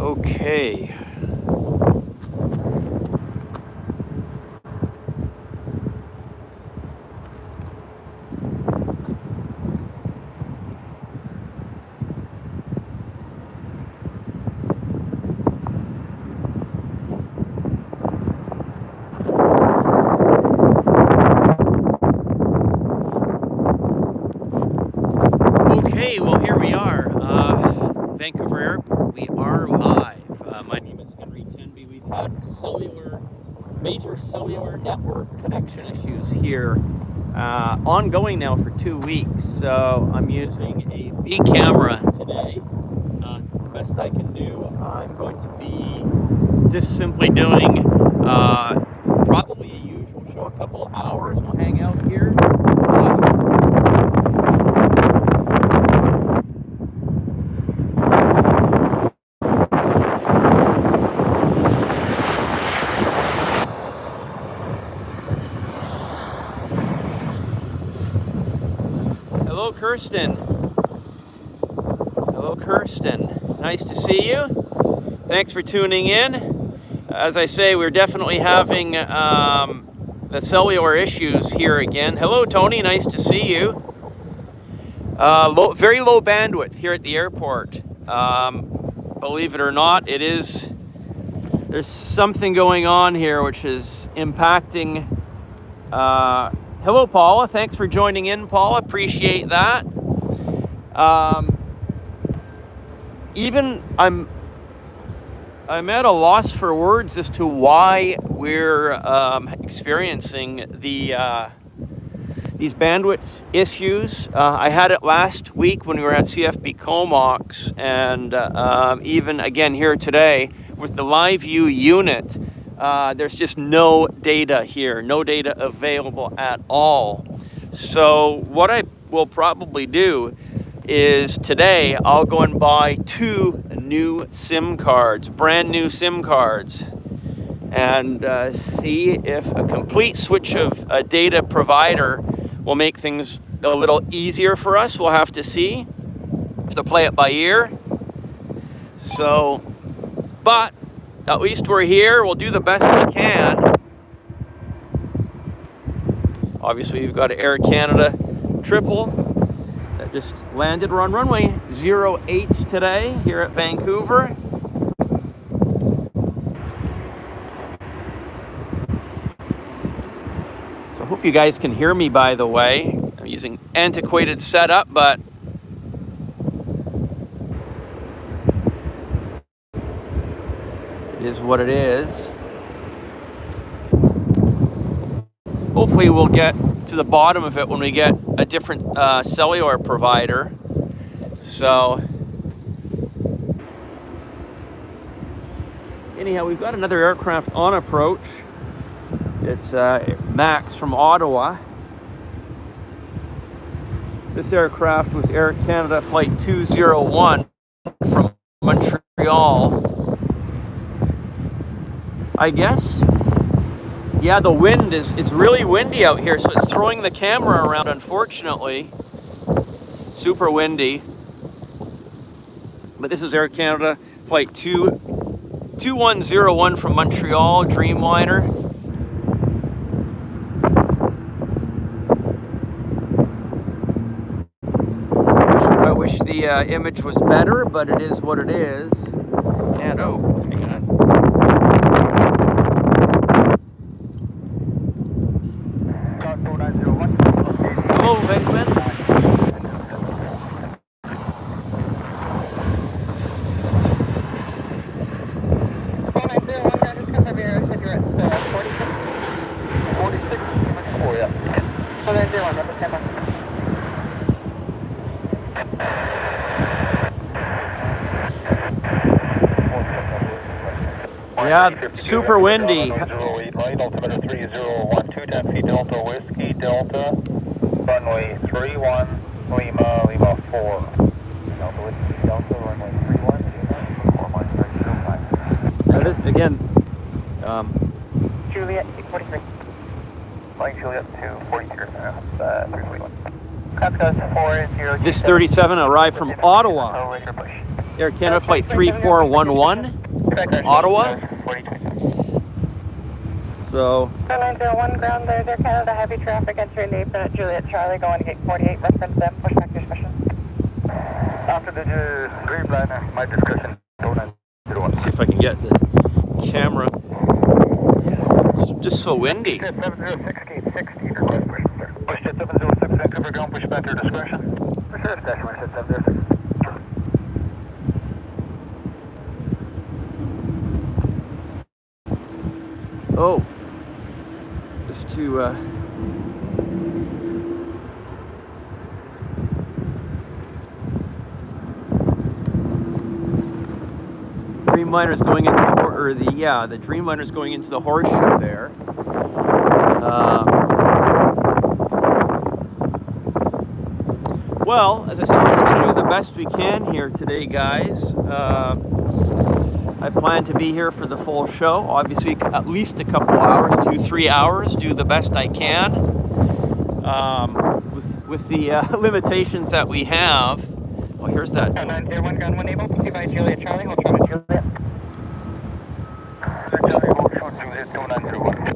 Okay. Okay, well, here we are, Vancouver Airport. We are live. My name is Henry Tenby. We've had major cellular network connection issues here, ongoing now for 2 weeks. So I'm using a B camera today. It's the best I can do. I'm going to be just simply doing probably a usual show, a couple of hours. We'll hang out here. Hello, Kirsten. Hello, Kirsten. Nice to see you. Thanks for tuning in. As I say, we're definitely having the cellular issues here again. Hello, Tony. Nice to see you. Very low bandwidth here at the airport. Believe it or not, there's something going on here which is impacting. Hello, Paula. Thanks for joining in, Paula. Appreciate that. I'm at a loss for words as to why we're experiencing these bandwidth issues. I had it last week when we were at CFB Comox, and even again here today with the live view unit. There's just no data here, no data available at all. So what I will probably do is today I'll go and buy 2 new SIM cards, brand new SIM cards, and see if a complete switch of a data provider will make things a little easier for us. We'll have to see. Have to play it by ear. So, but at least we're here. We'll do the best we can. Obviously, we've got an Air Canada triple that just landed. We're on runway 08 today here at Vancouver. So I hope you guys can hear me, by the way. I'm using antiquated setup, but it is what it is. Hopefully we'll get to the bottom of it when we get a different cellular provider. So anyhow, we've got another aircraft on approach. It's Max from Ottawa. This aircraft was Air Canada Flight 201 from Montreal. I guess, yeah, the wind it's really windy out here, so it's throwing the camera around, unfortunately. Super windy. But this is Air Canada Flight 2101 from Montreal, Dreamliner. I wish the image was better, but it is what it is. And oh, hang on. Hello, Vickman. Yeah, super windy. Altimeter 3012, 10 feet Delta Whiskey Delta, runway 31, Lima 4. Delta Whiskey Delta, runway 31, Lima 4 miles, 305. Now this, again, Juliet 243. Flying Juliet 243, 341. Copy 480. this 37 arrived from Ottawa. Air Canada Flight 3411, Ottawa. So. 901 ground, there's Air Canada heavy traffic entering the apron at Juliet Charlie going gate 48, reference them, push back your mission. After the green line, my discussion. Let's see if I can get the camera. Yeah, it's just so windy. 706 gate 60, request push. Push jet 706 Vancouver ground, push back your discretion. Push jet 706. Oh, just to Dreamliner's going into the Dreamliner's going into the horseshoe there. Well, as I said, we're just going to do the best we can here today, guys. I plan to be here for the full show. Obviously, at least a couple hours, 2-3 hours. Do the best I can with the limitations that we have. Oh, here's that. 901 ground 1 able, proceed by Juliet Charlie, hold short at Juliet. Charlie, hold short, Juliet 2901.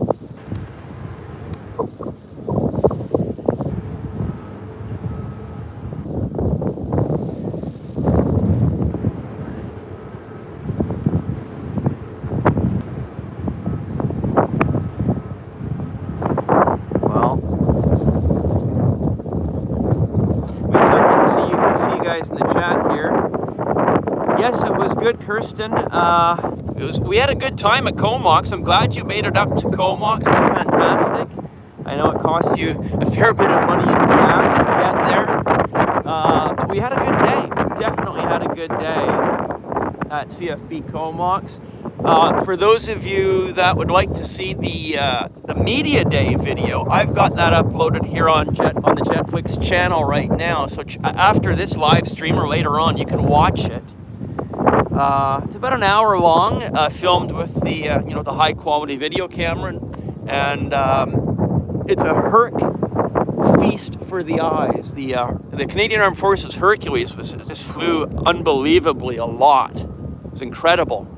Good, Kirsten. We had a good time at Comox. I'm glad you made it up to Comox. It was fantastic. I know it cost you a fair bit of money in gas to get there. But we had a good day. We definitely had a good day at CFB Comox. For those of you that would like to see the Media Day video, I've got that uploaded here on the JetFlix channel right now. So after this live stream or later on, you can watch it. It's about an hour long, filmed with the the high quality video camera, and it's a Herc feast for the eyes. The Canadian Armed Forces Hercules just flew unbelievably a lot. It was incredible.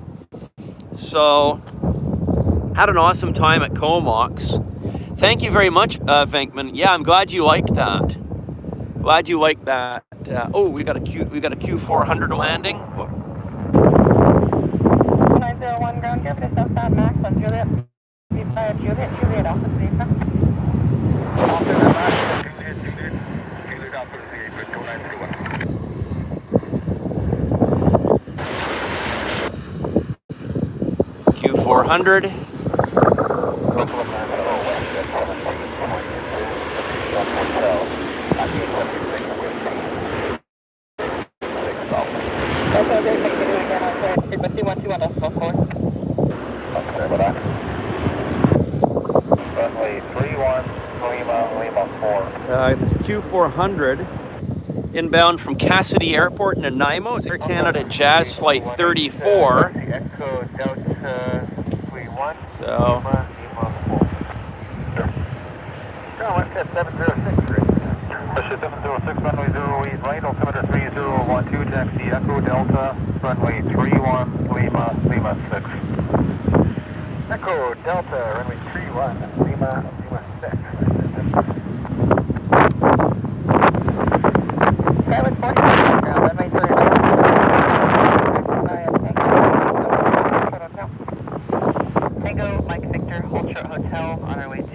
So had an awesome time at Comox. Thank you very much, Venkman. Yeah, I'm glad you liked that. Glad you liked that. Oh, we got a Q400 landing. 901 ground, give us southbound max on Juliet. Juliet, Alpha Zeta. Juliet Alpha Zeta, 2931. Q400. Okay, great, thank you again. I'm sorry, frequency 121.4. Sorry about that. Runway 31, Lima 4. It's Q400 inbound from Cassidy Airport in Nanaimo. It's Air Canada Jazz Flight 34. Echo Delta 31, So. Lima 4. No, let's get 706, great. Push it 706, runway 08 right, altimeter 3012, taxi Echo Delta, runway 31, Lima 6. Echo Delta, runway 31, Lima 6. Pilot 40 ground, runway 39. Tango, Mike Victor, hold short hotel, on our way to 08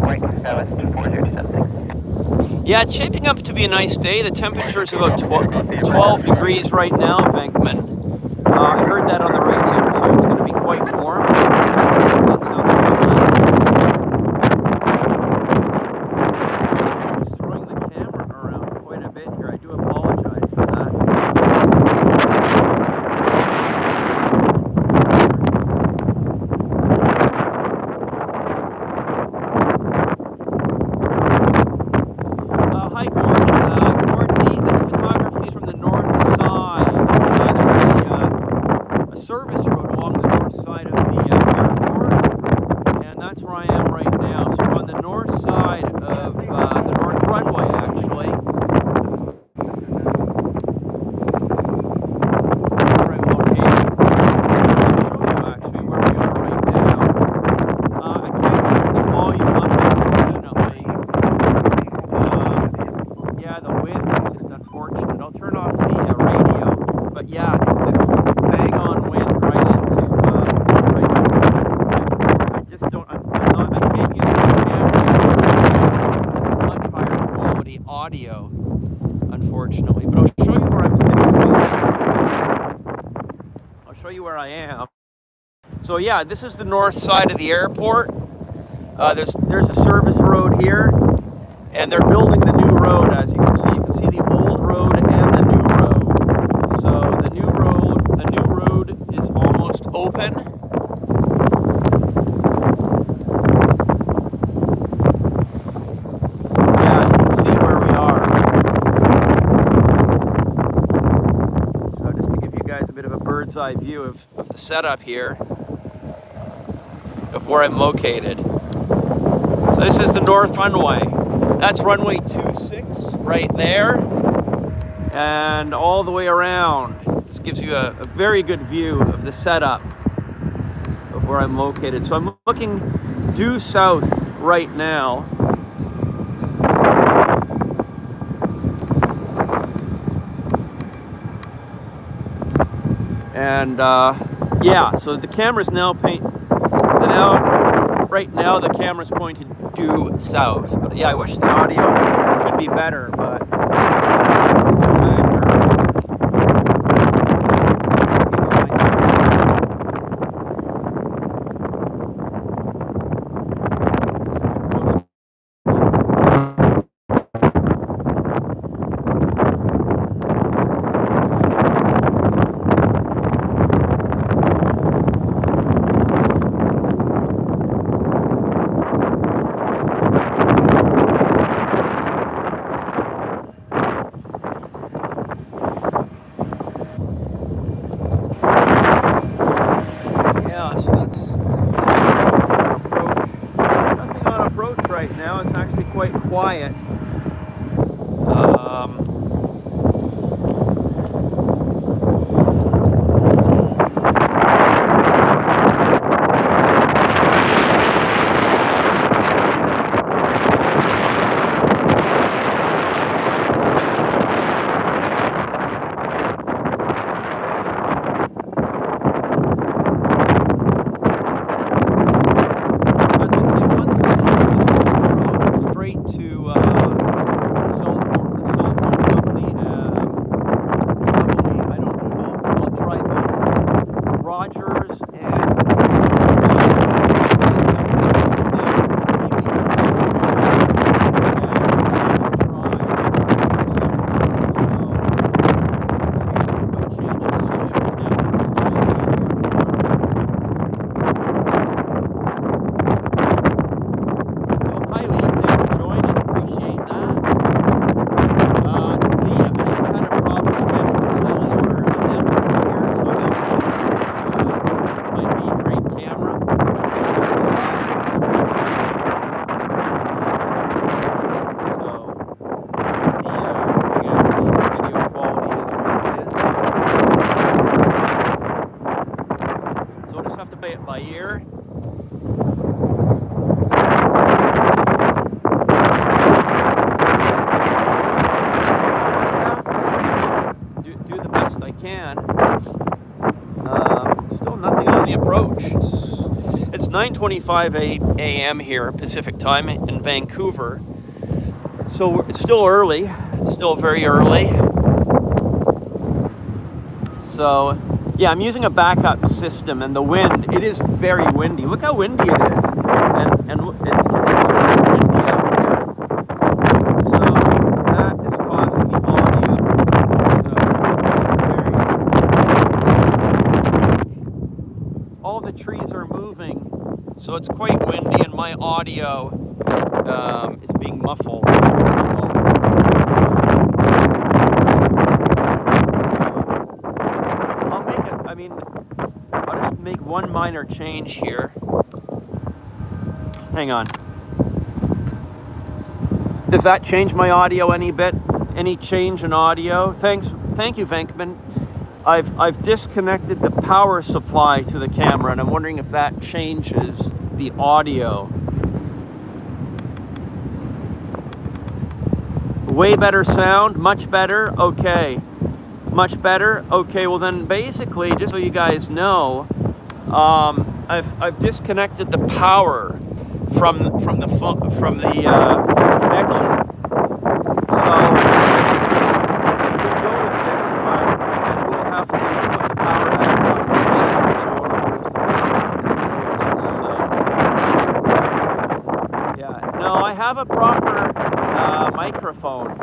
right southwest 4026. Yeah, it's shaping up to be a nice day. The temperature is about 12 degrees right now, Venkman. I heard that on the radio too. It's going to be quite warm. That sounds quite nice. Just throwing the camera around quite a bit here. I do apologize for that. Hi, Gordon. Gordon, this photography is from the north side. There's a service where I am. So yeah, this is the north side of the airport. There's a service road here, and they're building the new road, as you can see. You can see the old road and the new road. So the new road is almost open. Yeah, you can see where we are. So just to give you guys a bit of a bird's eye view of the setup here, of where I'm located. So this is the north runway. That's runway 26 right there. And all the way around. This gives you a very good view of the setup of where I'm located. So I'm looking due south right now. And yeah, so the camera's now right now the camera's pointed due south. But yeah, I wish the audio could be better, but quiet. By ear. Do the best I can. Still nothing on the approach. It's 9:25 a.m. here Pacific time in Vancouver. So it's still early. It's still very early. So yeah, I'm using a backup system, and the wind, it is very windy. Look how windy it is. And it's super windy out there. So that is causing the audio. So all the trees are moving. So it's quite windy, and my audio is being muffled. I'll just make one minor change here. Hang on. Does that change my audio any bit? Any change in audio? Thank you, Venkman. I've disconnected the power supply to the camera, and I'm wondering if that changes the audio. Way better sound, much better. Okay. Much better. Okay, well then basically, just so you guys know, I've disconnected the power from the connection. So we'll go with this, but we'll have to put the power back on. have a proper microphone?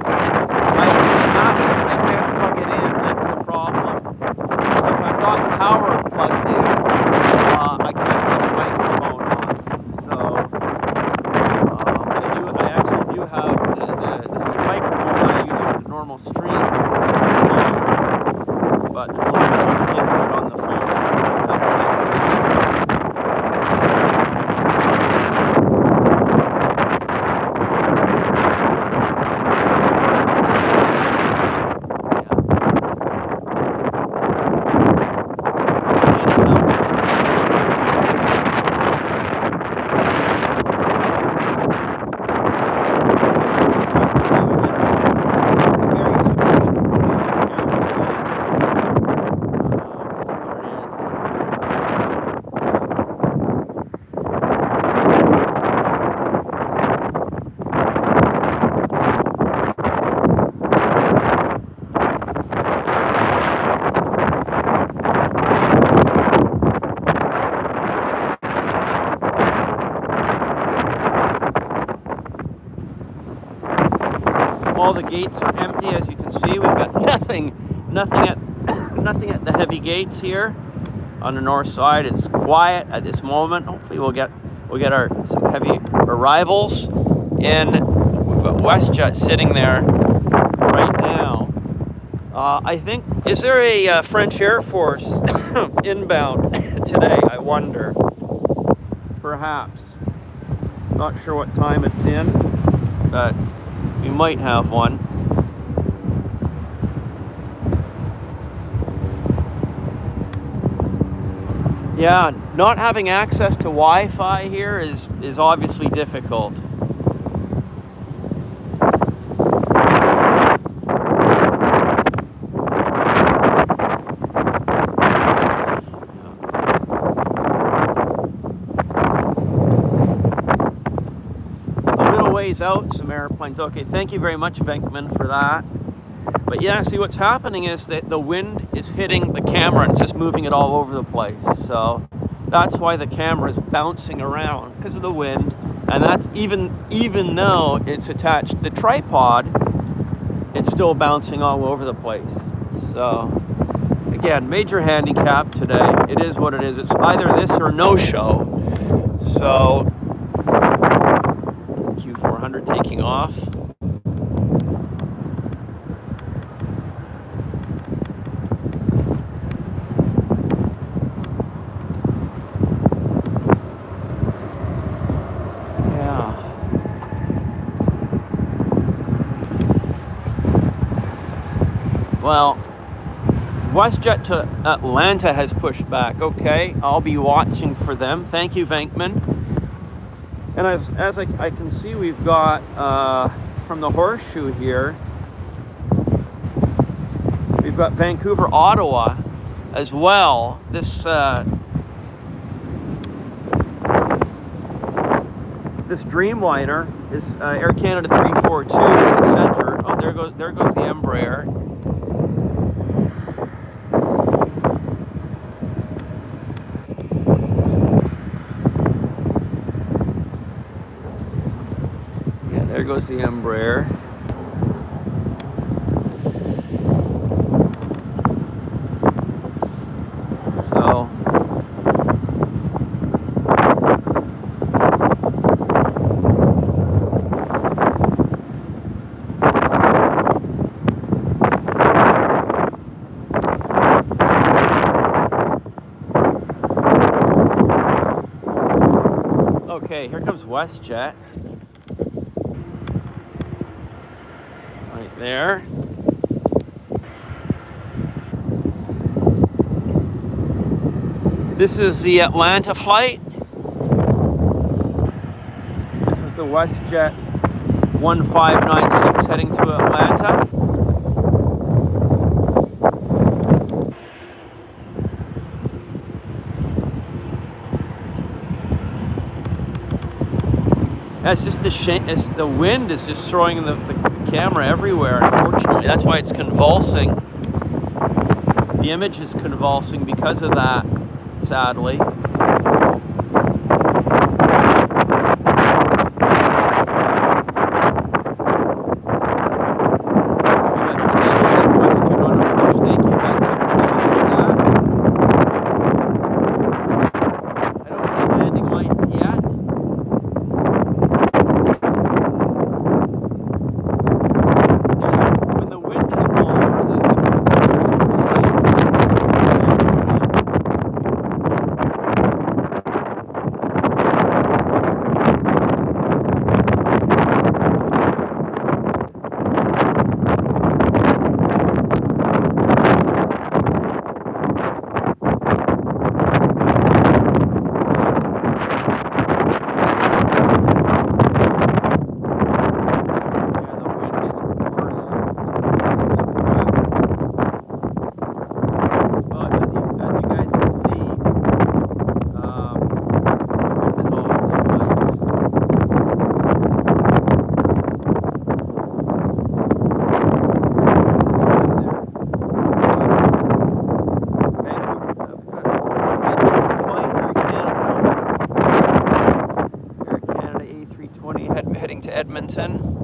I actually have it, but I can't plug it in. That's the problem. So if I've got power plugged in, I can't have a microphone on. So I actually do have this microphone that I use for the normal streams, but there's only one input on the phone. So that's the issue. All the gates are empty, as you can see. We've got nothing at the heavy gates here. On the north side, it's quiet at this moment. Hopefully, we'll get some heavy arrivals. And we've got WestJet sitting there right now. I think, is there a French Air Force inbound today? I wonder. Perhaps. Not sure what time it's in, but we might have one. Yeah, not having access to Wi-Fi here is obviously difficult. Out some airplanes. Okay, thank you very much, Venkman, for that. But yeah, see, what's happening is that the wind is hitting the camera and it's just moving it all over the place. So that's why the camera is bouncing around, because of the wind. And that's even though it's attached to the tripod, it's still bouncing all over the place. So again, major handicap today. It is what it is. It's either this or no show. So Q400 taking off. Well, WestJet to Atlanta has pushed back. Okay, I'll be watching for them. Thank you, Venkman. And as I can see, we've got from the horseshoe here, we've got Vancouver, Ottawa as well. This Dreamliner is Air Canada 342 in the center. Oh, there goes the Embraer. There goes the Embraer. So okay, here comes WestJet. There. This is the Atlanta flight. This is the WestJet 1596 heading to Atlanta. That's just the wind is just throwing the camera everywhere, unfortunately. That's why it's convulsing. The image is convulsing because of that, sadly. Edmonton.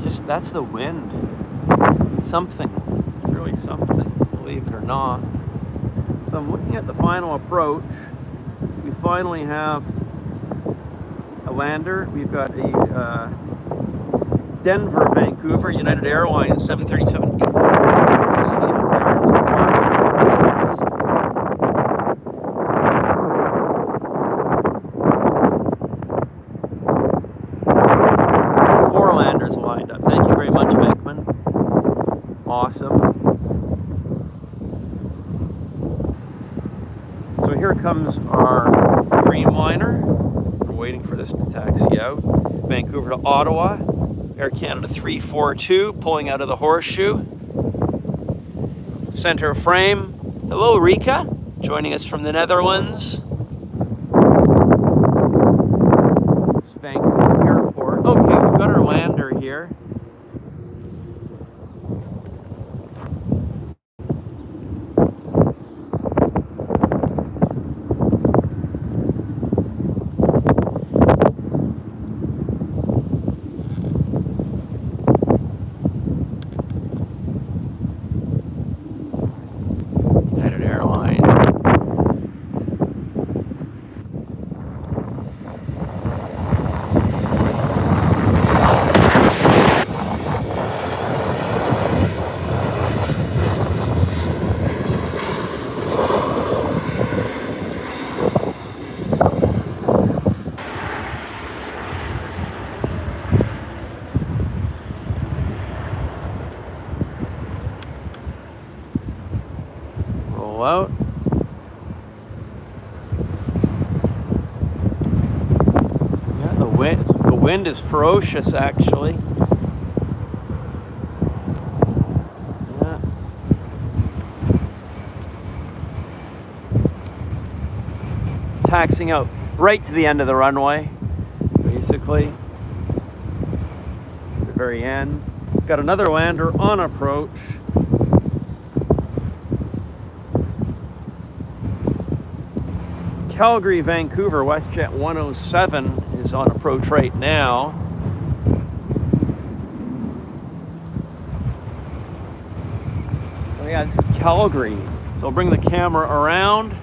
Just that's the wind. Something, really something, believe it or not. So I'm looking at the final approach. We finally have a lander. We've got a Denver, Vancouver, United Airlines 737. Four landers lined up. Thank you very much, Beckman. Awesome. So here comes our Dreamliner. We're waiting for this to taxi out. Vancouver to Ottawa. Air Canada 342 pulling out of the Horseshoe. Center frame. Hello, Rika, joining us from the Netherlands. It's Vancouver Airport. Okay, we've got our lander here. Out. Yeah, the wind is ferocious actually. Yeah. Taxing out right to the end of the runway, basically. To the very end. Got another lander on approach. Calgary, Vancouver, WestJet 107 is on approach right now. Oh yeah, this is Calgary. So I'll bring the camera around.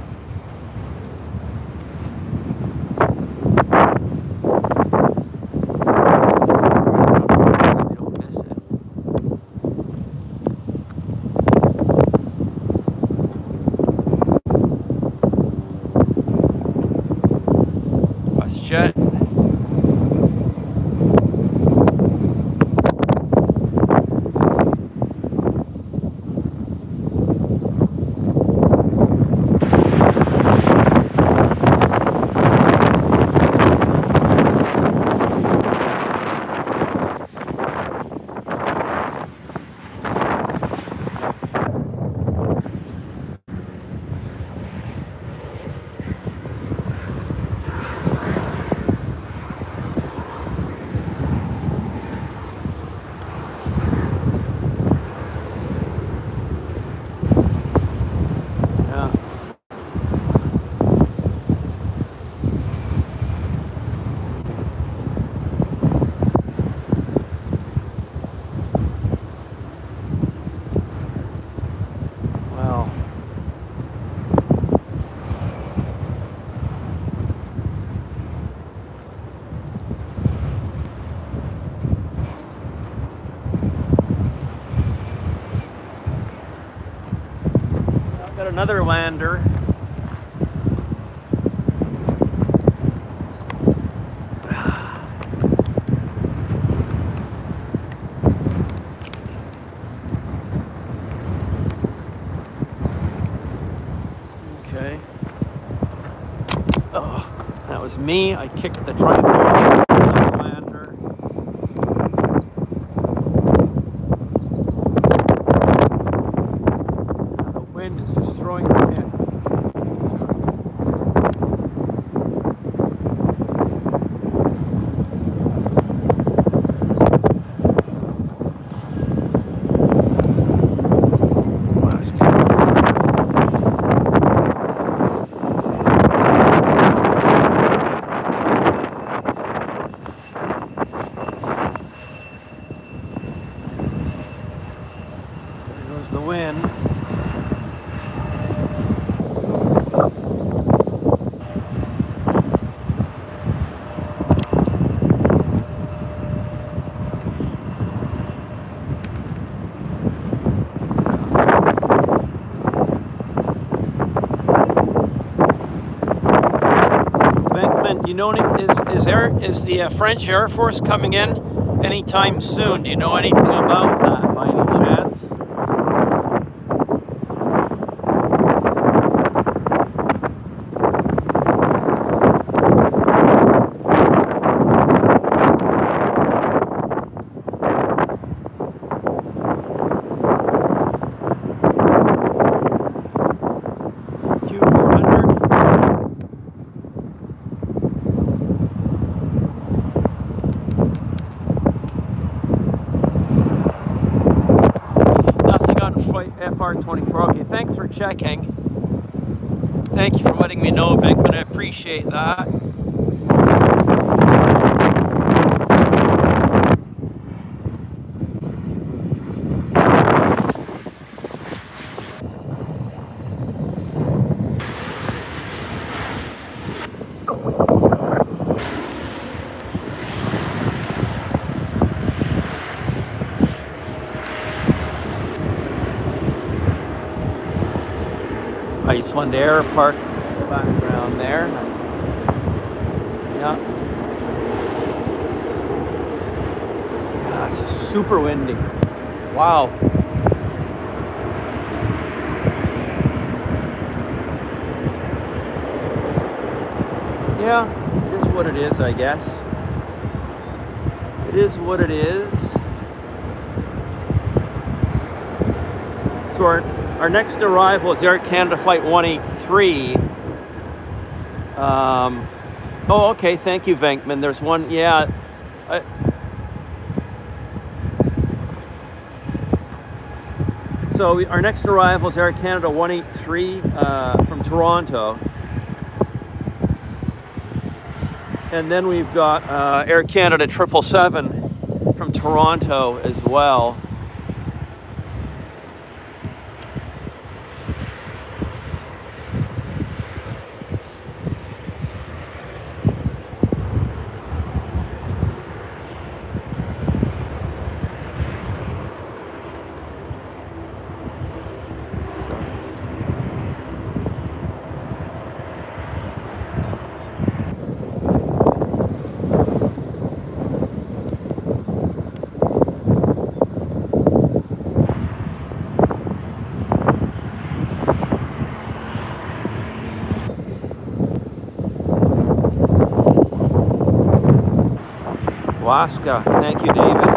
Jet. Got another lander. Okay. Oh, that was me. I kicked the tripod. Lander. The wind is just throwing the pin. you know is the French Air Force coming in anytime soon? Do you know anything about that by any chance? FR24. Okay, thanks for checking. Thank you for letting me know, Venkman. I appreciate that. Iceland Air parked in the background there. Yeah. Yeah, it's just super windy. Wow. Yeah, it is what it is, I guess. It is what it is. So our next arrival is Air Canada Flight 183. Oh, okay. Thank you, Venkman. There's one. Yeah. So our next arrival is Air Canada 183 from Toronto. And then we've got Air Canada 777 from Toronto as well. Alaska. Thank you, David.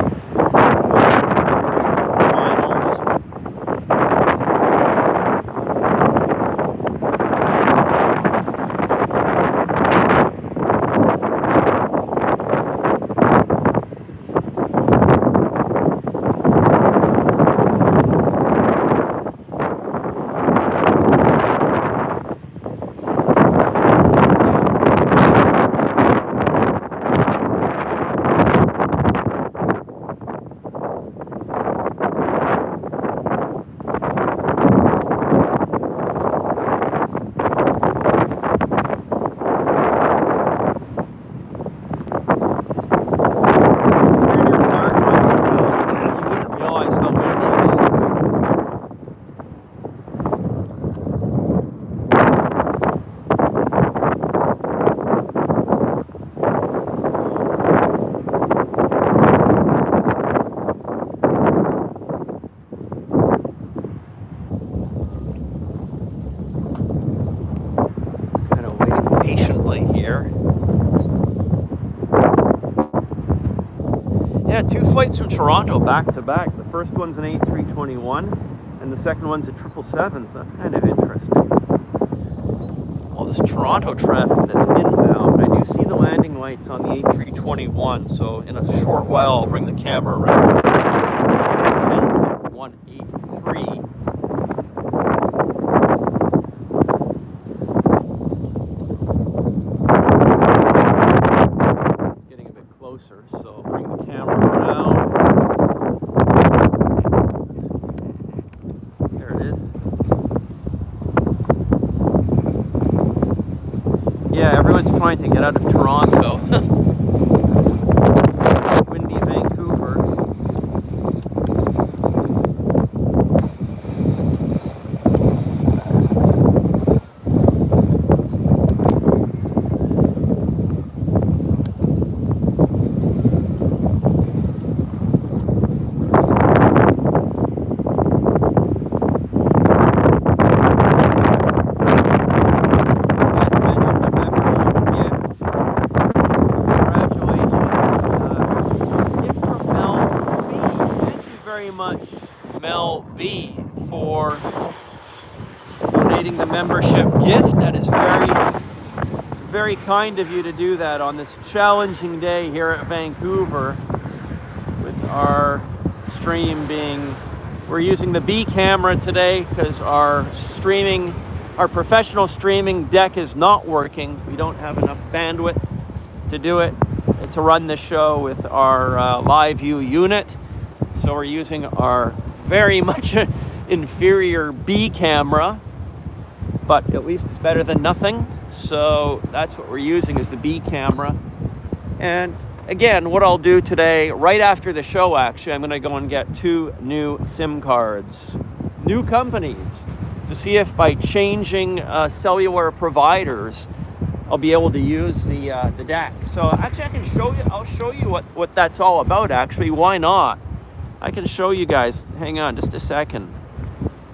Yeah, 2 flights from Toronto back to back. The first one's an A321 and the second one's a 777, so that's kind of interesting. All this Toronto traffic that's inbound. I do see the landing lights on the A321, so in a short while I'll bring the camera around. 183. So I'll bring the camera around. There it is. Yeah, everyone's trying to get out of Toronto. Windy Vancouver. providing the membership gift. That is very, very kind of you to do that on this challenging day here at Vancouver, with our stream being, we're using the B camera today because our professional streaming deck is not working. We don't have enough bandwidth to do it, to run the show with our live view unit. So we're using our very much inferior B camera, but at least it's better than nothing. So that's what we're using, is the B camera. And again, what I'll do today, right after the show actually, I'm going to go and get 2 new SIM cards, new companies, to see if by changing cellular providers, I'll be able to use the DAC. So actually I can show you, I'll show you what that's all about actually. Why not? I can show you guys, hang on just a second.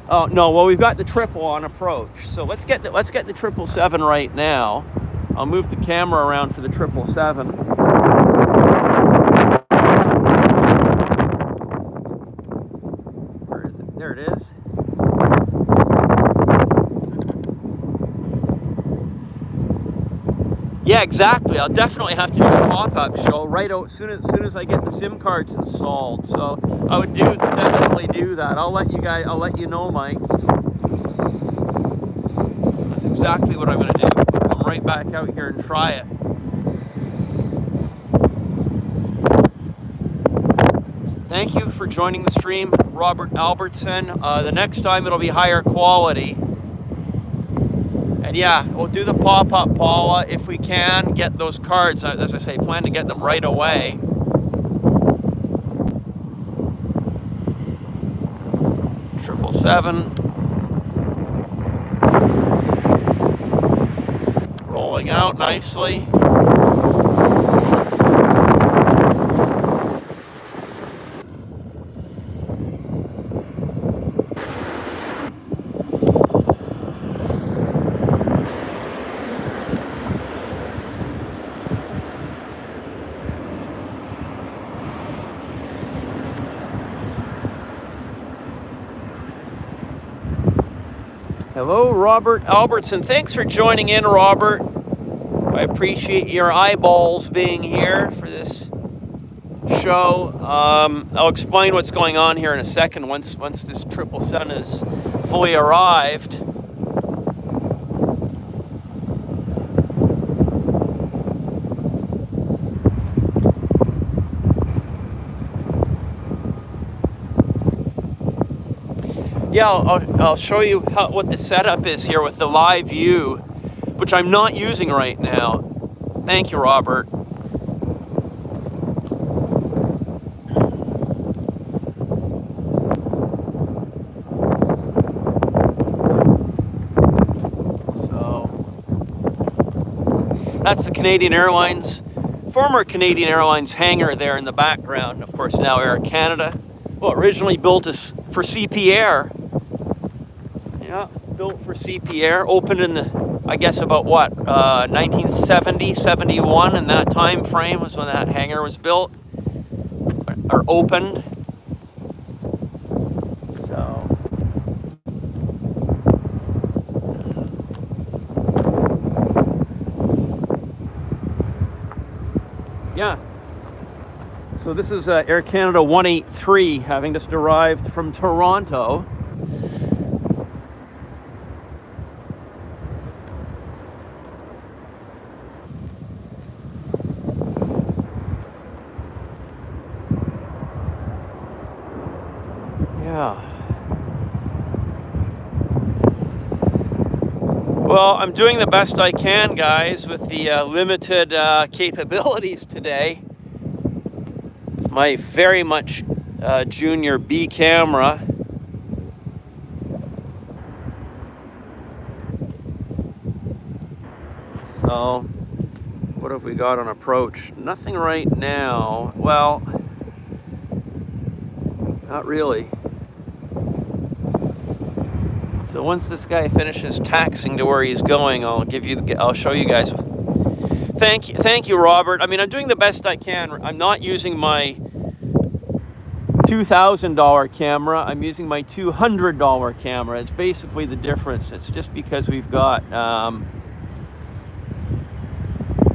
Oh no, well we've got the triple on approach. So let's get the 777 right now. I'll move the camera around for the 777. Where is it? There it is. Yeah, exactly. I'll definitely have to do a pop-up show right out soon as I get the SIM cards installed. So I would definitely do that. I'll let you know, Mike. That's exactly what I'm going to do. I'll come right back out here and try it. Thank you for joining the stream, Robert Albertson. The next time it'll be higher quality. And yeah, we'll do the pop-up, Paula, if we can get those cards. As I say, plan to get them right away. Triple seven. Rolling out nicely. Hello, Robert Albertson. Thanks for joining in, Robert. I appreciate your eyeballs being here for this show. I'll explain what's going on here in a second once this 777 is fully arrived. Yeah, I'll show you what the setup is here with the live view, which I'm not using right now. Thank you, Robert. So that's the Canadian Airlines, former Canadian Airlines hangar there in the background. Of course, now Air Canada. Well, originally built for CP Air. Yeah, built for CP Air, opened in the, I guess about what, 1970, 71, in that time frame was when that hangar was built, or opened. So, yeah. So this is Air Canada 183, having just arrived from Toronto. Well, I'm doing the best I can, guys, with the limited capabilities today. With my very much junior B camera. So, what have we got on approach? Nothing right now. Well, not really. So once this guy finishes taxiing to where he's going, I'll show you guys. Thank you, Robert. I mean, I'm doing the best I can. I'm not using my $2,000 camera. I'm using my $200 camera. It's basically the difference. It's just because we've got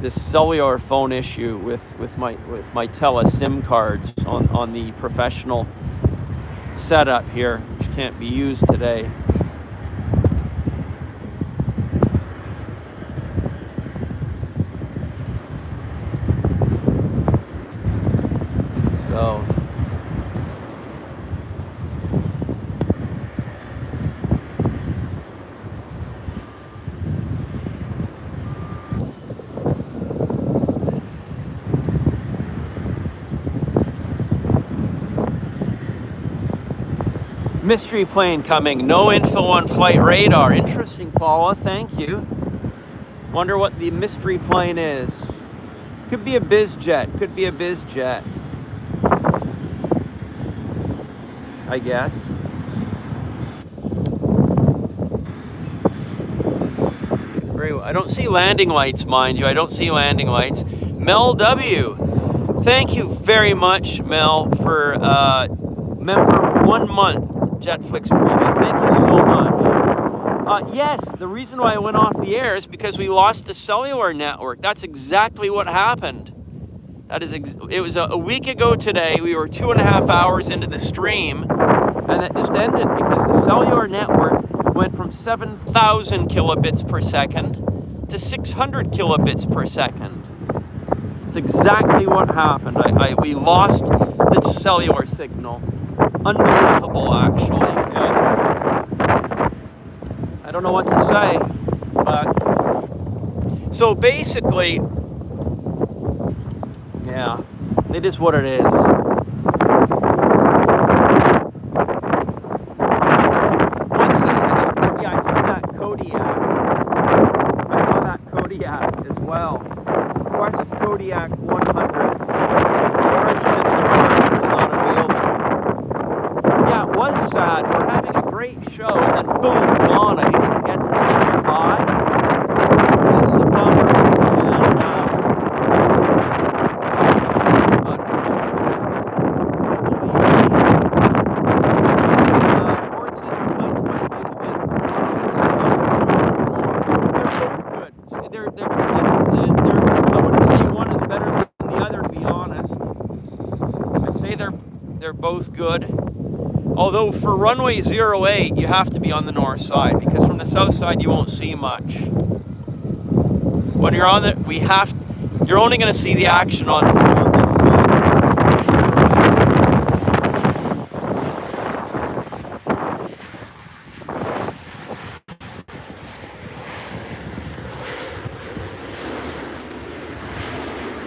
this cellular phone issue with my Tele SIM cards on the professional setup here, which can't be used today. So mystery plane coming. No info on flight radar. Interesting, Paula. Thank you. Wonder what the mystery plane is. Could be a biz jet. Could be a biz jet, I guess. Very well. I don't see landing lights, mind you. I don't see landing lights. Mel W. Thank you very much, Mel, for member 1 month. JetFlix Premium. Thank you so much. Yes, the reason why I went off the air is because we lost the cellular network. That's exactly what happened. It was a week ago today. We were 2.5 hours into the stream, and it just ended because the cellular network went from 7,000 kilobits per second to 600 kilobits per second. It's exactly what happened. We lost the cellular signal. Unbelievable, actually. I don't know what to say, but so basically, yeah, it is what it is. Once this thing is, yeah, I see that Kodiak. I saw that Kodiak as well. Quest Kodiak 100. Origin and the departure is not available. Yeah, it was sad. We're having a great show, and then boom, gone. I didn't even get to say goodbye. It's a bummer. I wouldn't say one is better than the other, to be honest. I'd say they're both good. Although for runway 08, you have to be on the north side because from the south side you won't see much. When you're on you're only going to see the action on this side.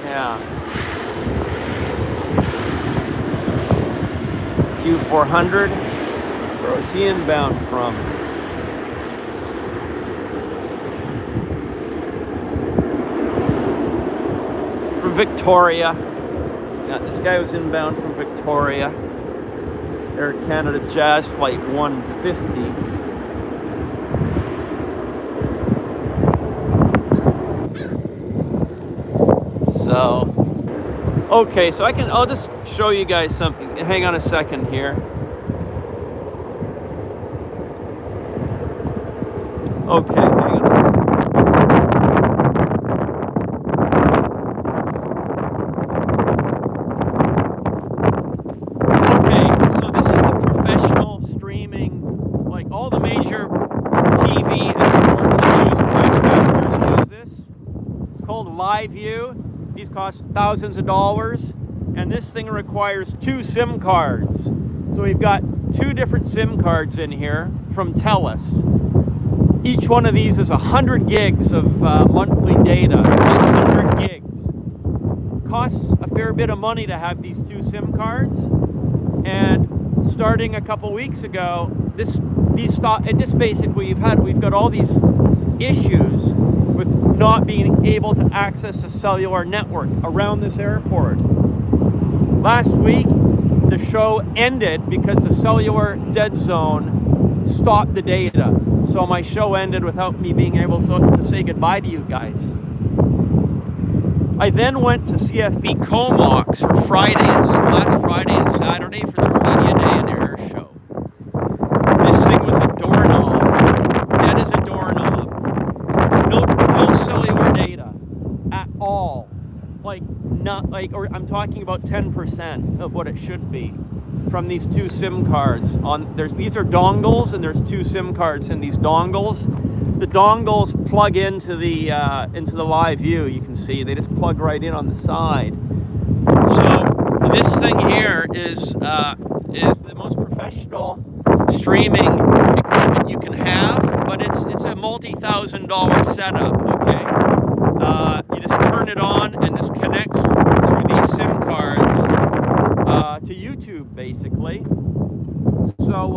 Yeah. Q400, where was he inbound from? From Victoria. Yeah, this guy was inbound from Victoria. Air Canada Jazz Flight 150. So, okay, so I'll just show you guys something. Hang on a second here. Okay, hang on a second. Okay, so this is the professional streaming, like all the major TV and sports and news broadcasters use this. It's called LiveView. These cost thousands of dollars. And this thing requires 2 SIM cards. So we've got 2 different SIM cards in here from TELUS. Each one of these is 100 gigs of monthly data. 100 gigs. Costs a fair bit of money to have these 2 SIM cards. And starting a couple weeks ago, we've got all these issues with not being able to access a cellular network around this airport. Last week, the show ended because the cellular dead zone stopped the data. So my show ended without me being able to say goodbye to you guys. I then went to CFB Comox for last Friday and Saturday for their Media Day and Air Show. This thing was a doorknob, dead as a doorknob. No cellular data at all. Or I'm talking about 10% of what it should be from these two SIM cards. These are dongles, and there's two SIM cards in these dongles. The dongles plug into the live view. You can see they just plug right in on the side. So this thing here is the most professional streaming equipment you can have, but it's a multi-$1,000 setup. Okay, you just turn it on and this connects through these SIM cards to YouTube, basically. So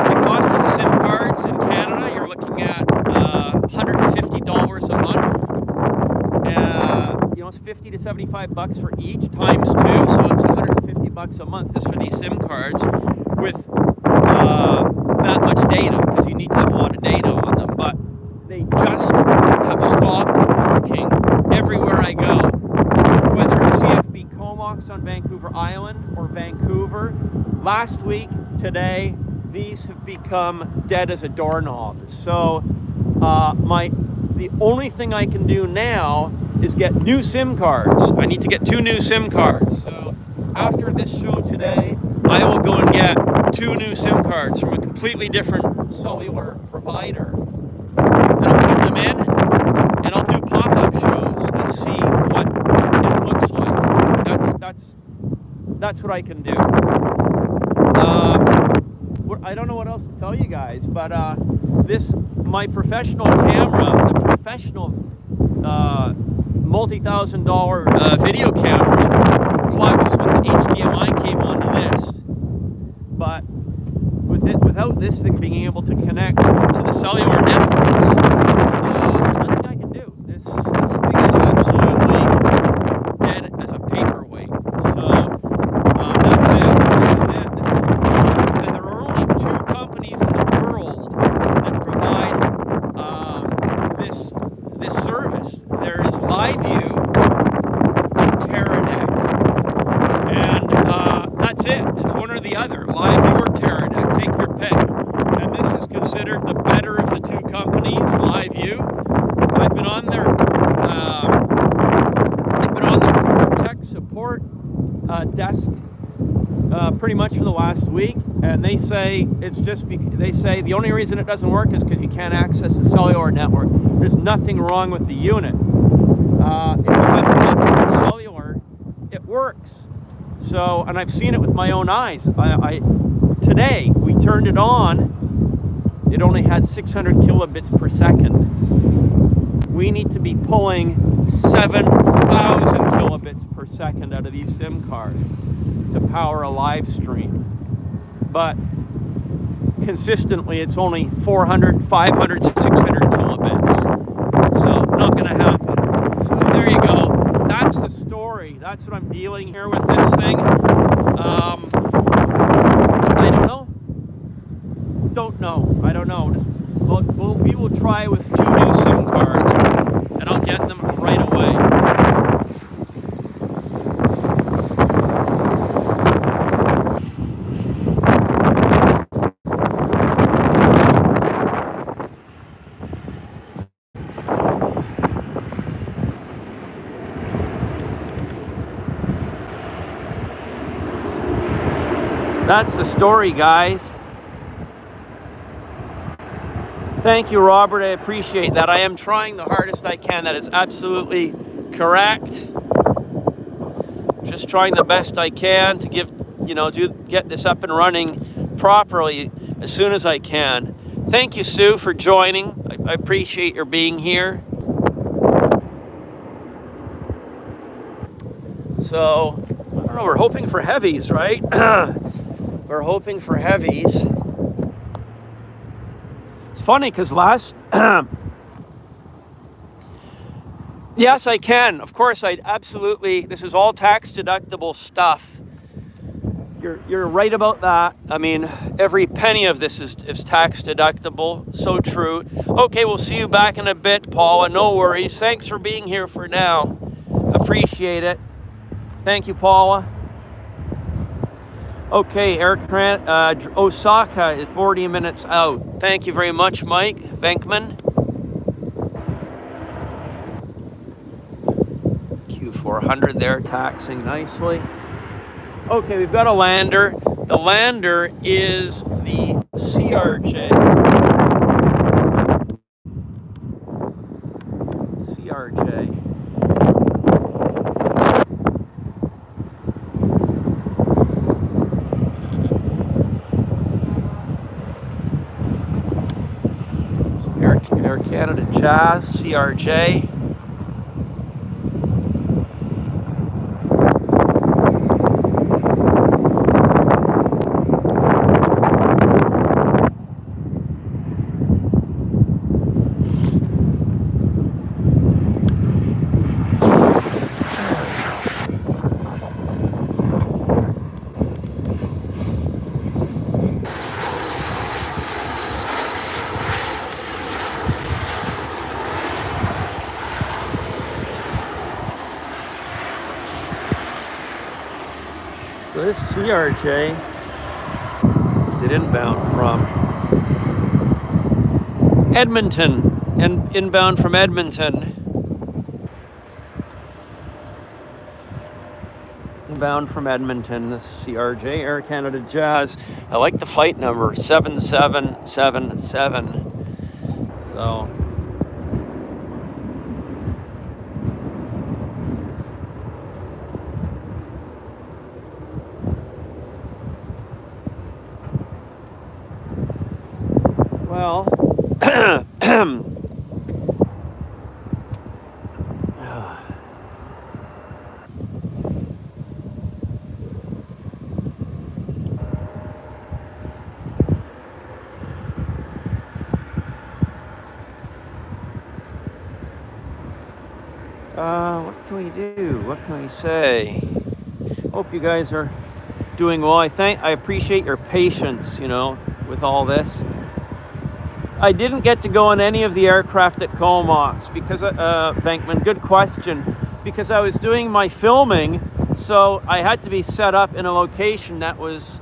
the cost of the SIM cards in Canada, you're looking at $150 a month. It's 50 to 75 bucks for each times two, so it's 150 bucks a month just for these SIM cards with that much data, because you need to have a lot of data on them. But they just have stopped working everywhere I go, whether it's CFB Comox on Vancouver Island or Vancouver. Last week, today, these have become dead as a doorknob. So the only thing I can do now is get new SIM cards. I need to get 2 new SIM cards. So after this show today, I will go and get 2 new SIM cards from a completely different cellular provider. And I'll put them in, and I'll do pop-up shows and see what it looks like. That's what I can do. I don't know what else to tell you guys, but my professional camera, the professional multi-$1,000 video camera, plugs with the HDMI cable into this. But without this thing being able to connect to the cellular networks, there's nothing I can do. This thing is absolutely dead as a paperweight. So that's it. This is it. And there are only 2 companies in the world that provide this service. There is LiveView and Teradek, and that's it. It's one or the other, LiveView or Teradek. Take your pick. And this is considered the better of the 2 companies. LiveView. I've been on their tech support desk pretty much for the last week, and they say the only reason it doesn't work is because you can't access the cellular network. There's nothing wrong with the unit. If you have cellular, it works. So, and I've seen it with my own eyes. Today we turned it on. It only had 600 kilobits per second. We need to be pulling 7,000 kilobits per second out of these SIM cards to power a live stream. But consistently, it's only 400, 500, 600 kilobits. So not going to happen. So there you go. That's the story. That's what I'm dealing here with this thing. I don't know. I don't know. We will try with 2 new SIM cards, and I'll get them right away. That's the story, guys. Thank you, Robert. I appreciate that. I am trying the hardest I can. That is absolutely correct. Just trying the best I can to get this up and running properly as soon as I can. Thank you, Sue, for joining. I appreciate your being here. So, I don't know, we're hoping for heavies, right? We're hoping for heavies. It's funny because yes, I can. Of course, this is all tax deductible stuff. You're right about that. I mean, every penny of this is tax deductible. So true. Okay, we'll see you back in a bit, Paula. No worries. Thanks for being here for now. Appreciate it. Thank you, Paula. Okay, Osaka is 40 minutes out. Thank you very much, Mike Venkman. Q400 there, taxing nicely. Okay, we've got a lander. The lander is the CRJ. CRJ. Air Canada Jazz, CRJ. So this CRJ, is it inbound from Edmonton, and inbound from Edmonton. Inbound from Edmonton, this CRJ, Air Canada Jazz. I like the flight number, 7777. So, well, what can we do? What can we say? Hope you guys are doing well. I appreciate your patience, with all this. I didn't get to go on any of the aircraft at Comox because, Venkman, good question, because I was doing my filming, so I had to be set up in a location that was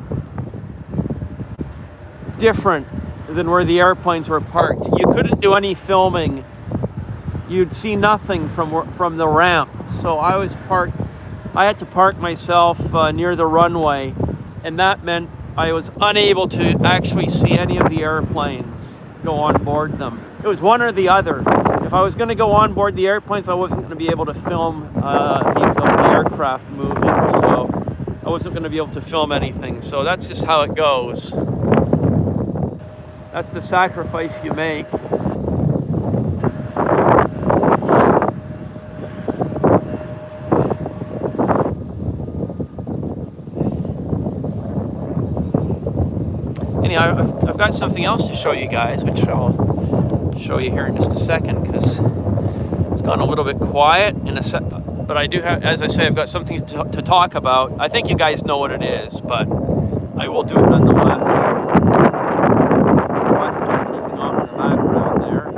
different than where the airplanes were parked. You couldn't do any filming. You'd see nothing from the ramp. So I had to park myself near the runway, and that meant I was unable to actually see any of the airplanes, go on board them. It was one or the other. If I was going to go on board the airplanes, I wasn't going to be able to film the aircraft moving, so I wasn't going to be able to film anything. So that's just how it goes. That's the sacrifice you make. I've got something else to show you guys, which I'll show you here in just a second, because it's gone a little bit quiet but I do have, as I say, I've got something to talk about. I think you guys know what it is, but I will do it nonetheless. Western taking off in the background there.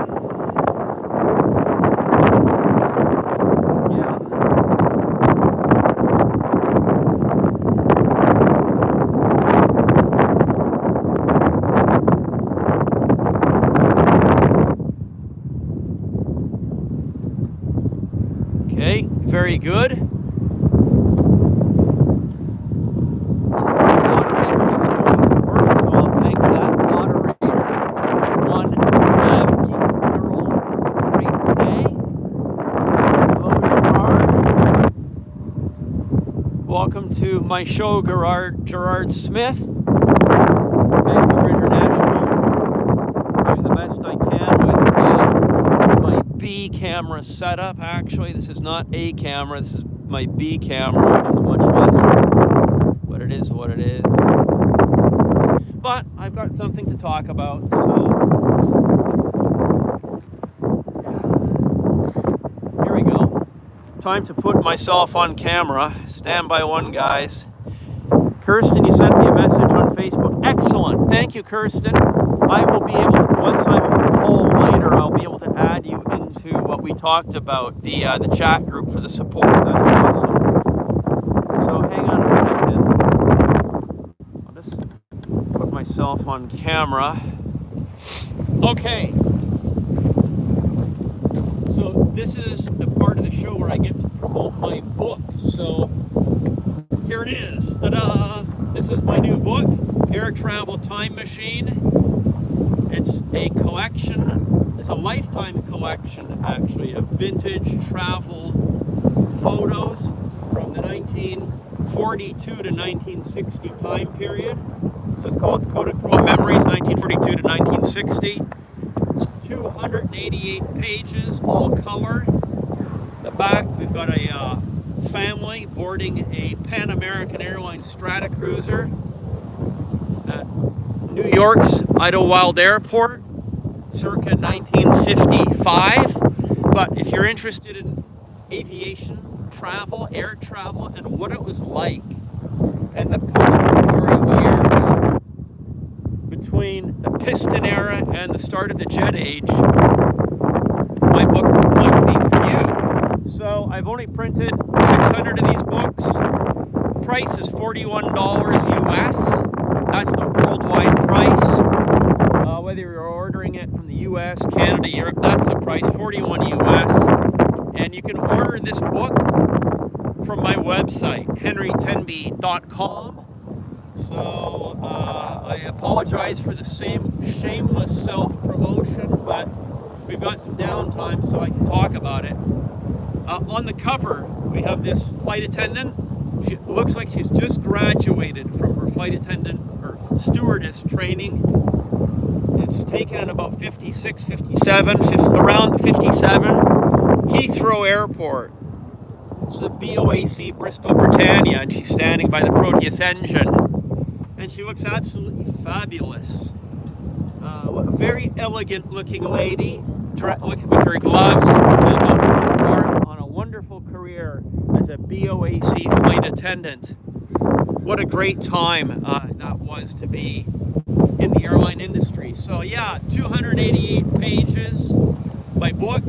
Okay, very good. Welcome to my show, Gerard Smith, Vancouver International. Doing the best I can with my B camera setup. Actually, this is not A camera, this is my B camera, which is much lesser, but it is what it is. But I've got something to talk about, so here we go. Time to put myself on camera. Stand by one, guys. Kirsten, you sent me a message on Facebook. Excellent. Thank you, Kirsten. I will be able to, once I'm home later, I'll be able to add you into what we talked about, the chat group for the support. That's awesome. So hang on a second. I'll just put myself on camera. Okay. So this is the part of the show where I get to promote my book. So here it is. Ta-da! This is my new book, Air Travel Time Machine. It's a collection, it's a lifetime collection actually, of vintage travel photos from the 1942 to 1960 time period. So it's called Kodachrome Memories, 1942 to 1960. It's 288 pages, all color. The back, we've got a family boarding a Pan American Airlines Stratocruiser at New York's Idlewild Airport, circa 1955. But if you're interested in aviation travel, air travel, and what it was like in the post-war years between the piston era and the start of the jet age, my book might be for you. So I've only printed 600 of these books. Price is $41 US. That's the worldwide price. Whether you're ordering it from the US, Canada, Europe, that's the price, $41 US. And you can order this book from my website, henrytenby.com. So I apologize for the same shameless self-promotion, but we've got some downtime so I can talk about it. On the cover, we have this flight attendant. She looks like she's just graduated from her flight attendant or stewardess training. It's taken at about 56, 57, around 57. Heathrow Airport. It's the BOAC Bristol Britannia, and she's standing by the Proteus engine. And she looks absolutely fabulous. A very elegant looking lady, with her gloves, about to embark on a wonderful career as a BOAC flight attendant. What a great time that was to be in the airline industry. So yeah, 288 pages, my book.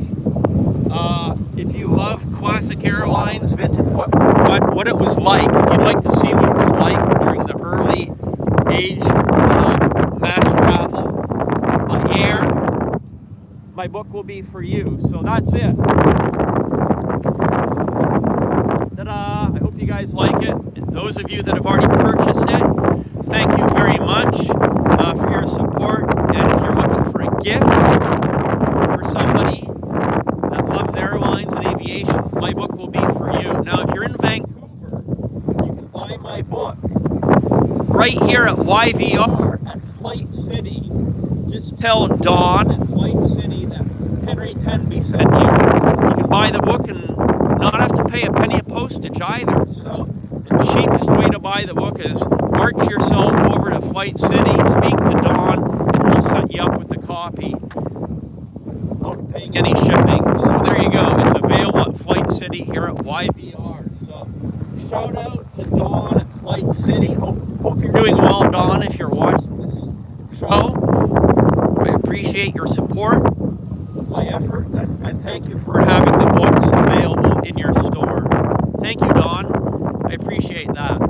If you love classic airlines, vintage, what it was like, if you'd like to see what it was like during the early age of mass travel on air, my book will be for you. So that's it. Ta-da! I hope you guys like it. And those of you that have already purchased it, thank you very much for your support. And if you're looking for a gift for somebody that loves airlines and aviation, my book will be for you. Now, if you're in Vancouver, you can buy my book right here at YVR at Flight City. Just tell Dawn at Flight City that Henry Tenby sent you. You can buy the book and not have to pay a penny of postage either. So the cheapest way to buy the book is march yourself over to Flight City, speak to Dawn, and he'll set you up with the copy without paying any shipping. So there you go. It's available at Flight City here at YVR. So shout out to Dawn at Flight City. Hope you're doing well, Dawn, if you're watching this show. I appreciate your support of my effort, and thank you for having the books available in your store. Thank you, Dawn. I appreciate that.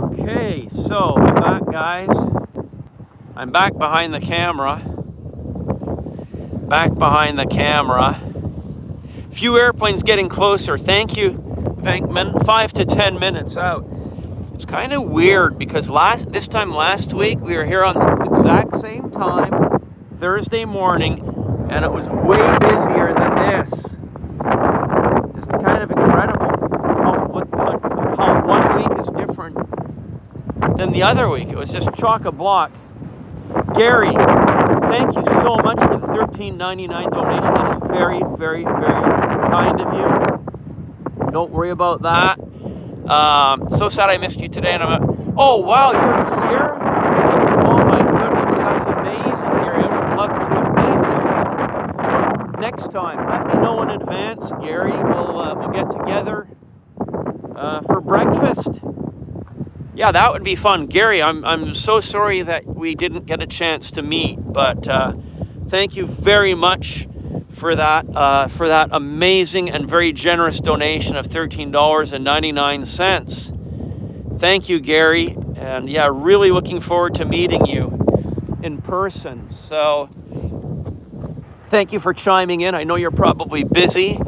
Okay, so I'm back, guys. I'm back behind the camera. Back behind the camera. Few airplanes getting closer. Thank you, Venkman. 5 to 10 minutes out. It's kind of weird because this time last week we were here on the exact same time, Thursday morning, and it was way busier than this. Just kind of incredible how 1 week is different than the other week. It was just chock-a-block. Gary, thank you so much for the $13.99 donation. That is very, very, very kind of you. Don't worry about that. So sad I missed you today. And oh, wow, you're here? Oh, my goodness. next time. Let me know in advance, Gary. We'll get together for breakfast. Yeah, that would be fun. Gary, I'm so sorry that we didn't get a chance to meet, but thank you very much for that amazing and very generous donation of $13.99. Thank you, Gary. And yeah, really looking forward to meeting you in person. So thank you for chiming in. I know you're probably busy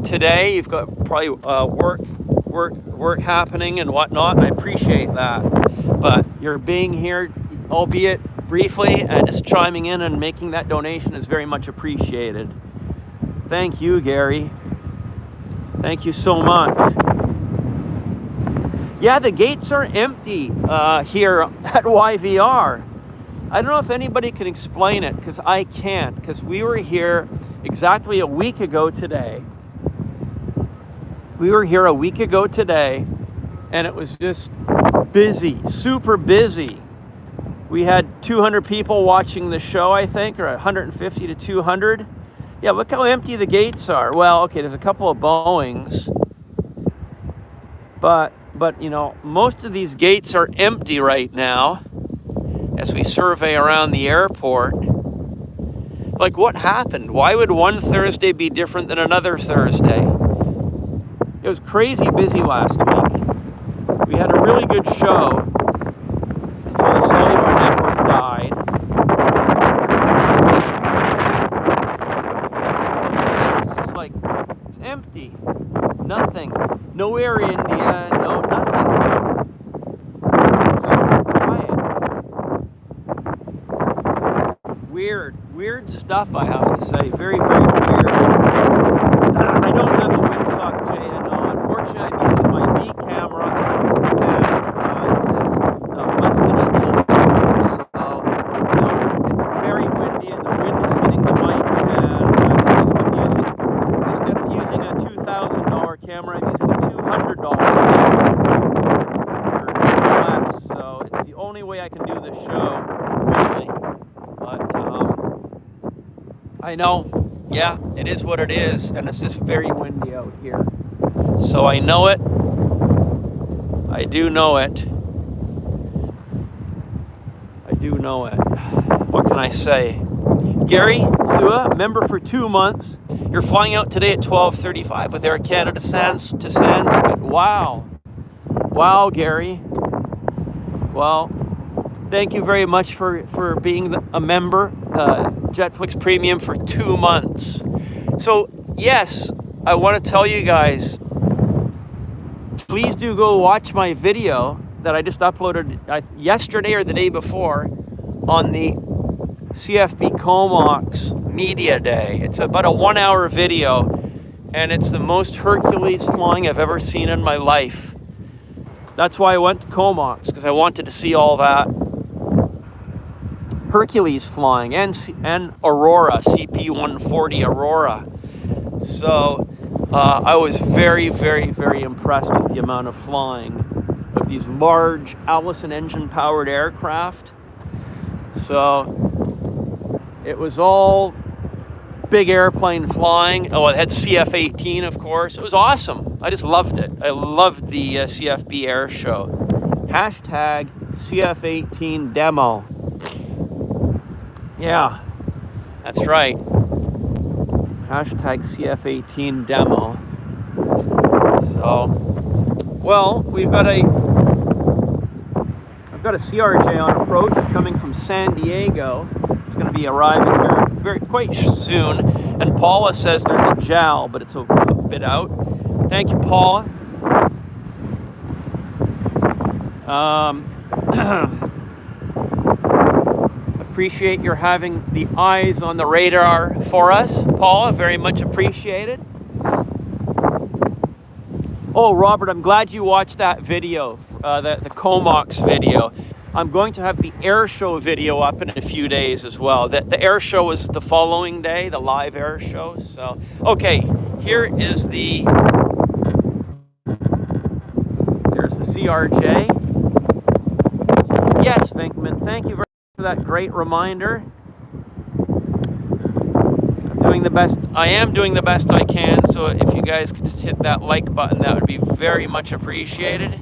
today. You've got probably work happening and whatnot. I appreciate that. But you're being here, albeit briefly, and just chiming in and making that donation is very much appreciated. Thank you, Gary. Thank you so much. Yeah, the gates are empty here at YVR. I don't know if anybody can explain it, because I can't, because we were here exactly a week ago today. We were here a week ago today, and it was just busy, super busy. We had 200 people watching the show, I think, or 150 to 200. Yeah, look how empty the gates are. Well, okay, there's a couple of Boeings, but you know, most of these gates are empty right now as we survey around the airport. Like, what happened? Why would one Thursday be different than another Thursday? It was crazy busy last week. We had a really good show until the cellular network died. It's just like, it's empty. Nothing. No Air India, no nothing. Super quiet. Weird stuff, I have to say. Very, very weird. I don't have a windsock, Jay. Unfortunately, I'm using my B camera, and it's just less than ideal signal. So, it's very windy, and the wind is hitting the mic. And instead of using a $2,000 camera, I'm using a $200 camera, or less. So it's the only way I can do the show, really. But I know, yeah, it is what it is, and it's just very windy out here. So I know it. I do know it. I do know it. What can I say? Gary Sua, member for 2 months. You're flying out today at 12:35 with Air Canada to Sanskrit. Wow. Wow, Gary. Well, thank you very much for being a member, JetFlix Premium, for 2 months. So, yes, I want to tell you guys, please do go watch my video that I just uploaded yesterday or the day before on the CFB Comox Media Day. It's about a 1-hour video, and it's the most Hercules flying I've ever seen in my life. That's why I went to Comox, because I wanted to see all that Hercules flying, and Aurora, CP-140 Aurora. So I was very, very, very impressed with the amount of flying of these large Allison engine-powered aircraft. So it was all big airplane flying. Oh, it had CF-18, of course. It was awesome. I just loved it. I loved the CFB Air Show. Hashtag CF-18 demo. Yeah, that's right. Hashtag CF-18 demo. So, well, I've got a CRJ on approach coming from San Diego. It's going to be arriving here quite soon. And Paula says there's a JAL, but it's a bit out. Thank you, Paula. Appreciate your having the eyes on the radar for us, Paula. Very much appreciated. Oh, Robert, I'm glad you watched that video, the Comox video. I'm going to have the air show video up in a few days as well. The air show was the following day, the live air show. So, okay, here's the CRJ. Yes, Venkman, thank you very much for that great reminder. I'm doing the best. I am doing the best I can. So if you guys could just hit that like button, that would be very much appreciated.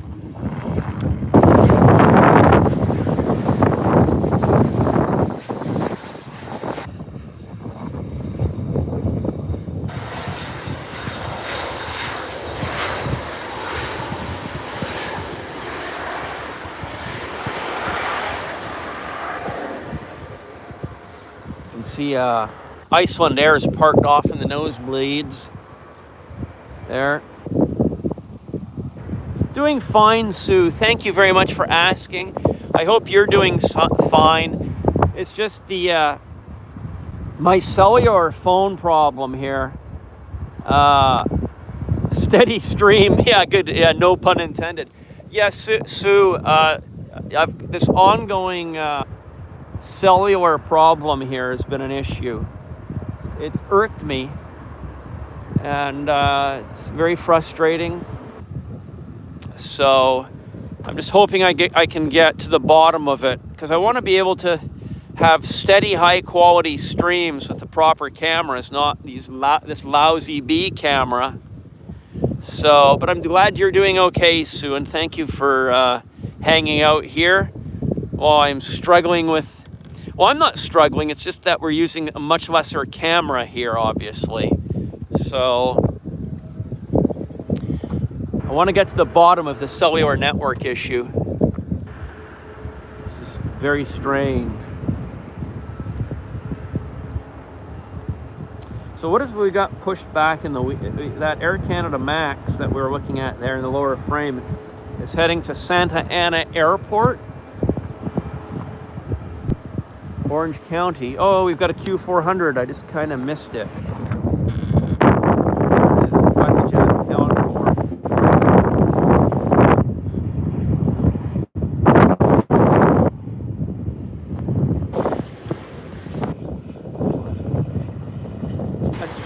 You can see Iceland Air is parked off in the nosebleeds there. Doing fine, Sue. Thank you very much for asking. I hope you're doing fine. It's just the my cellular phone problem here. Steady stream. Yeah, good. Yeah, no pun intended. Yes, Sue. I've this ongoing cellular problem here has been an issue. It's irked me, and it's very frustrating. So I'm just hoping I can get to the bottom of it, because I want to be able to have steady, high-quality streams with the proper cameras, not this lousy B camera. So, but I'm glad you're doing okay, Sue, and thank you for hanging out here while I'm struggling with. Well, I'm not struggling. It's just that we're using a much lesser camera here, obviously. So I want to get to the bottom of the cellular network issue. It's just very strange. So what have we got pushed back in that Air Canada Max that we were looking at there in the lower frame is heading to Santa Ana Airport, Orange County. Oh, we've got a Q400. I just kind of missed it.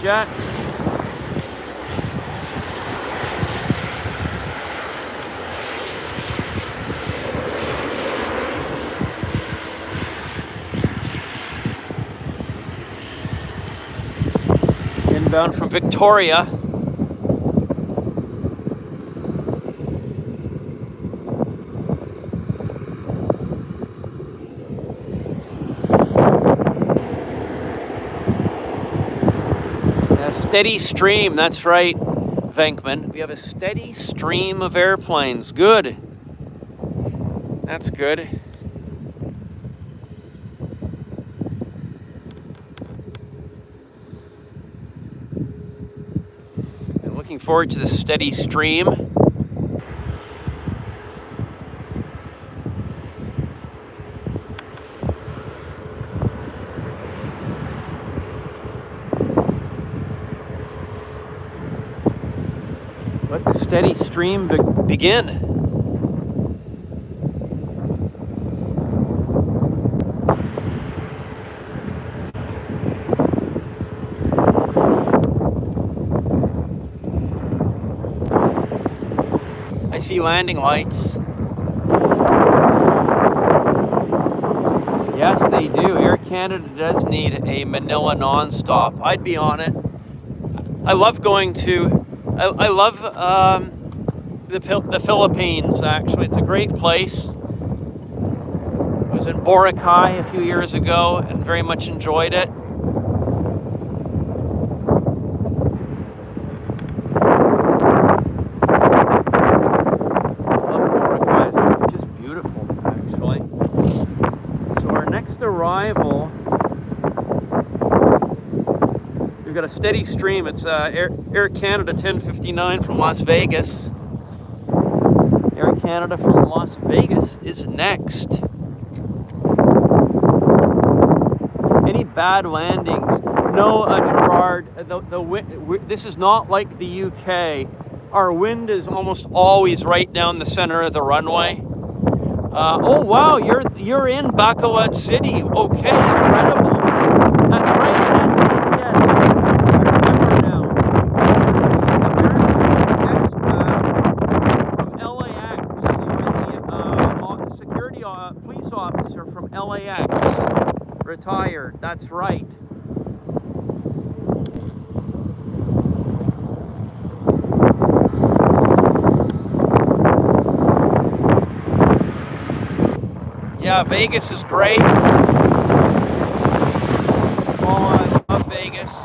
Jet. Inbound from Victoria. Steady stream, that's right, Venkman. We have a steady stream of airplanes. Good. That's good. I'm looking forward to the steady stream. Let the steady stream begin. I see landing lights. Yes, they do. Air Canada does need a Manila nonstop. I'd be on it. I love going to. I love the Philippines, actually. It's a great place. I was in Boracay a few years ago and very much enjoyed it. Love Boracay. It's just beautiful, actually. So our next arrival, we've got a steady stream. It's Air Canada 1059 from Las Vegas. Air Canada from Las Vegas is next. Any bad landings? No, Gerard. This is not like the UK. Our wind is almost always right down the center of the runway. Oh wow, you're in Bacolod City. Okay, incredible. That's right. Yes. I remember now. American expat from LAX. The security police officer from LAX. Retired. That's right. Yeah, Vegas is great. Oh, I love Vegas.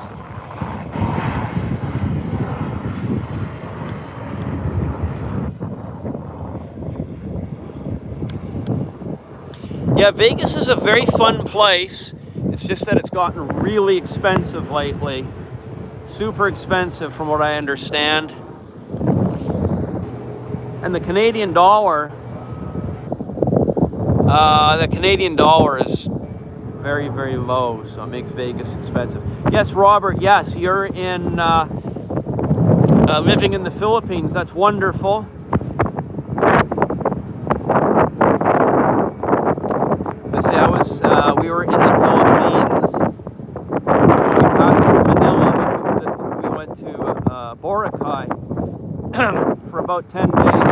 Yeah, Vegas is a very fun place. It's just that it's gotten really expensive lately. Super expensive from what I understand. And the Canadian dollar is very, very low, so it makes Vegas expensive. Yes, Robert, yes, you're in living in the Philippines. That's wonderful. As I say, we were in the Philippines. We passed through Manila, but we went to Boracay for about 10 days.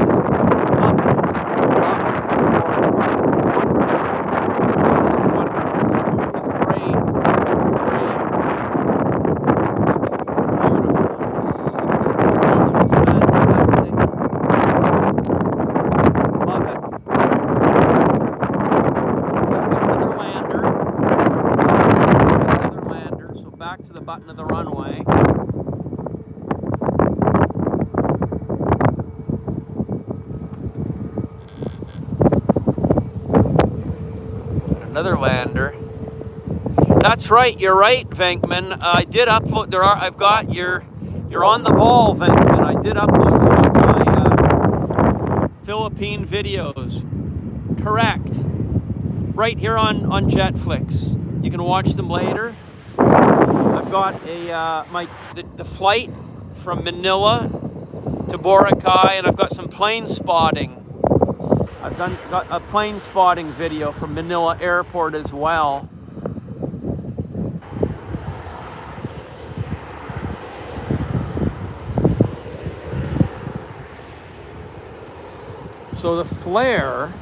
It's lovely. To the button of the runway. Another lander. That's right. You're right, Venkman. I did upload. I've got your. You're on the ball, Venkman. I did upload some of my Philippine videos. Correct. Right here on JetFlix. You can watch them later. I've got the flight from Manila to Boracay, and I've got some plane spotting. I've got a plane spotting video from Manila Airport as well. So the flare,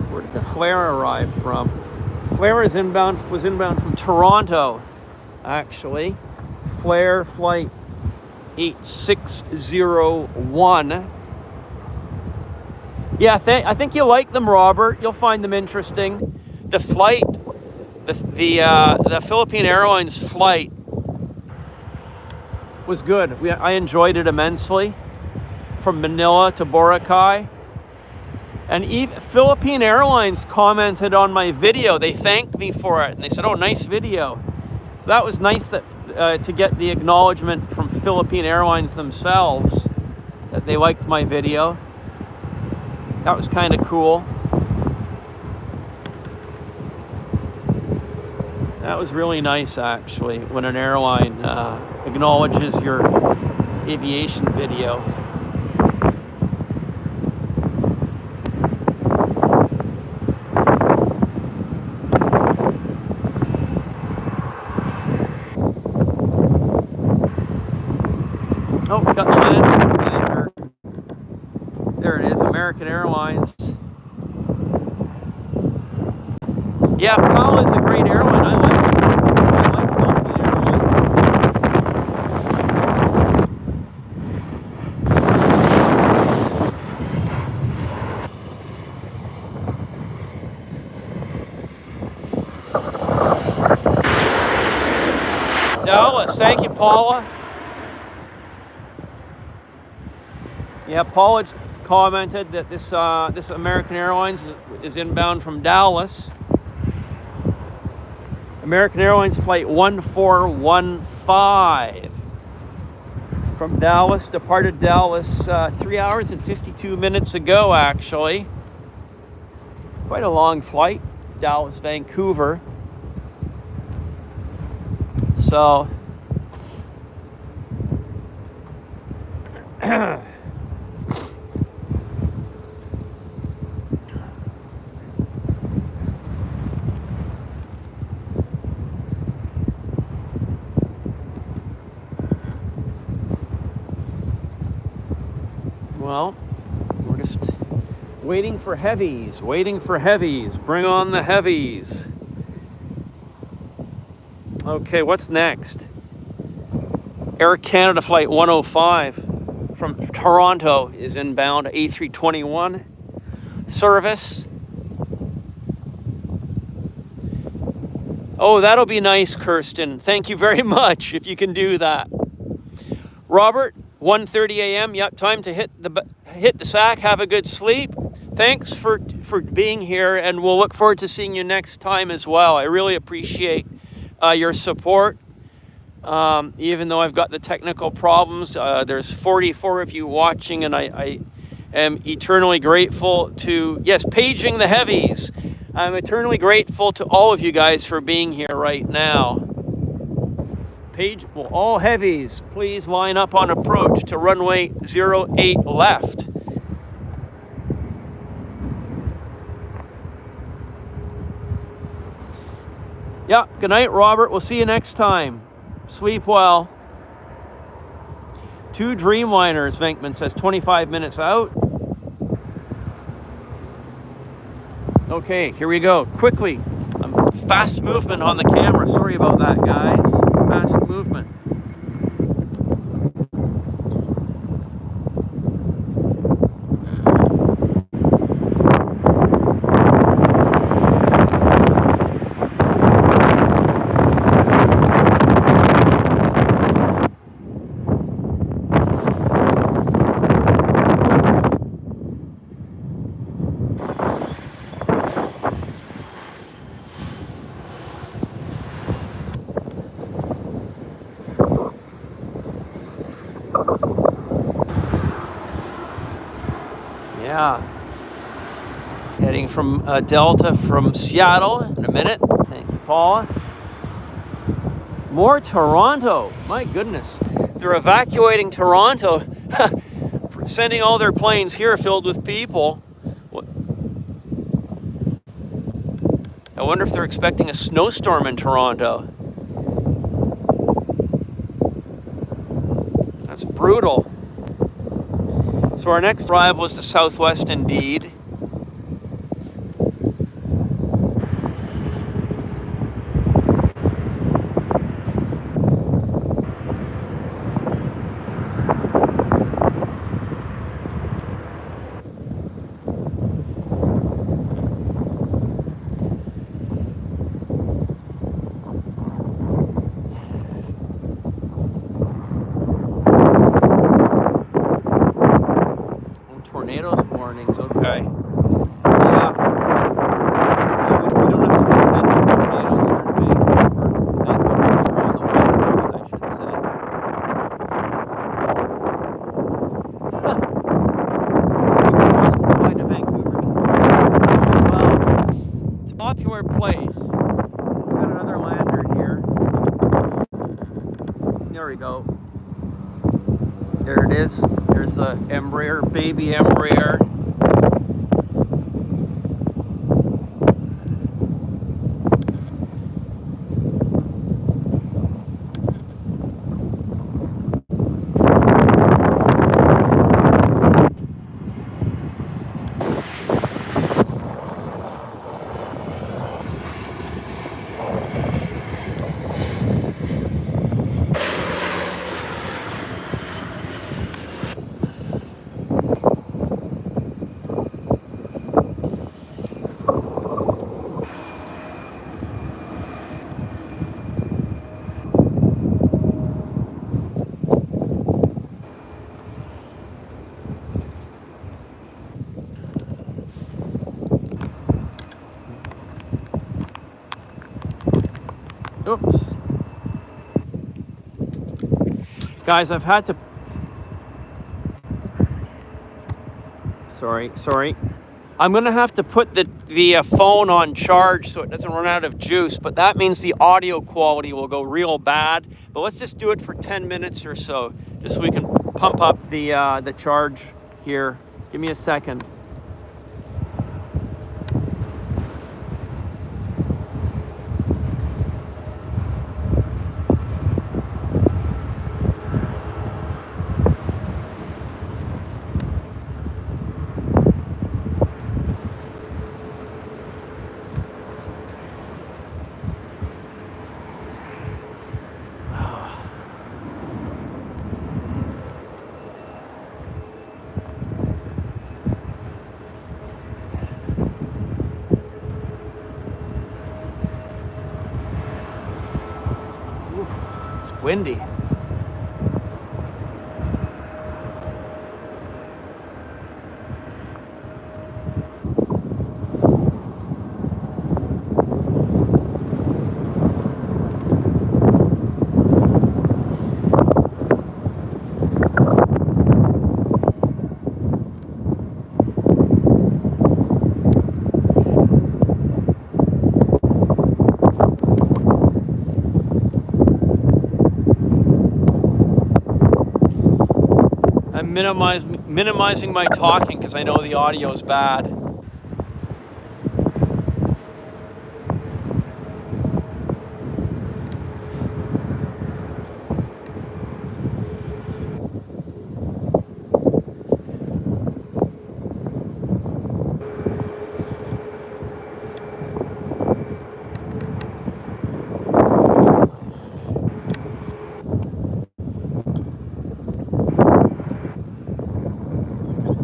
where did the flare arrive from? Flare was inbound from Toronto. Actually, Flare flight 8601. Yeah, I think you'll like them, Robert. You'll find them interesting. The flight, the Philippine Airlines flight was good. I enjoyed it immensely from Manila to Boracay. And even Philippine Airlines commented on my video. They thanked me for it, and they said, "Oh, nice video." So that was nice that to get the acknowledgement from Philippine Airlines themselves that they liked my video. That was kind of cool. That was really nice, actually, when an airline acknowledges your aviation video. Oh, we got the lander. There it is, American Airlines. Yeah, PAL is a great airline. I like Philippine Airlines. Dallas, thank you, Paula. Yeah, Paula commented that this American Airlines is inbound from Dallas. American Airlines flight 1415 from Dallas, departed Dallas 3 hours and 52 minutes ago, actually. Quite a long flight, Dallas, Vancouver. So, well, we're just waiting for heavies, Bring on the heavies. Okay, what's next? Air Canada flight 105 from Toronto is inbound, A321 service. Oh, that'll be nice, Kirsten. Thank you very much if you can do that. Robert, 1:30 a.m. Yep, time to hit the sack. Have a good sleep. Thanks for being here, and we'll look forward to seeing you next time as well. I really appreciate your support. Even though I've got the technical problems, there's 44 of you watching, and I am eternally grateful to, yes, paging the heavies. I'm eternally grateful to all of you guys for being here right now. Well, all heavies, please line up on approach to runway 08 left. Yeah, good night, Robert. We'll see you next time. Sleep well. 2 Dreamliners, Venkman says, 25 minutes out. Okay, here we go. Quickly. Fast movement on the camera. Sorry about that, guys. Fast movement. Yeah. Heading from Delta from Seattle in a minute. Thank you, Paula. More Toronto. My goodness. They're evacuating Toronto, sending all their planes here filled with people. I wonder if they're expecting a snowstorm in Toronto. That's brutal. So our next drive was to Southwest indeed. Tornadoes warnings, okay. Yeah. So we don't have to contend with tornadoes here in Vancouver. Thank goodness we're on the west coast, I should say. People must fly to Vancouver. Well, it's a popular place. We've got another lander here. There we go. There it is. There's a Embraer, baby Embraer. Oops. Guys, I've had to... Sorry. I'm going to have to put the phone on charge so it doesn't run out of juice, but that means the audio quality will go real bad. But let's just do it for 10 minutes or so, just so we can pump up the charge here. Give me a second. windy. I'm minimizing my talking because I know the audio is bad.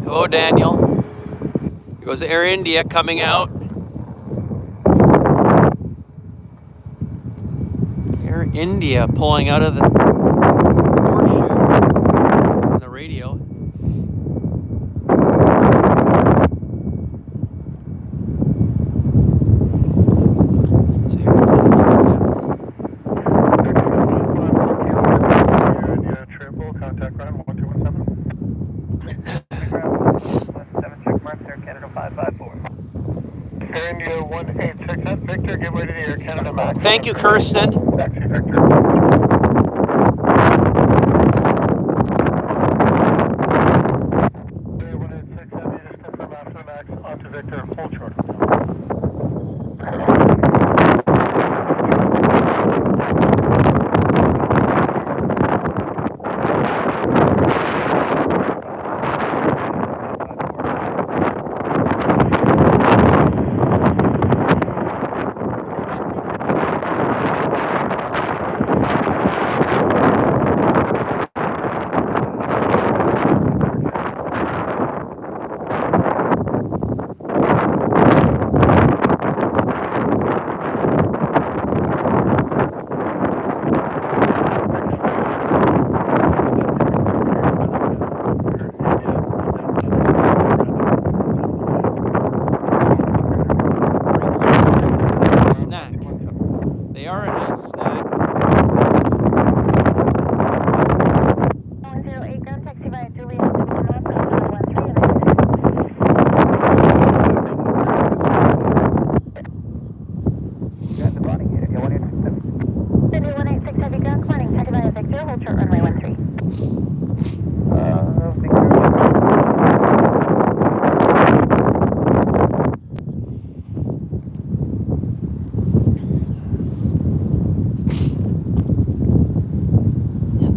Hello, Daniel. Here goes Air India coming out. Air India pulling out of the horseshoe on the radio. It's Air India, yes. Triple, contact ground 1217. Canada 554. Air India 1867, Victor, get ready to Air Canada Max. Thank you, Kirsten. Taxi, Victor. Air 1867, just confirm after Max onto Victor, hold short.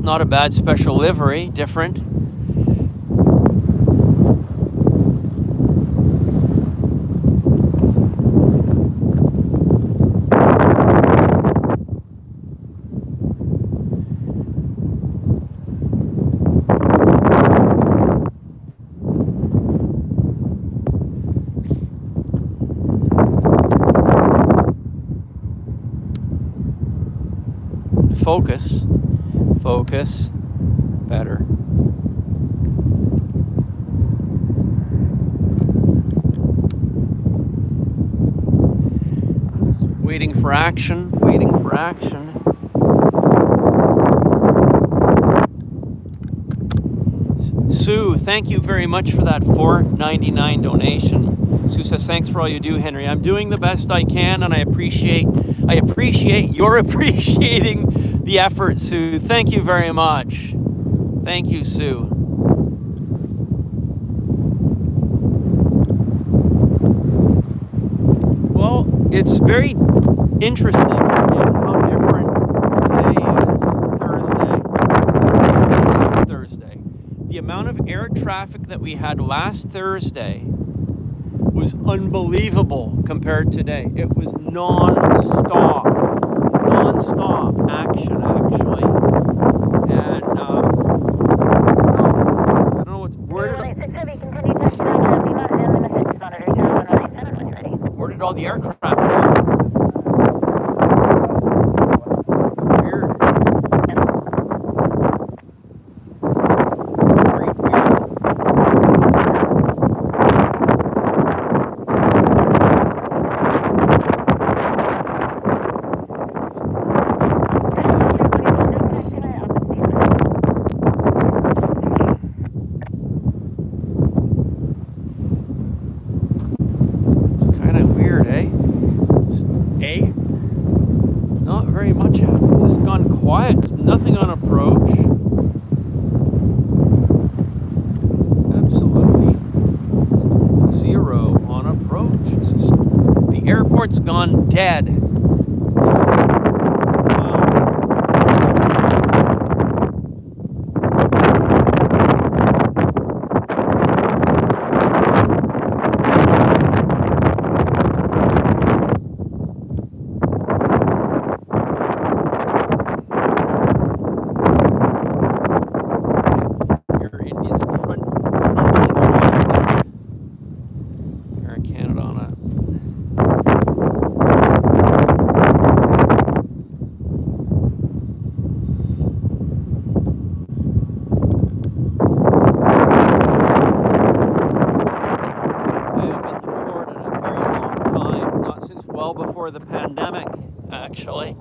Not a bad special livery, different. Focus. Focus. Better. Waiting for action. Waiting for action. Sue, thank you very much for that $4.99 donation. Sue says, thanks for all you do, Henry. I'm doing the best I can, and I appreciate your appreciating the effort, Sue. Thank you very much. Thank you, Sue. Well, it's very interesting in how different today is, Thursday. The amount of air traffic that we had last Thursday was unbelievable compared to today. It was non-stop action, actually. And I don't know where did all the aircraft go? Weird. airport's gone dead. The pandemic, actually.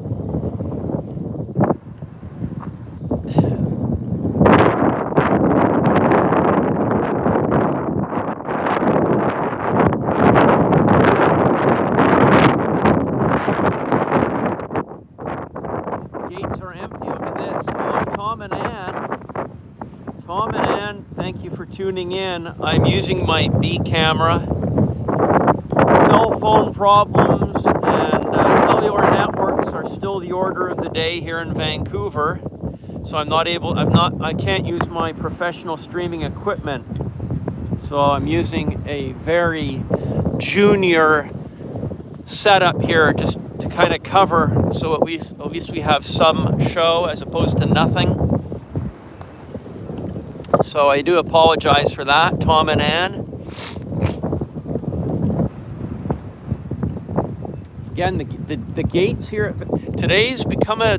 Gates are empty. Look at this. Hello, Tom and Ann. Tom and Ann, thank you for tuning in. I'm using my B camera. Cell phone problems and cellular networks are still the order of the day here in Vancouver. So I can't use my professional streaming equipment. So I'm using a very junior setup here just to kind of cover, so at least we have some show as opposed to nothing. So I do apologize for that, Tom and Ann. Again, the gates here, today's become I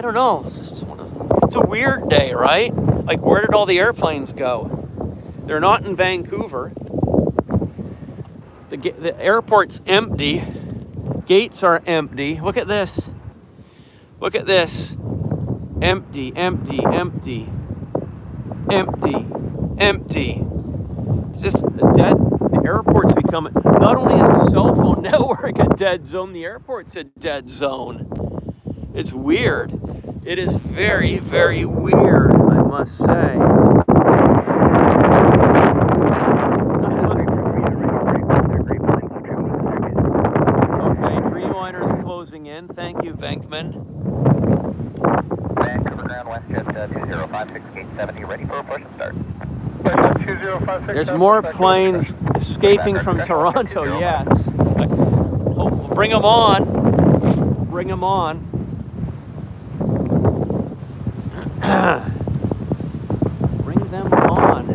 don't know, it's a weird day, right? Like, where did all the airplanes go? They're not in Vancouver. The airport's empty. Gates are empty. Look at this. Look at this. Empty, empty, empty. Empty, empty. It's just dead. The airport's becoming, not only is the cell phone network a dead zone, the airport's a dead zone. It's weird. It is very, very weird, I must say. Okay, Dreamliner's closing in. Thank you, Venkman. Vancouver Ground, WestJet 2056, gate 70, ready for a push and start. There's more planes escaping from Toronto, yes. Oh, bring them on. Bring them on. Bring them on.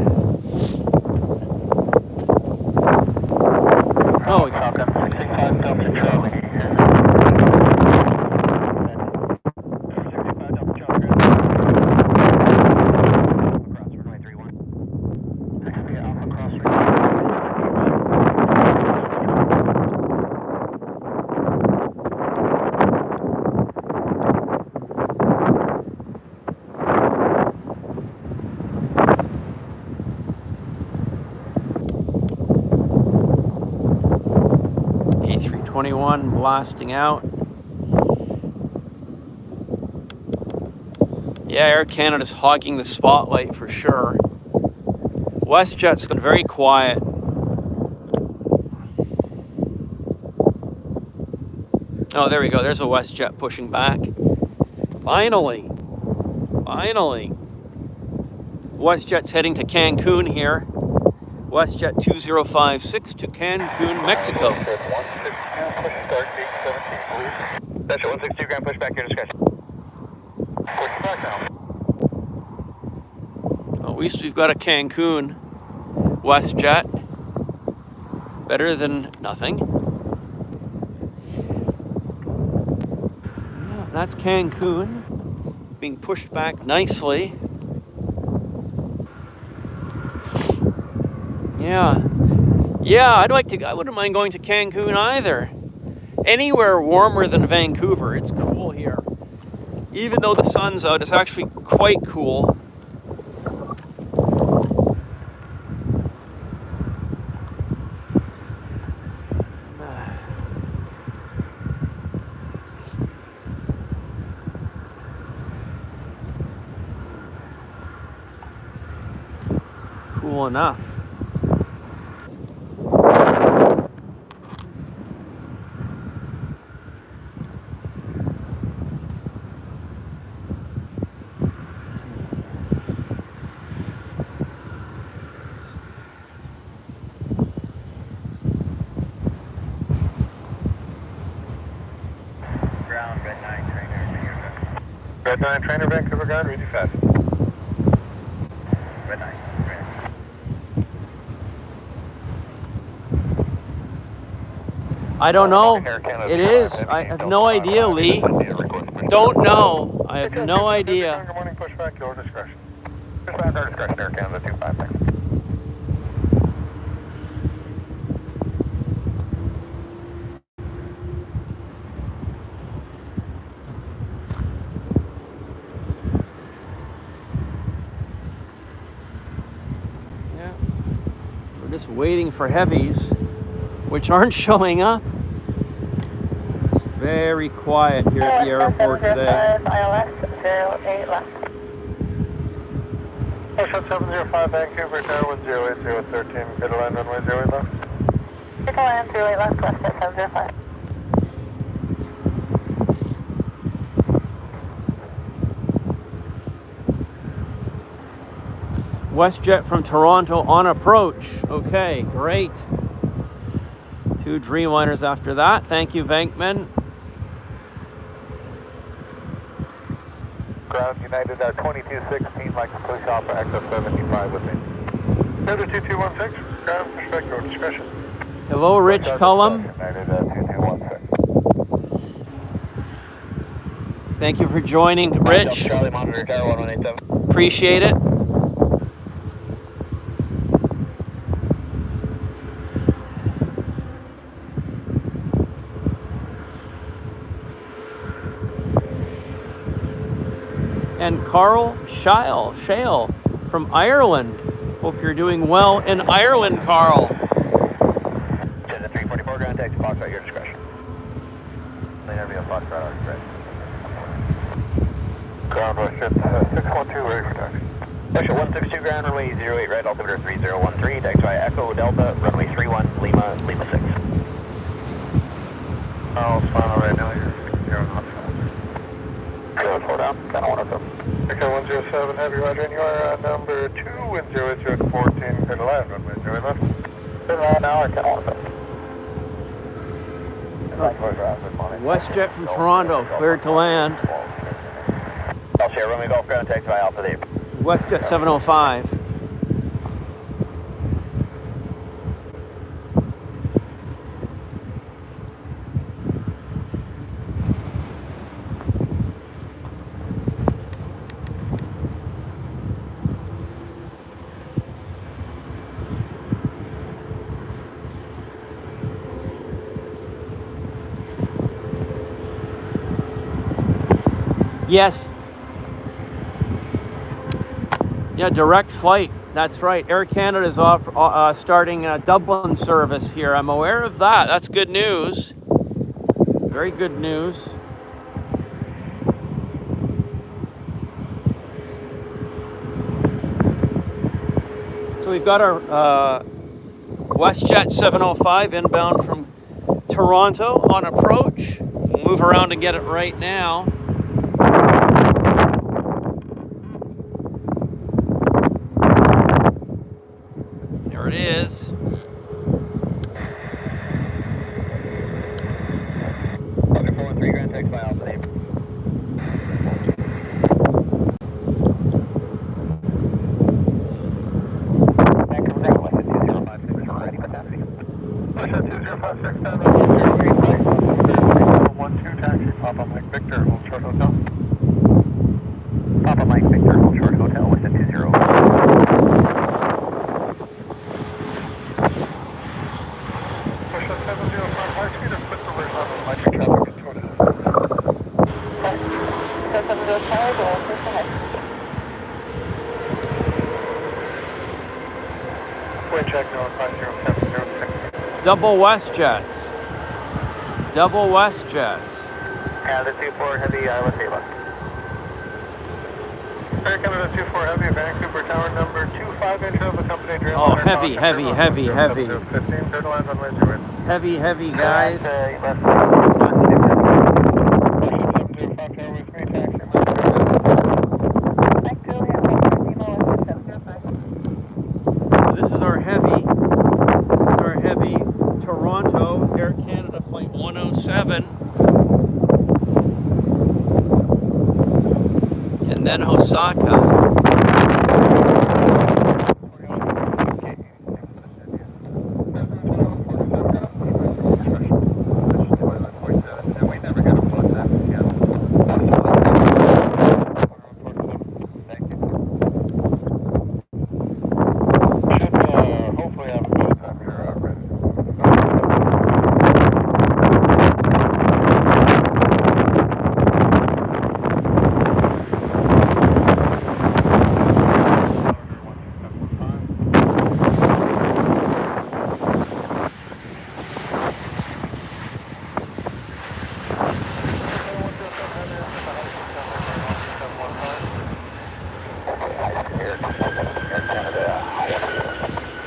Oh, Falcon 65 Delta Charlie. 65 Delta Charlie. Across runway 31. Actually, Alpha cross runway. A321 blasting out. Yeah, Air Canada's hogging the spotlight for sure. WestJet's been very quiet. Oh, there we go. There's a WestJet pushing back. Finally. Finally. WestJet's heading to Cancun here. WestJet 2056 to Cancun, Mexico. 162, push start, gate 17, please. That's 162, ground push back, your discussion. Push back now. At least we've got a Cancun WestJet. Better than nothing. Yeah, that's Cancun being pushed back nicely. Yeah, I wouldn't mind going to Cancun either. Anywhere warmer than Vancouver. It's cool here. Even though the sun's out, it's actually quite cool. Cool enough. Red 9 trainer, Vancouver ground, ready fast. Red 9. I don't know. It is. I have no idea, Lee. Don't know. I have no idea. Good morning, push back, your discretion. Push back, our discretion, Air Canada 25, thanks. Yeah. We're just waiting for heavies, which aren't showing up. It's very quiet here at the airport today. ILS 08 left. Ocean 705 Vancouver Tower 10813, clear to land runway 08 left. Clear to land 08 left, WestJet 705. WestJet from Toronto on approach. Okay, great. 2 Dreamliners after that. Thank you, Vankman. Ground United 2216, like the push off for XF 75 with me. Clear to 2216, ground push back, your discretion. Hello, Rich Cullum. United 2216. Thank you for joining, Rich. Charlie Monitor Tower 1187. Appreciate it. And Carl Shale from Ireland. Hope you're doing well in Ireland, Carl. Jet 344, ground taxi, box at your discretion. May be a box right on your ground WestJet 612, ready for taxi. WestJet 162, ground runway 08 right, altimeter 3013, taxi by Echo Delta, runway 31, Lima 6. I'll final right now, you're not. Slow down, 10-107. Okay, 107, heavy roger, and you are number 2, wind 080 at 14, clear to land, runway 0 left. Clear to land now, 10-107. WestJet from Toronto, cleared to land. I'll share runway Golf ground, taxi by Alpha Dave. WestJet 705. Yes. Yeah, direct flight. That's right. Air Canada is starting a Dublin service here. I'm aware of that. That's good news. Very good news. So we've got our WestJet 705 inbound from Toronto on approach. We'll move around to get it right now. There it is. Roger 413, ground taxi by Alpha Dave. Vancouver ground, WestJet 2056, ready for taxi. WestJet 2056, down to 012 taxi, Papa Mike Victor, Hold Short Hotel. Papa Mike Victor, Hold Short Hotel, WestJet 20. Double WestJets. Double WestJets. Canada 24 Heavy, let's see, look. Air Canada 24 Heavy, Vancouver Tower number 25, intro of the company Dreamliner. Oh, heavy, heavy, heavy, heavy. 15, clear to land on way 0. Heavy, heavy, guys. This is our heavy. This is our heavy Toronto Air Canada flight 107. then Osaka.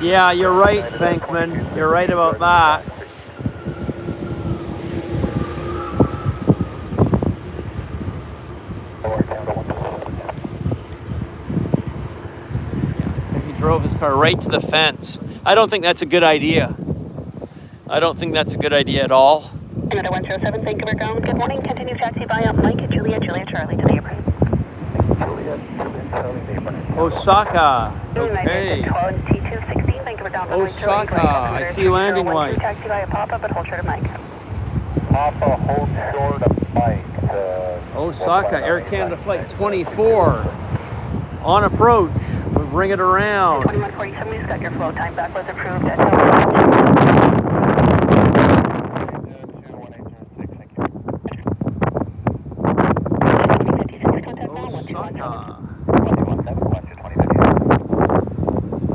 Yeah, you're right, Venkman. You're right about that. He drove his car right to the fence. I don't think that's a good idea. I don't think that's a good idea at all. Canada 107, Vancouver ground. Good morning. Continue taxi via Mike, Juliet, Charlie to the airport. Osaka. Okay. T216, Vancouver ground. Osaka. I see landing lights. Taxi via Papa, but hold short of Mike. Papa, hold short of Mike. Osaka, Air Canada Flight 24. On approach. We'll bring it around. 2147, we've got your flow time back was approved at Osaka.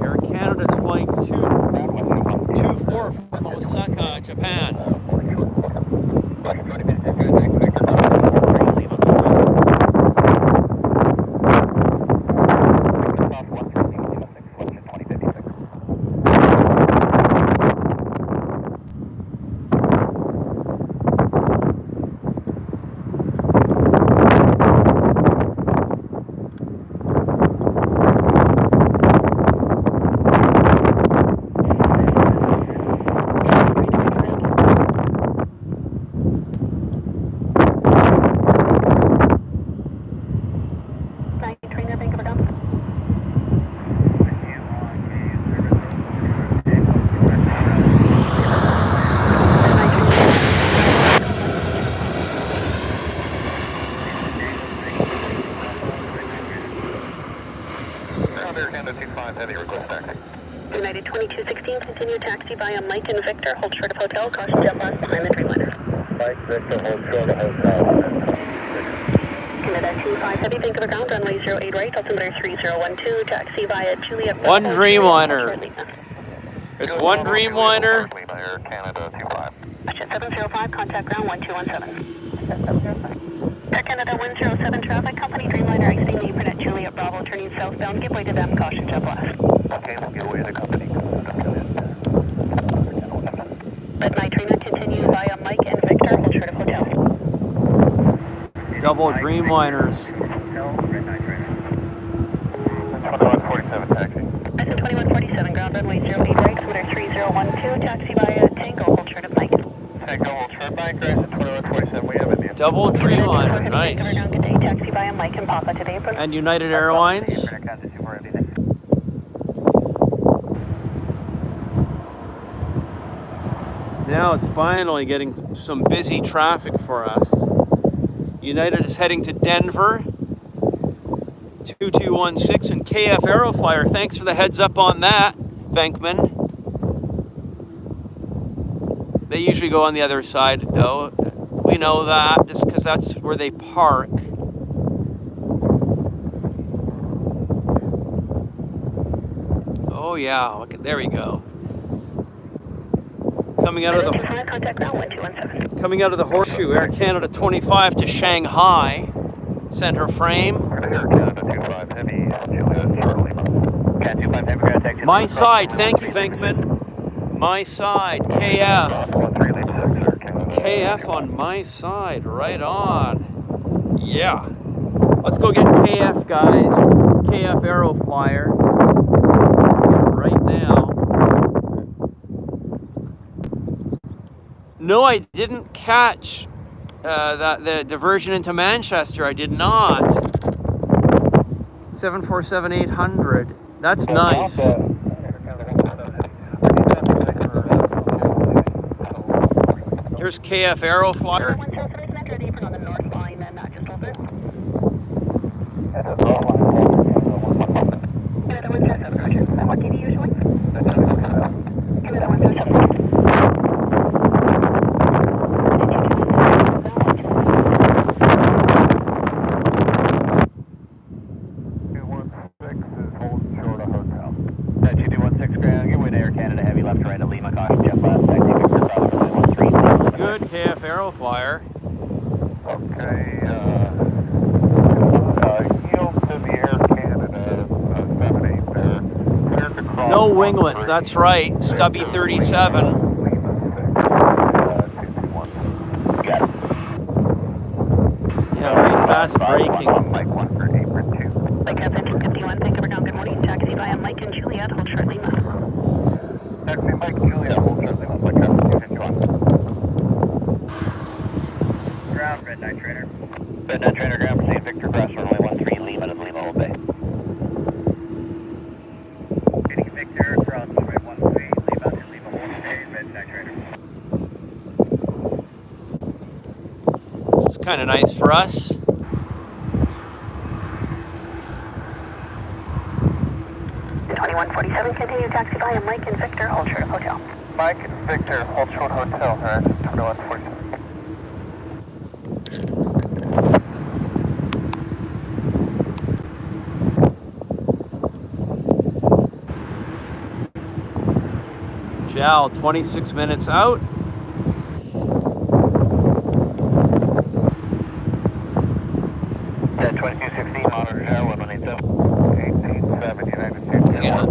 Air Canada's Flight 224 from Osaka, Japan. United 2216, continue taxi via Mike and Victor, hold short of hotel, caution jet blast behind the Dreamliner. Mike, Victor, hold short of hotel. Canada 25 heavy, Vancouver ground, runway 08 right, altimeter 3012, taxi via Juliet. One Dreamliner. There's one Dreamliner. Air Canada 25. Jet 705, contact ground 1217. Air Canada 107 traffic, company Dreamliner exiting the apron at Juliet Bravo, turning southbound, give way to them, caution jet blast. Okay, we'll give away the company. Red Knight trainer continue via Mike and Victor, hold short of hotel. Double Dreamliners. 2147 taxi. License 2147, ground runway 08 right, scooter 3012, taxi via Tango, hold short of Mike. Tango, hold short Mike, license 2147, we have it. Double Dreamliner, nice. Good day, taxi via Mike and Papa today. And United Airlines. Now it's finally getting some busy traffic for us. United is heading to Denver, 2216, and KF Aeroflyer. Thanks for the heads up on that, Venkman. They usually go on the other side, though. We know that just because that's where they park. Oh yeah, look at, there we go. Coming out of the Horseshoe, Air Canada 25 to Shanghai, center frame. My side, thank you, Venkman. My side, KF. KF on my side, right on. Yeah. Let's go get KF, guys. KF Aeroflyer. Right now. No, I didn't catch the diversion into Manchester. I did not. 747-800. That's nice. Here's KF Aeroflyer. Good KF Aeroflyer. Okay, yield to the Air Canada 78 there. Clear to cross. No winglets, that's right. Stubby 37. Yeah, very fast braking. Mike 1 for apron 2. Like Captain 51, thank you for down. Good morning. Taxi via Mike and Juliet, hold short Lima. Taxi Mike Juliet, hold short Lima. Like Captain 251. Ground, Red Knight Trainer. Red Knight Trainer, ground, proceed Victor Cross, runway 13, Lima to Lima, Old Bay. Getting Victor, cross, runway 13, Lima to Lima, Old Bay, Red Knight Trainer. This is kind of nice for us. The 2147, continue taxi via Mike and Victor, hold short hotel. Mike and Victor, hold short hotel, right? 2147. JAL, 26 minutes out. Yeah, 2216, monitor JAL, 1187. 187, United States. Yeah.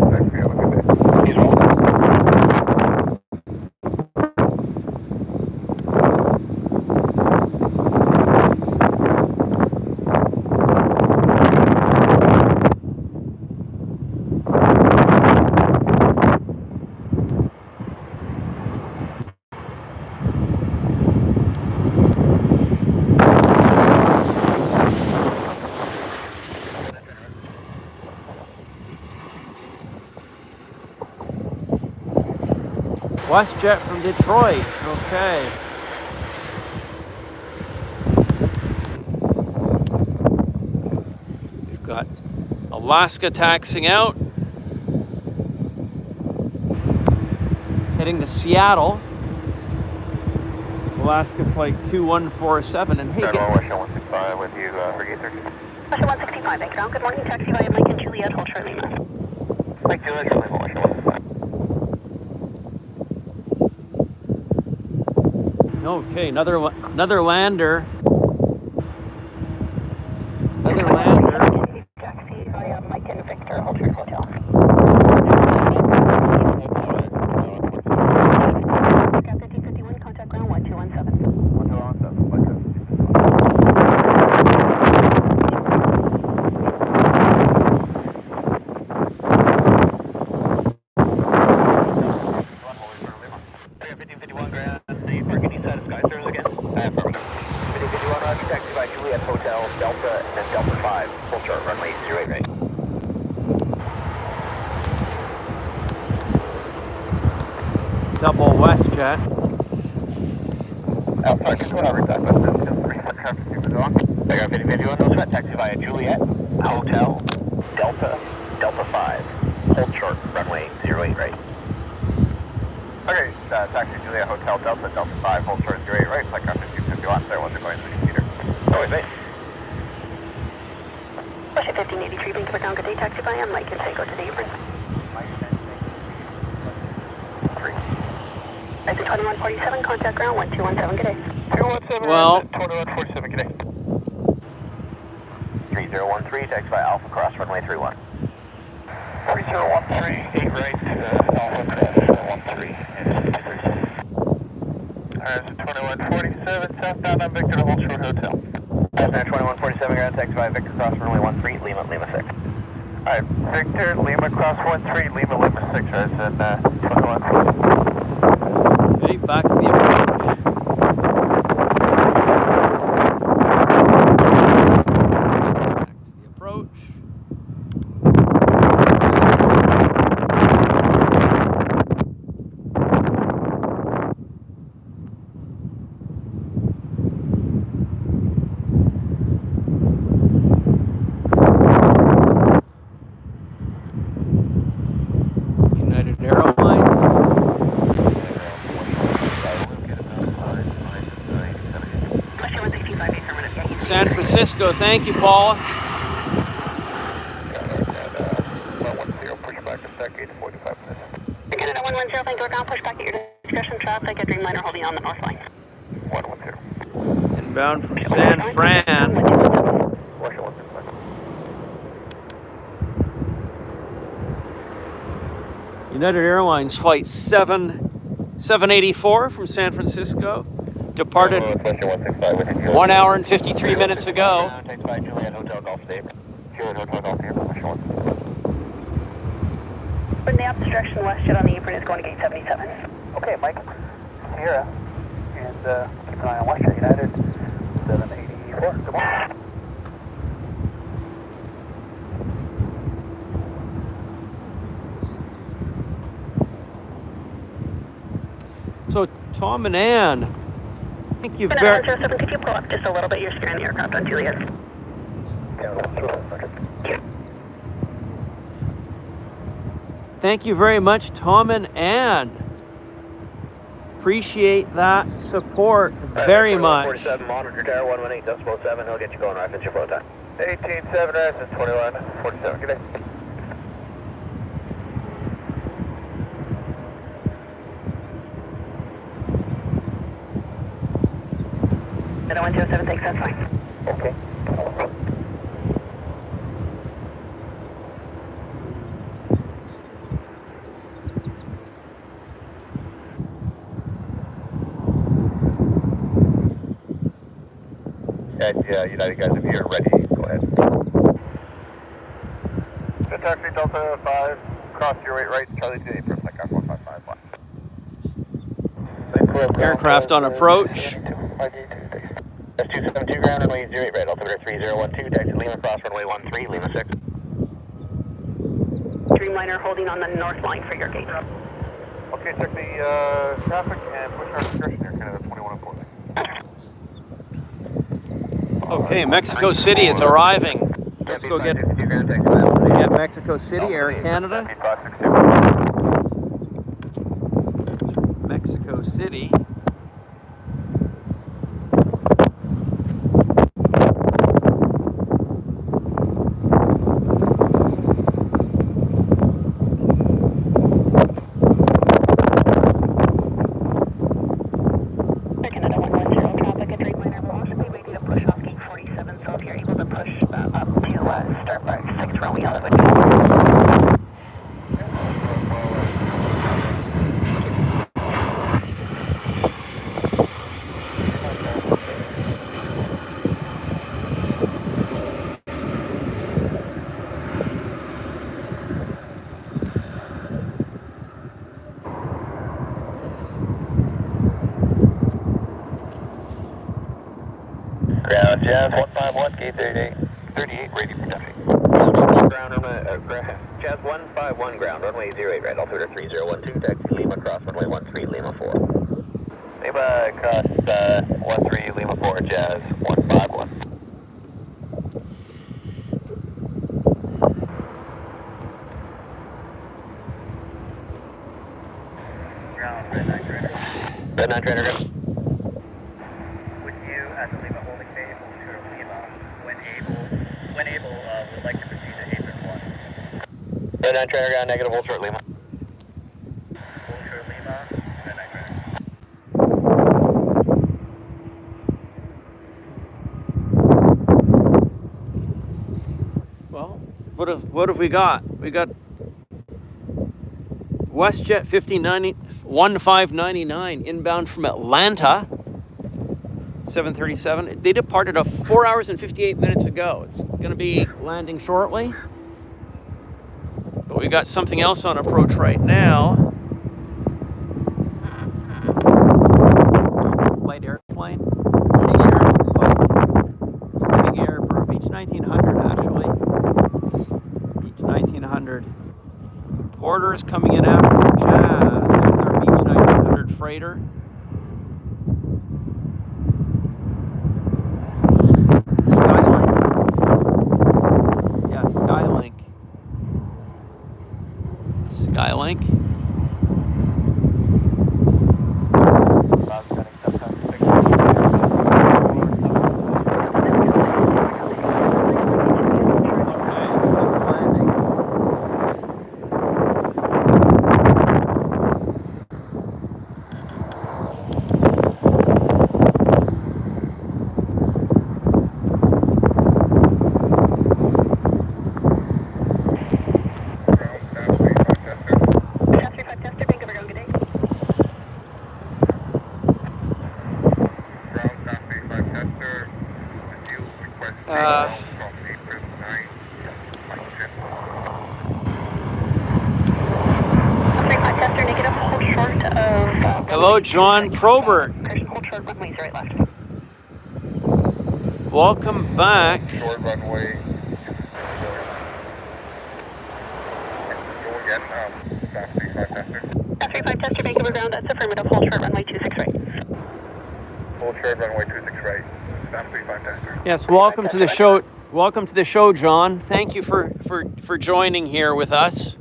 WestJet from Detroit. Okay. We've got Alaska taxiing out. Heading to Seattle. Alaska flight 2147. And hey, Western 165 with you, Brigade 13. Western 165, thank you. Good morning, taxi via Mike and Juliet, hold short Lima. Mike Juliet, Western 165. okay, another lander. Another lander. Taxi via Mike and Victor, hold short hotel. Captain 51, contact ground 1217. 1217, like this. Hotel, Delta, and then Delta 5, full chart, runway 08 right. Double WestJet. Alpha, just whatever, exactly. Traffic is on. Aircraft 5051, no sweat, taxi via Juliet, Hotel, Delta, Delta 5, hold short, runway 08 right. Okay, taxi Juliet, Hotel, Delta, Delta 5, hold short 08 right, aircraft 5051, there wasn't going to the computer. Always base. Russia 1583, thank you for down. Good day, taxi via Mike and Seiko to the apron. Exit 2147, contact ground 1217, good day. 217, well, 2147, good day. 3013, taxi by Alpha Cross, runway 31. 3013, 8 right, Alpha Cross, 13. Alright, so 2147, southbound on Victor to hold short hotel. Alright, 2147, ground taxi by Victor Cross, runway 13, Lima, Lima 6. Alright, Victor, Lima Cross 13, Lima, Lima 6, right, and 2147. Okay, back to the approach. Back to the approach. Airlines. San Francisco, thank you, Paula. 110, push back to Stack 845 minutes. Canada 110, thank you. We're going to push back at your discretion. Traffic at Dreamliner holding on the north line. 110. Inbound from San Fran. United Airlines flight 784 from San Francisco departed 1 hour and 53 minutes ago. In the opposite direction, WestJet on the apron is going to gate 77. Okay, Mike, Sierra, and keep an eye on WestJet United 784. Good morning. So, Tom and Ann, I think you've very... 107, could you pull up just a little bit? You're scaring the aircraft on Juliet. Thank you very much, Tom and Ann. Appreciate that support very much. 47, monitor tower 118.7, he'll get you going right at your flow time. 18.7, Horizon 21, 47, good day. Another 107, thanks, that's fine. Okay. Yeah, United guys, if you're ready, go ahead. Good taxi, Delta 5, cross your right, Charlie 28, first like 1551. Aircraft on approach. That's 272 ground, runway 08 right, altimeter 3012, taxi Lima, cross runway 13, Lima 6. Dreamliner holding on the north line for your gate. Okay, check the traffic and push our discretion here, Canada 2104. Okay, Mexico City is arriving. Let's go get Mexico City, Air Canada. Mexico City. Ground Jazz 151, gate 38, ready for taxi. Jazz 151 ground, runway 08 right, altimeter 3012, taxi Lima, cross runway 13, Lima 4. Lima, cross 13, Lima 4, Jazz 151. Ground, Red 9 trainer. Red 9 trainer, go. With you at the Lima holding bay, Vulture Lima, when able, would like to proceed to apron 1. Red 9 trainer, ground, negative, Vulture Lima. Vulture Lima, Red 9 trainer. Well, what have we got? We got WestJet 1599 inbound from Atlanta. 737. They departed 4 hours and 58 minutes ago. It's going to be landing shortly. But we got something else on approach right now. Light airplane. King Air looks like. It's King Air Beach 1900 actually. Beach 1900. Porter is coming in after Jazz. There's our Beach 1900 freighter. Skylink. Hello, John Probert. Hold short, runway 08 left. Welcome back. Short runway. Go again. Fast 35 tester. Fast 35 tester, Vancouver ground, that's affirmative. Hold short, runway 26 right. Hold short runway 26 right. Fast 35 tester. Yes, welcome to the show. Welcome to the show, John. Thank you for joining here with us.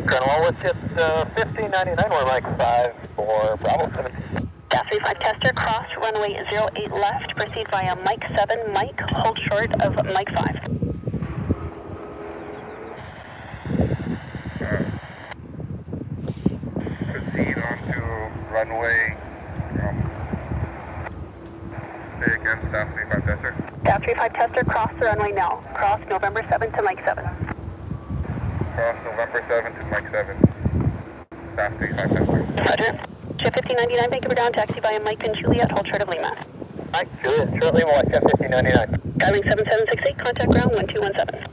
Colonel, let's hit 1599. We're Mike 5 for Bravo 7. Gas 35 tester, cross runway 08 left. Proceed via Mike 7, Mike. Hold short of Mike 5. Proceed onto runway. Say again, staff 35 tester. Gas 35 tester, cross the runway now. Cross November 7 to Mike 7. Cross November 7 to Mike 7. Staff 35 tester. Roger. Jet 1599, Vancouver down, taxi via Mike and Juliet, hold short of Lima. Mike, Juliet, short Lima, watch Jet 1599. Skywing 7768, contact ground 1217.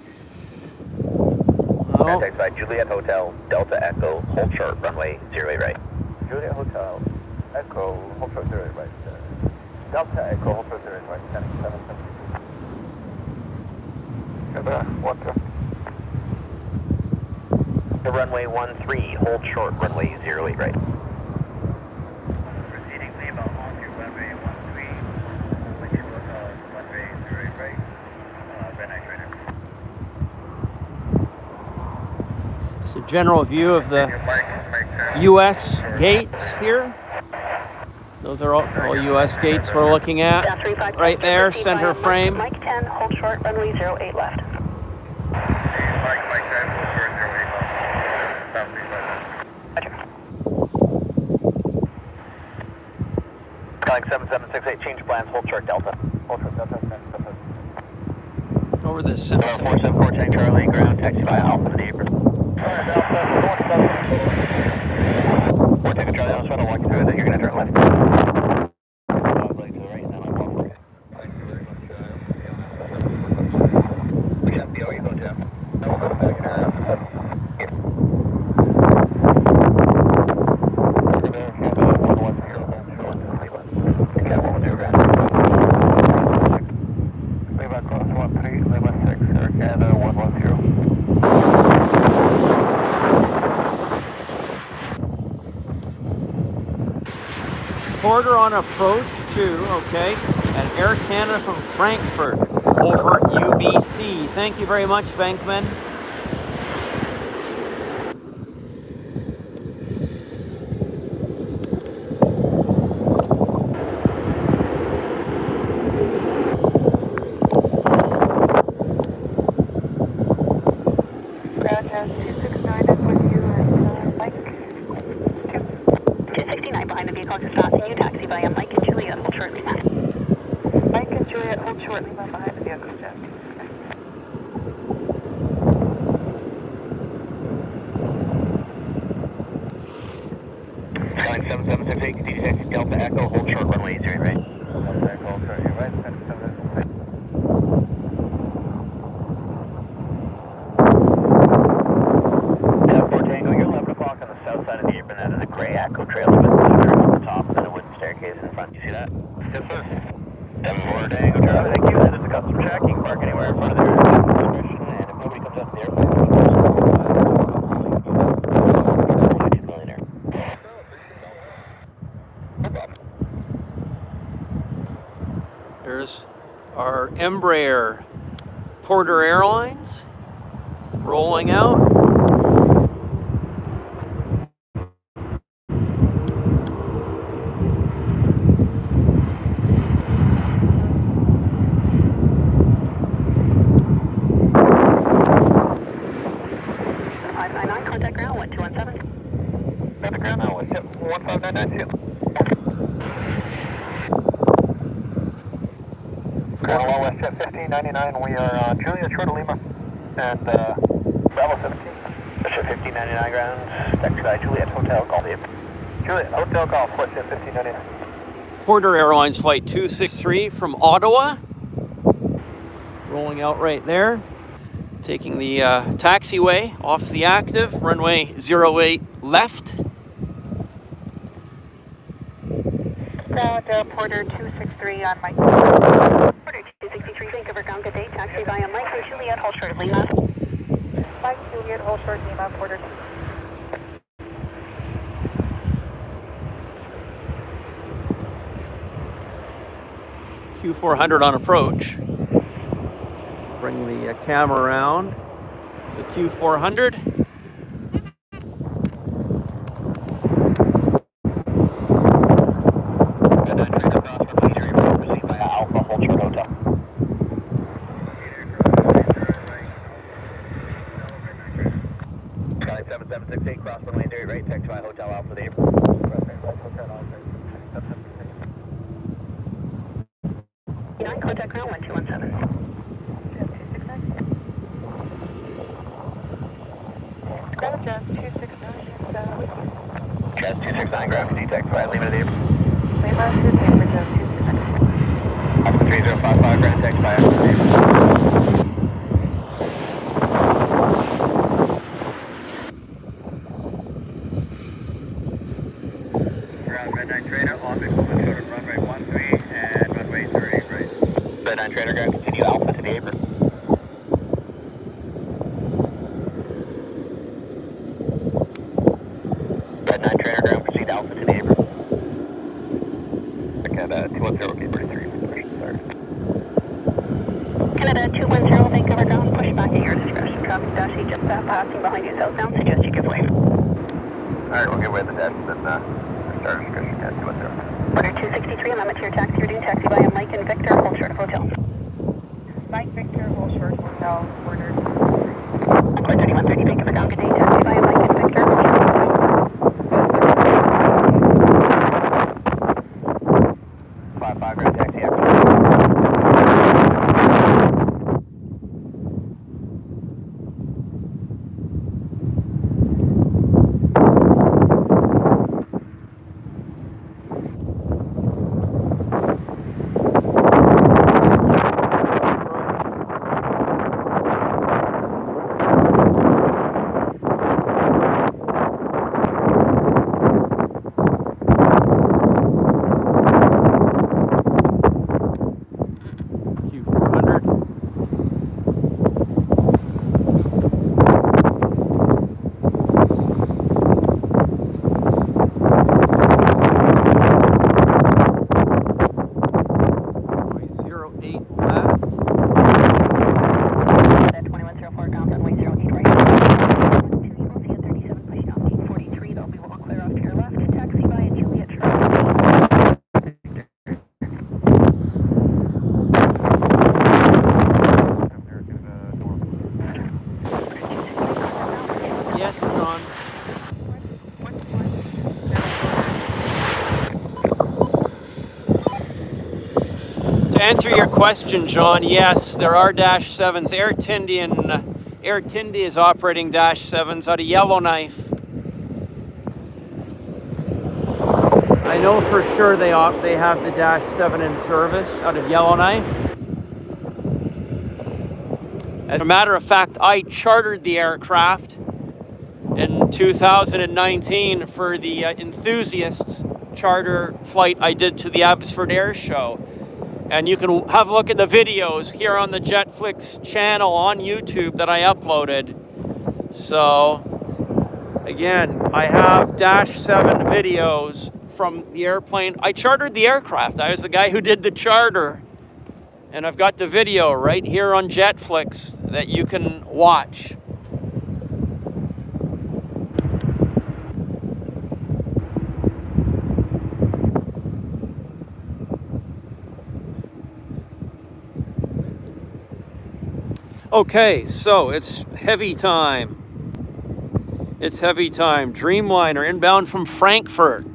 Oh, Contact by Juliet Hotel, Delta Echo, hold short, runway 08 right. Juliet Hotel, Echo, hold short 08 right. Delta Echo, hold short 08 right. 77. Water. The runway 13, hold short, runway 08 right. Proceeding Lima onto runway 13, holding short of runway 08 right, Van Nuys radar. it's a general view of the Mike 10. U.S. gates here. Those are all U.S. gates we're looking at. Gas 35 Right tester, there, proceed center via frame. Mike 10, hold short, runway 08 left. Mike 10, hold short 08 left. Staff 35 tester. Calling 7768, change plans, hold short, Delta. Hold short Delta. Over the center. 474, Tank Charlie, ground, taxi via Alpha to the apron. We're taking Charlie on the front, I'll walk you through it, then you're going to turn left. Going to the right, and then I'll walk for you. We have BO, you go to. Lima cross 13, Lima 6, Air Canada 110. Quarter on approach to, okay, and Air Canada from Frankfurt over UBC. Thank you very much, Venkman. Ground has 269 is with you and Mike 2. 269 behind the vehicle, just passing you, taxi via Mike and Juliet, hold short, Lima. Mike and Juliet, hold short, Lima behind the vehicle, Jet. Calling 7768, continue taxi, Delta Echo, hold short, runway 08 right. Delta Echo, hold short 08 right. 7768. Tango, you're 11 o'clock on the south side of the apron. That is a gray Echo trailer with motors at the top and then a wooden staircase in front. You see that? Yes, sir. 74 Tango Charlie, thank you. That is a custom check. You can park anywhere in front of there. And if nobody comes up the airplane, millionaire. There's our Embraer Porter Airlines rolling out. Contact ground 1217. At the ground now, let's hit 15992. Ground along West Jet 1599, we are Juliet short of Lima and Bravo 17. Jet 1599 ground, taxi by Juliet Hotel, call the Juliet, Hotel Golf, West Jet 1599. Porter Airlines Flight 263 from Ottawa. rolling out right there. Taking the taxiway off the active, runway 08 left. Ground Porter 263 on Mike. Porter 263, Vancouver ground, good day. Taxi via Mike and Juliet, hold short of Lima. Mike, Juliet, hold short Lima, Porter 2. Q400 on approach. Bring the camera around to Q400. Alpha, hold short hotel. Sky 7768, cross runway 30 right, taxi by Hotel Alpha, the April. Contact ground 1217. Ground Jazz 269 with you. Jazz 269, ground control, taxi by Lima to the April. Lima to Denver, Jazz 269. Alpha 3055, ground taxi by Alpha, the April. Ground Midnight Trainer, Office short of runway 13 and runway 30 right. Midnight Trainer, ground continue Alpha to the April. Midnight Trainer, ground proceed Alpha to the April. Canada 210, okay, 33, sorry. Canada 210, Vancouver ground, push back at your discretion. Traffic dash just passing behind you southbound, suggest you give way. Alright, we'll give way to the dash and then start discussion at 210. Order 263, amendment to your taxi, reducing taxi via Mike and Victor, hold short of hotel. Mike, Victor, hold short hotel, order 3130, Vancouver ground, good day, taxi via Mike and Victor, hold short of hotel. 55, ground taxi after. Yes, John. To answer your question, John, yes, there are Dash 7s. Air Tenby is operating Dash 7s out of Yellowknife. I know for sure they have the Dash 7 in service out of Yellowknife. As a matter of fact, I chartered the aircraft in 2019 for the enthusiasts charter flight I did to the Abbotsford Air Show. And you can have a look at the videos here on the JetFlix channel on YouTube that I uploaded. So, again, I have Dash 7 videos from the airplane. I chartered the aircraft. I was the guy who did the charter. And I've got the video right here on JetFlix that you can watch. Okay, so it's heavy time. It's heavy time. Dreamliner inbound from Frankfurt.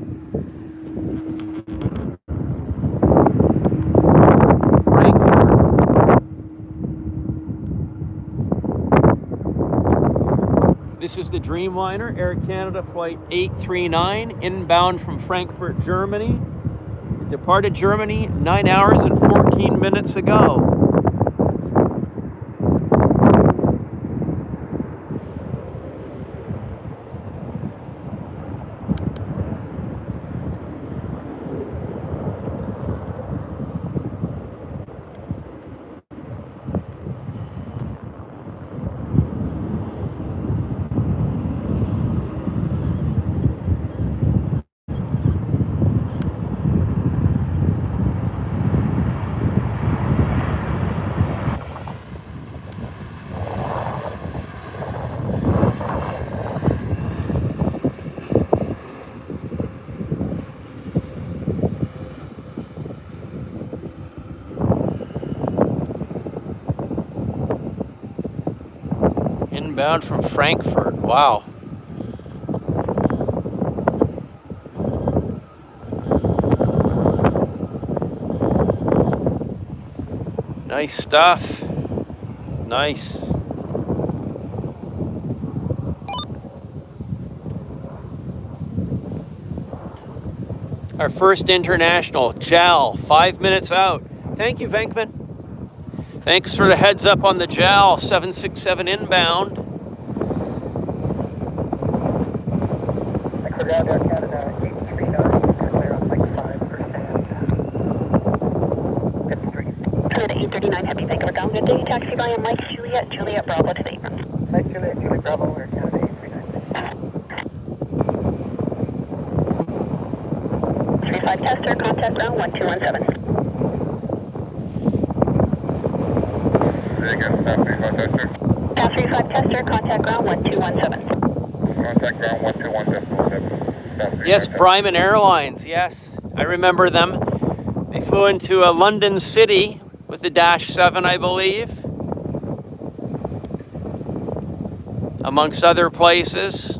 This is the Dreamliner, Air Canada Flight 839, inbound from Frankfurt, Germany. It departed Germany 9 hours and 14 minutes ago. Inbound from Frankfurt. Wow. Nice stuff. Nice. Our first international, JAL, 5 minutes out. Thank you, Venkman. Thanks for the heads up on the JAL, 767 inbound. Ground Air Canada 839, clear on like 5%. 53. Canada 839, Heavy Vancouver ground. Good day. Taxi by Mike Juliet, Juliet Bravo to the apron. Mike Juliet, Juliet Bravo, Air Canada 839. 35 tester, contact ground 1217. There you go, South 35 tester. Pass 35 tester, contact ground 1217. Contact ground 121.17. Yes, Bryman Airlines, yes. I remember them. They flew into London City with the Dash 7, I believe. Amongst other places.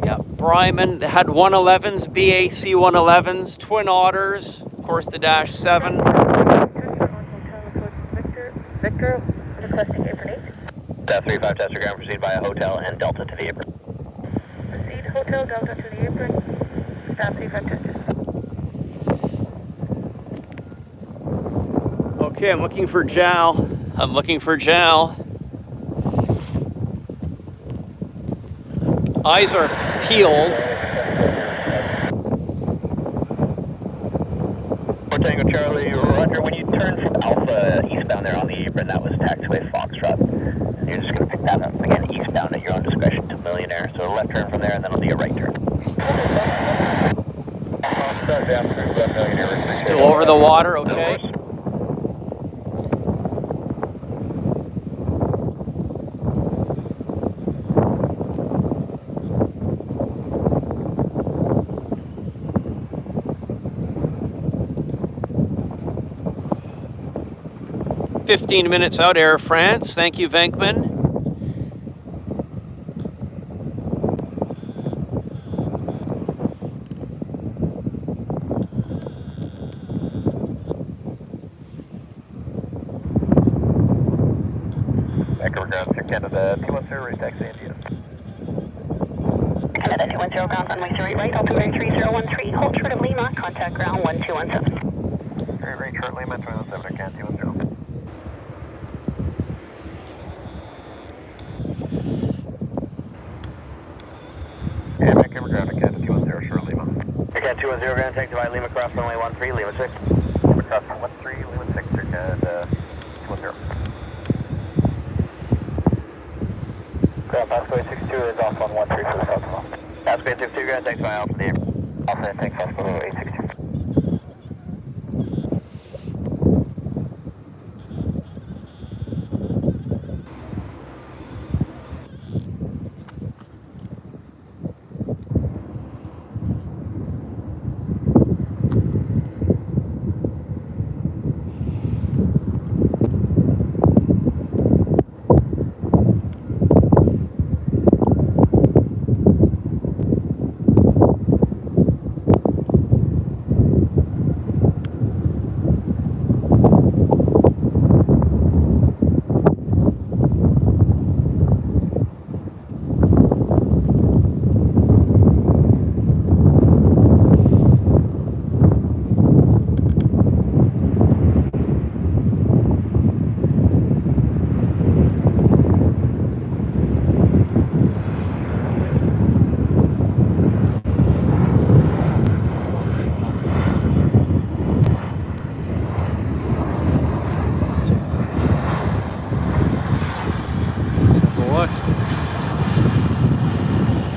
Yeah, Bryman had 111s, BAC 111s, Twin Otters, of course the Dash 7. Victor, requesting apron 8. South 35 tester ground, proceed via hotel and Delta to the apron. Proceed Hotel Delta to the apron. Staff 35 tester. Okay, I'm looking for JAL. I'm looking for JAL. Eyes are peeled. Fort Tango Charlie, Roger, when you turn from Alpha eastbound there on the apron, that was taxiway Foxtrot. You're just going to pick that up again eastbound at your own discretion to Millionaire. So a left turn from there and then it'll be a right turn. Still over the water, okay. "15 minutes out, Air France." Thank you, Venkman. Vancouver ground, Sir Canada 210, race taxi India. Canada 210 ground runway 3 right, altimeter 3013, hold short of Lima, contact ground 1217. Very right short Lima 217, Canada 210. Yeah, Vancouver ground, Canada 210, short Lima. Canada 210 ground, take to by Lima cross runway 13, Lima 6. Lima cross 13, Lima 6, Sir Canada 210. Ground Passport 62 is off on 13 for the south. Passport 62 ground, take to by Alpha the Alpha, take Passport 862.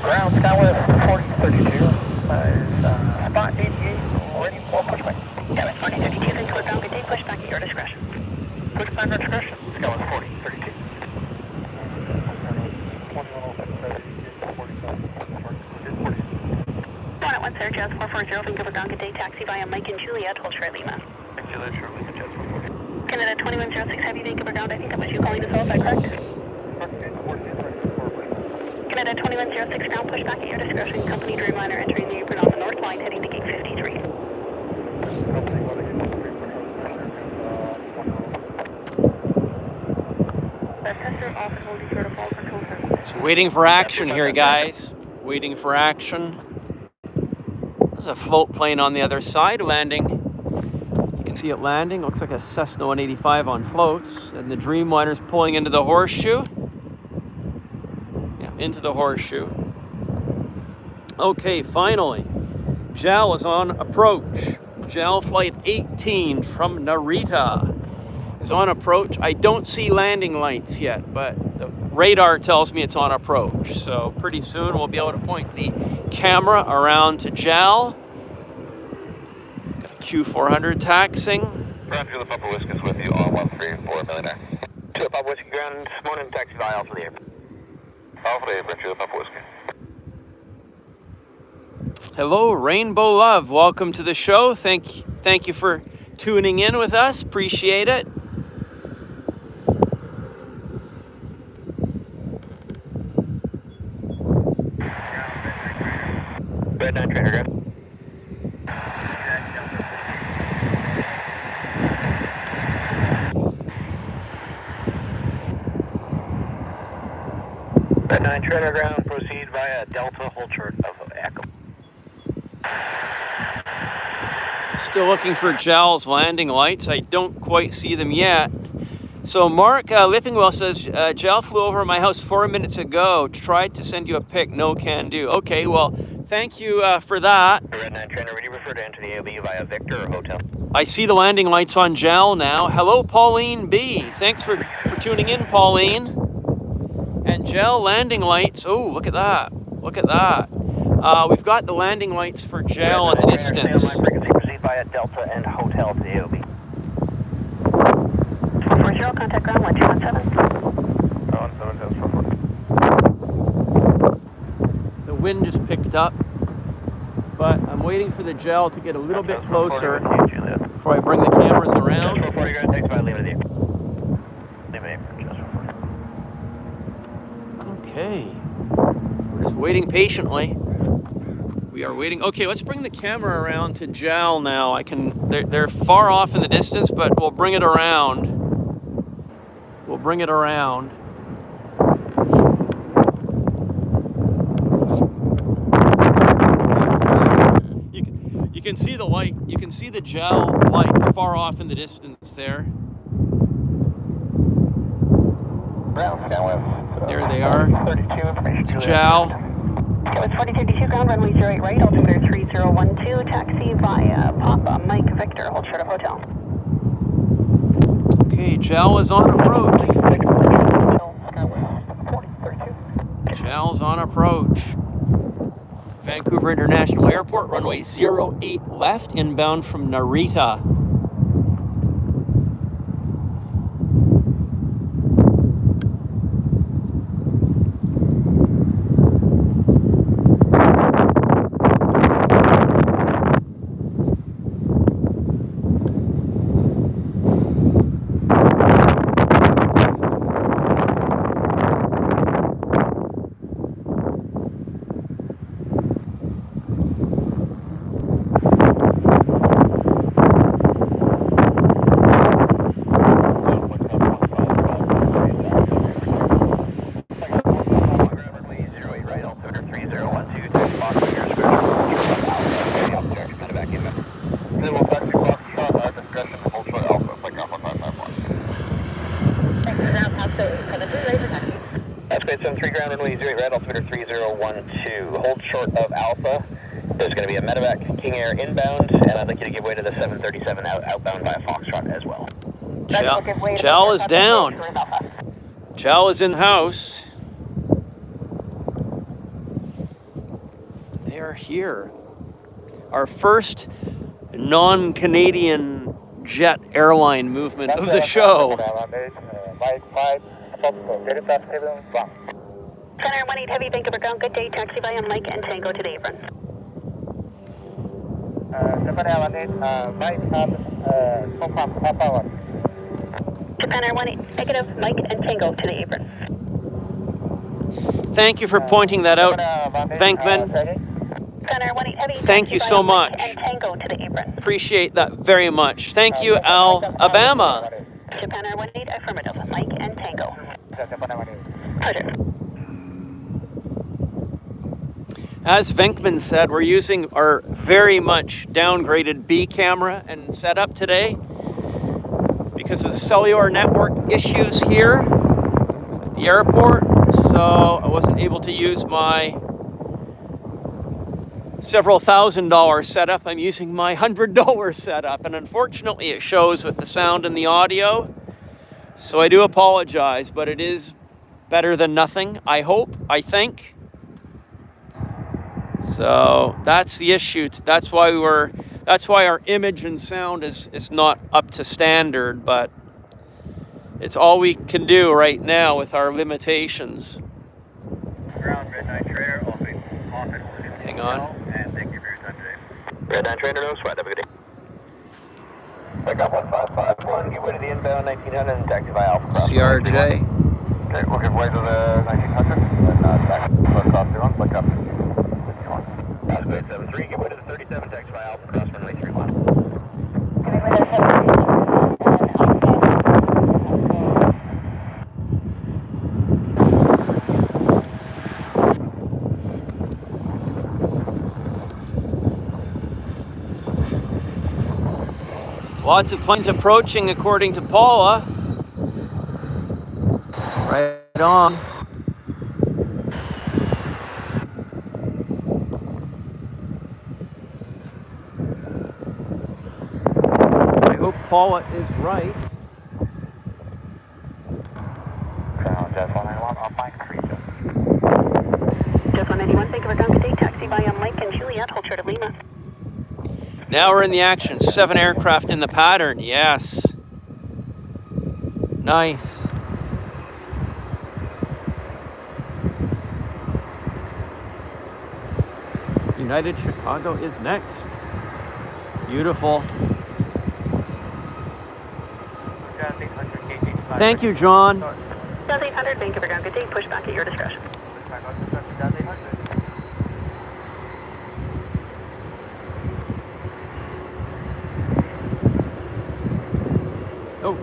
Ground Skywest 4032, spot 88, ready for pushback. Skywest 4032, Vancouver ground, good day, pushback at your discretion. Pushback at discretion, Skywest 4032. One at 1 Sir, Jazz 440, Vancouver ground, good day, taxi via Mike and Juliet, hold short Lima. Juliet, short Lima, Jet 440. Canada 2106 Heavy Vancouver ground. I think that was you calling as well, is that correct? Canada 2106 ground, push back at your discretion. Company Dreamliner entering the apron on the north line, heading to gate 53. So waiting for action here, guys. Waiting for action. There's a float plane on the other side landing. You can see it landing. Looks like a Cessna 185 on floats. And the Dreamliner's pulling into the horseshoe. Yeah, into the horseshoe. Okay, finally. JAL is on approach. JAL Flight 18 from Narita is on approach. I don't see landing lights yet, but the radar tells me it's on approach. So pretty soon we'll be able to point the camera around to JAL. Got a Q400 taxing. Ground to the Papa Whiskers with you on 134 millionaire. To the Papa Whiskey ground, morning taxi by Alpha the Airport. Alpha the Airport to the Papa Whiskey. Hello, Rainbow Love. Welcome to the show. Thank you for tuning in with us. Appreciate it. Red 9 trainer ground. Red 9 trainer ground, proceed via Delta, hold short of Echo. Still looking for JAL's landing lights. I don't quite see them yet. So Mark Lippingwell says, JAL flew over my house 4 minutes ago. Tried to send you a pic. No can do. Okay, well, thank you for that. Red 9 trainer, would you prefer to enter the AOB via Victor or Hotel? I see the landing lights on JAL now. Hello, Pauline B. Thanks for tuning in, Pauline. And JAL landing lights. Oh, look at that. Look at that. We've got the landing lights for JAL in the distance. Proceed via Delta and Hotel to the AOB. 440, contact ground 1217. The wind just picked up, but I'm waiting for the JAL to get a little bit closer before I bring the cameras around. Just 440 ground, thanks by Lima the Okay, we're just waiting patiently. We are waiting. Okay, let's bring the camera around to JAL now. They're far off in the distance, but we'll bring it around. We'll bring it around. You can see the light. You can see the JAL lights far off in the distance there. There they are. It's JAL. It's 4032 ground, runway 08 right, altimeter 3012, taxi via Papa Mike Victor, hold short of hotel. Okay, JAL is on approach. JAL's on approach. Vancouver International Airport, runway 08 left, inbound from Narita. That's great, 73 ground, runway 08 red, altimeter 3012. Hold short of Alpha. There's going to be a medevac King Air inbound, and I'd like you to give way to the 737 outbound via Foxtrot as well. JAL is down. JAL is in house. They are here. Our first non-Canadian jet airline movement of the show. Center 18 Heavy Vancouver ground, good day, taxi via Mike and Tango to the apron. Japan Air 18 negative, Mike and Tango to the apron. Thank you for pointing that out, Venkman. Japan Air 18 heavy. Thank you so much. Mike and Tango to the apron. Appreciate that very much. Thank you, Alabama. Japan Air 18 affirmative, Mike and Tango. Roger. As Venkman said, we're using our very much downgraded B camera and setup today because of the cellular network issues here at the airport. So I wasn't able to use my several $1,000 setup. I'm using my $100 setup, and unfortunately it shows with the sound and the audio. So I do apologize, but it is better than nothing, I hope, I think. So that's the issue. That's why our image and sound is not up to standard, but it's all we can do right now with our limitations. Ground Red 9 Trainer, Hang on. And thank you for your time today. Red 9 Trainer, no sweat. Have a good day. I got 1551. Get ready to the inbound 1900 and taxi by Alpha Cross. CRJ. Okay, we'll give way to the 1900 and taxi across the run, look up. Osprey 73, get way to the 37, taxi by Alpha Cross runway 31. Lots of planes approaching according to Paula. Right on. I hope Paula is right. Jet 191, I'll find Creed. Jet 191, thank you for coming today. Taxi by Mike and Juliet, hold short of Lima. Now we're in the action. 7 aircraft in the pattern. Yes. Nice. United Chicago is next. Beautiful. Thank you, John. 800, thank you for coming today. Push back at your discretion. Oh.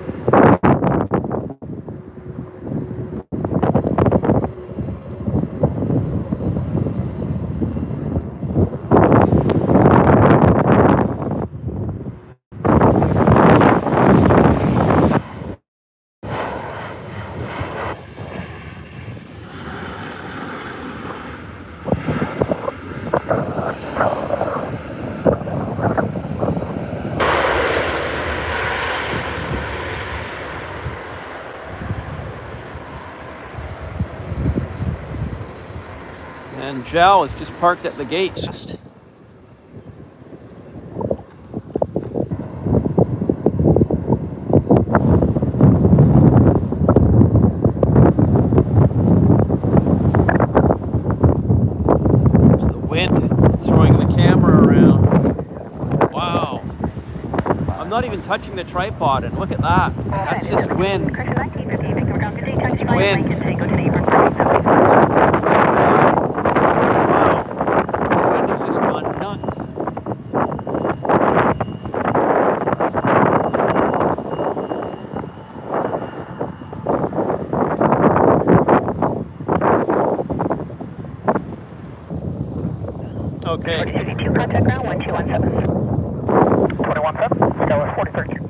And Zhao is just parked at the gates. There's the wind throwing the camera around. Wow. I'm not even touching the tripod, and look at that. That's just wind. It's wind. Okay. 42, contact ground 1217. 217, Skyline 4032.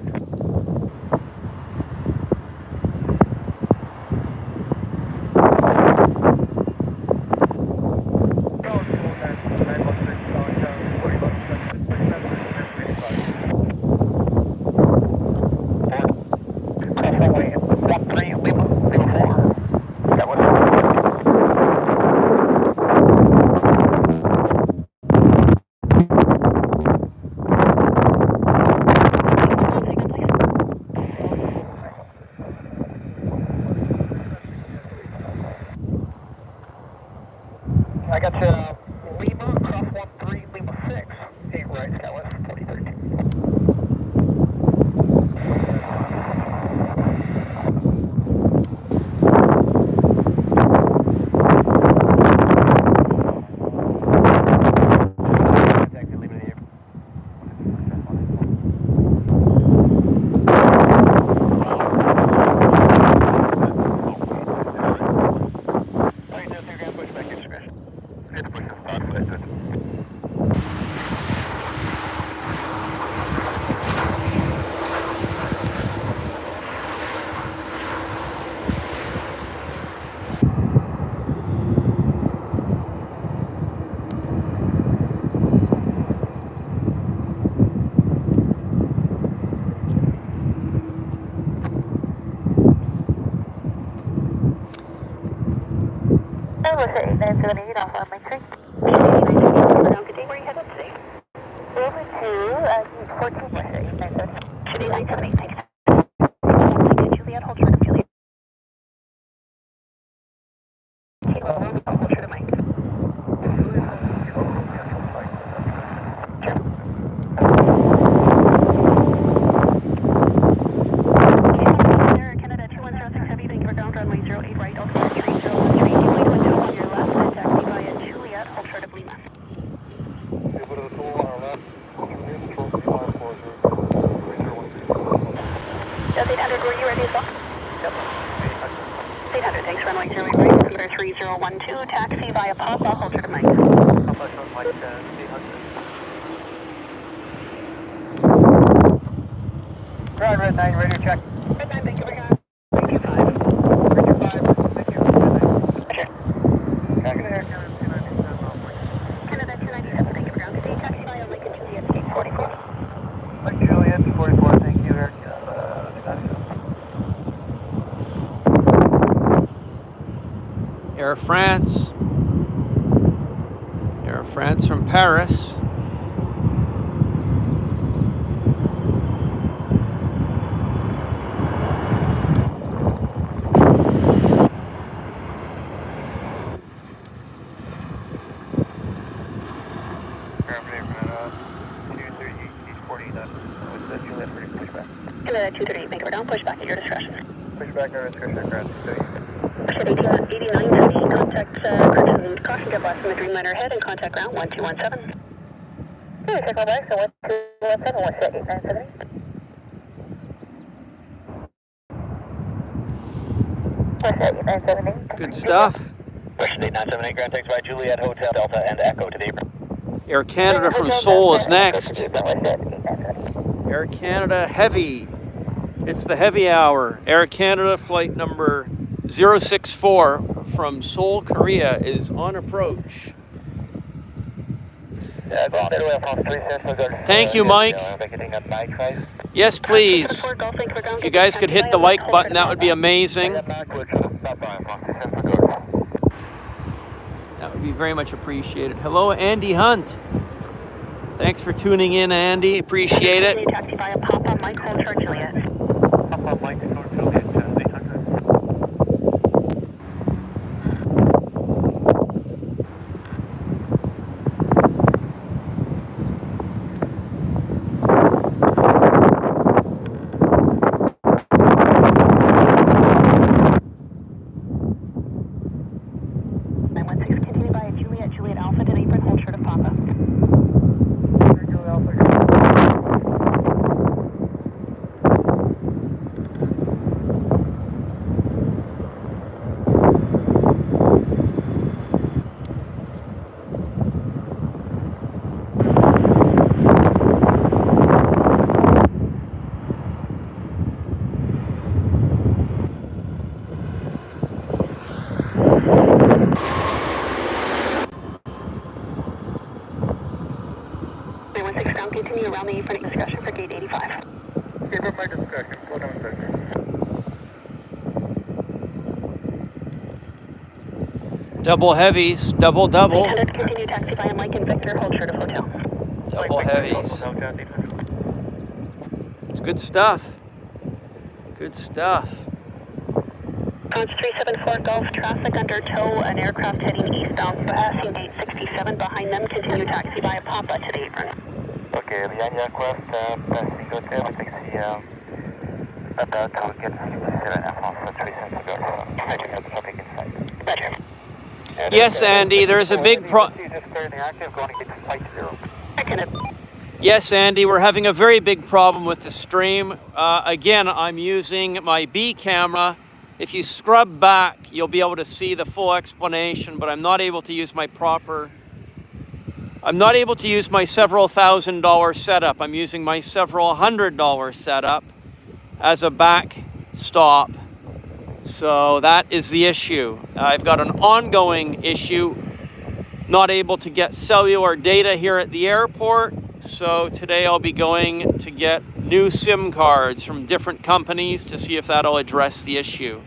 was at 8978 off on my tree. Good day, where are you headed today? Over to 14 West at 8978. Should be 978, thanks. Juliet, hold short of Juliet. Hold short of Mike. Canada 2106 Heavy, Vancouver ground runway 08 right, altimeter 3013, Juliet to window on your left, and taxi via Juliet, hold short of Lima. Go to the tool on our left. Juliet, control 354 Does 800, were you ready as well? Yep. 800, thanks, runway 08 right, altimeter 3012, taxi via Papa, hold short of Mike. Papa, short Mike, 800. Ground red 9, radio check. Red 9, thank you, we're going. 325. 325, thank you. Sure. Canada Air Canada 297, Canada 297, thank you, we're going. Good day, taxi via Lincoln, Juliet, State 44. Mike Juliet 44, thank you, Air Canada 297. Air France. Air France from Paris. Canada 238, thank you, we're down, push back at your discretion. Push back our discretion, ground 230. 8970, contact caution jet blast from the Dreamliner ahead and contact ground 1217. Okay, circle back, so 1217, what's that, 8970? What's that, 8970? Good stuff. Question 8978, ground takes by Juliet, Hotel, Delta, and Echo to the apron. Air Canada from Seoul is next. Air Canada Heavy. It's the heavy hour. Air Canada flight number 064 from Seoul, Korea is on approach. Thank you, Mike. Yes, please. If you guys could hit the like button, that would be amazing. That would be very much appreciated. Hello, Andy Hunt. Thanks for tuning in, Andy. Appreciate it. Taxi via Papa, Mike, hold short, Juliet. Papa, Mike, short Juliet, 800. Continue via Juliet, Juliet Alpha to apron, hold short of Papa. Juliet Alpha. Continue around the apron discussion for gate 85. Give up my discretion. Go down there. Double heavies, double. 800, continue taxi via Mike and Victor, hold short of hotel. Double heavies. It's good stuff. Good stuff. Conch 374 Gulf, traffic under tow, an aircraft heading eastbound, passing gate 67. Behind them, continue taxi via Papa to the apron. Okay, behind the aircraft, passing hotel, we taxi about to get 57 Air France 374 Gulf. Magic has traffic inside. Roger. Yes, Andy, there's a big Yes, Andy, we're having a very big problem with the stream. Again, I'm using my B camera. If you scrub back, you'll be able to see the full explanation, but I'm not able to use my several $1,000 setup. I'm using my several $100 setup as a backstop. So that is the issue. I've got an ongoing issue, not able to get cellular data here at the airport. So today I'll be going to get new SIM cards from different companies to see if that'll address the issue.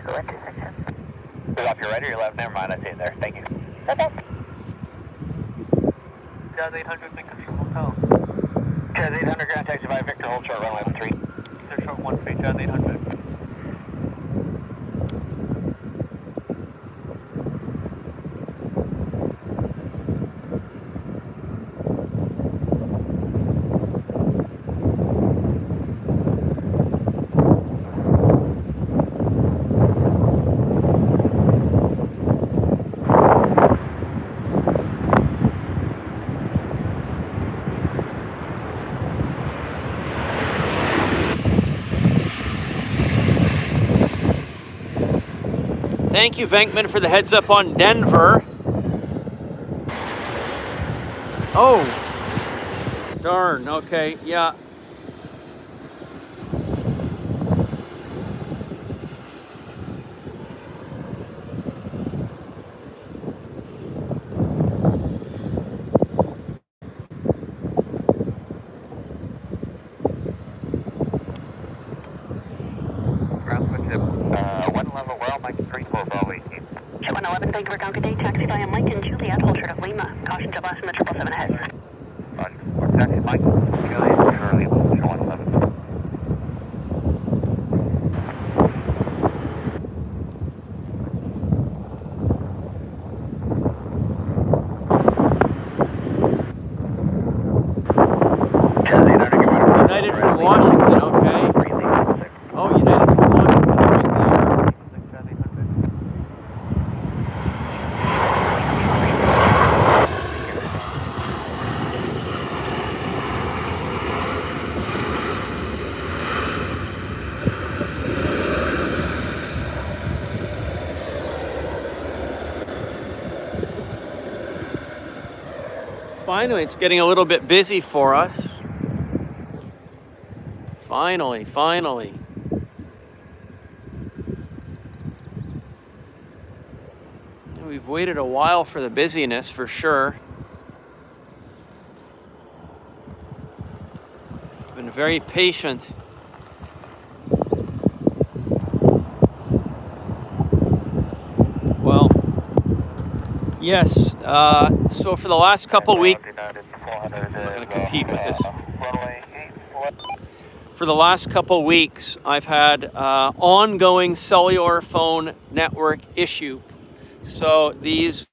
Go into section. Is it off your right or your left? Never mind, I see it there. Thank you. Okay. Jazz 800, Lincoln View Hotel. Jazz 800, ground taxi by Victor, hold short runway 13. Clear short 13, Jazz 800. Thank you, Venkman, for the heads up on Denver. Oh, darn. Okay, yeah. Ground switch at 111, well, Mike 34, Bravo 18. Jet 111, Vancouver Concord Day, taxi by Lincoln Juliet, hold short of Lima. Caution jet blast from the 777 ahead. Taxi Mike, Juliet, Charlie, 111. United from Washington, okay. Oh, United from Washington, right there. Jazz 800. Finally, it's getting a little bit busy for us. Finally. We've waited a while for the busyness, for sure. Been very patient. Well, yes. So for the last couple weeks, I'm not going to compete with this. For the last couple weeks, I've had ongoing cellular phone network issue. So these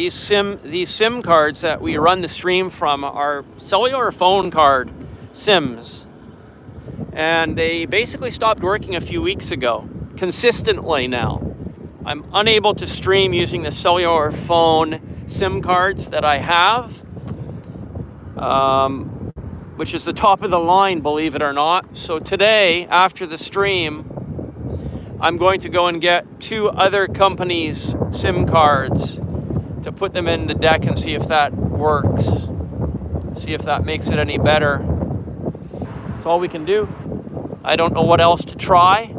SIM cards that we run the stream from are cellular phone card SIMs, and they basically stopped working a few weeks ago. Consistently now, I'm unable to stream using the cellular phone SIM cards that I have, which is the top of the line, believe it or not. So today, after the stream, I'm going to go and get 2 other companies' SIM cards to put them in the deck and see if that works. See if that makes it any better. That's all we can do. I don't know what else to try.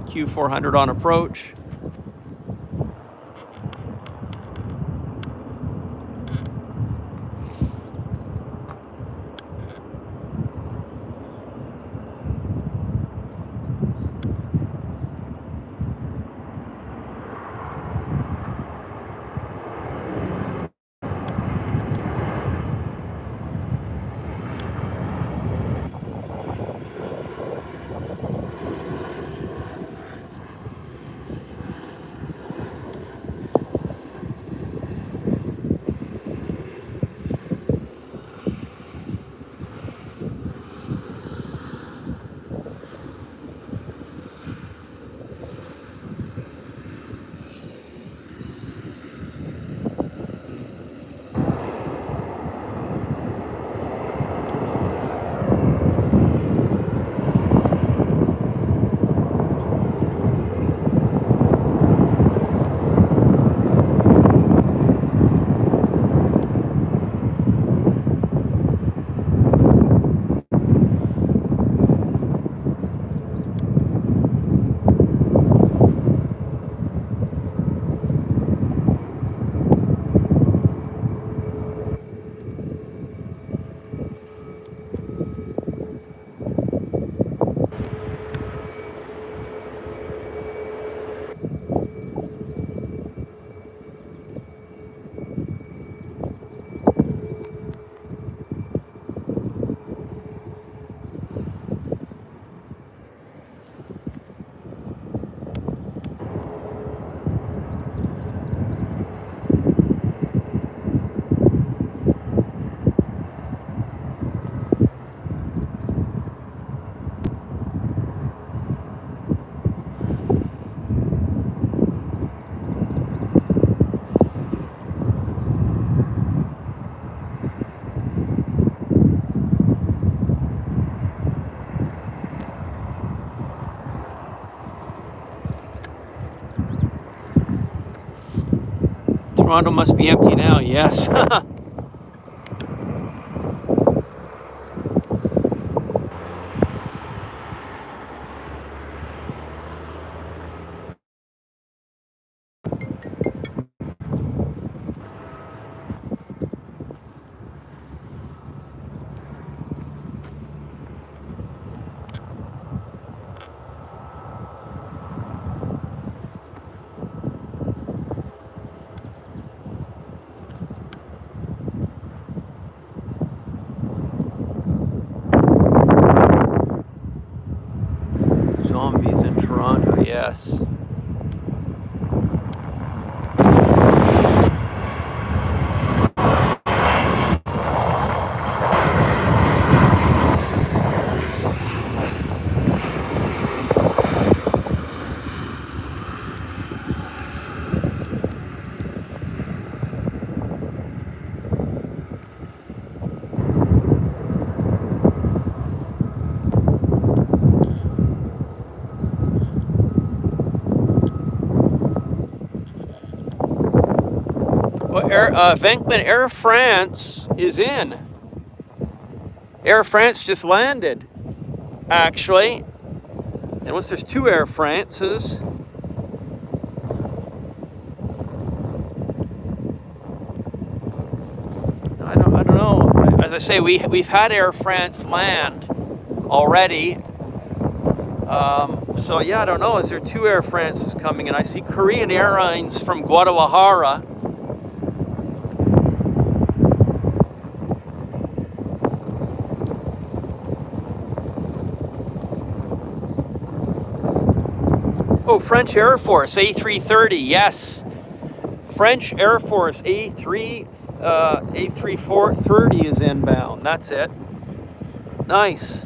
Q400 on approach. Toronto must be empty now. Yes. Zombies in Toronto. Yes. Well, Air France is in. Air France just landed, actually. Unless there's two Air Frances. I don't know. As I say, we've had Air France land already. So yeah, I don't know. Is there two Air Frances coming in? I see Korean Airlines from Guadalajara. Oh, French Air Force, A330, yes. French Air Force A3430 is inbound. That's it. Nice.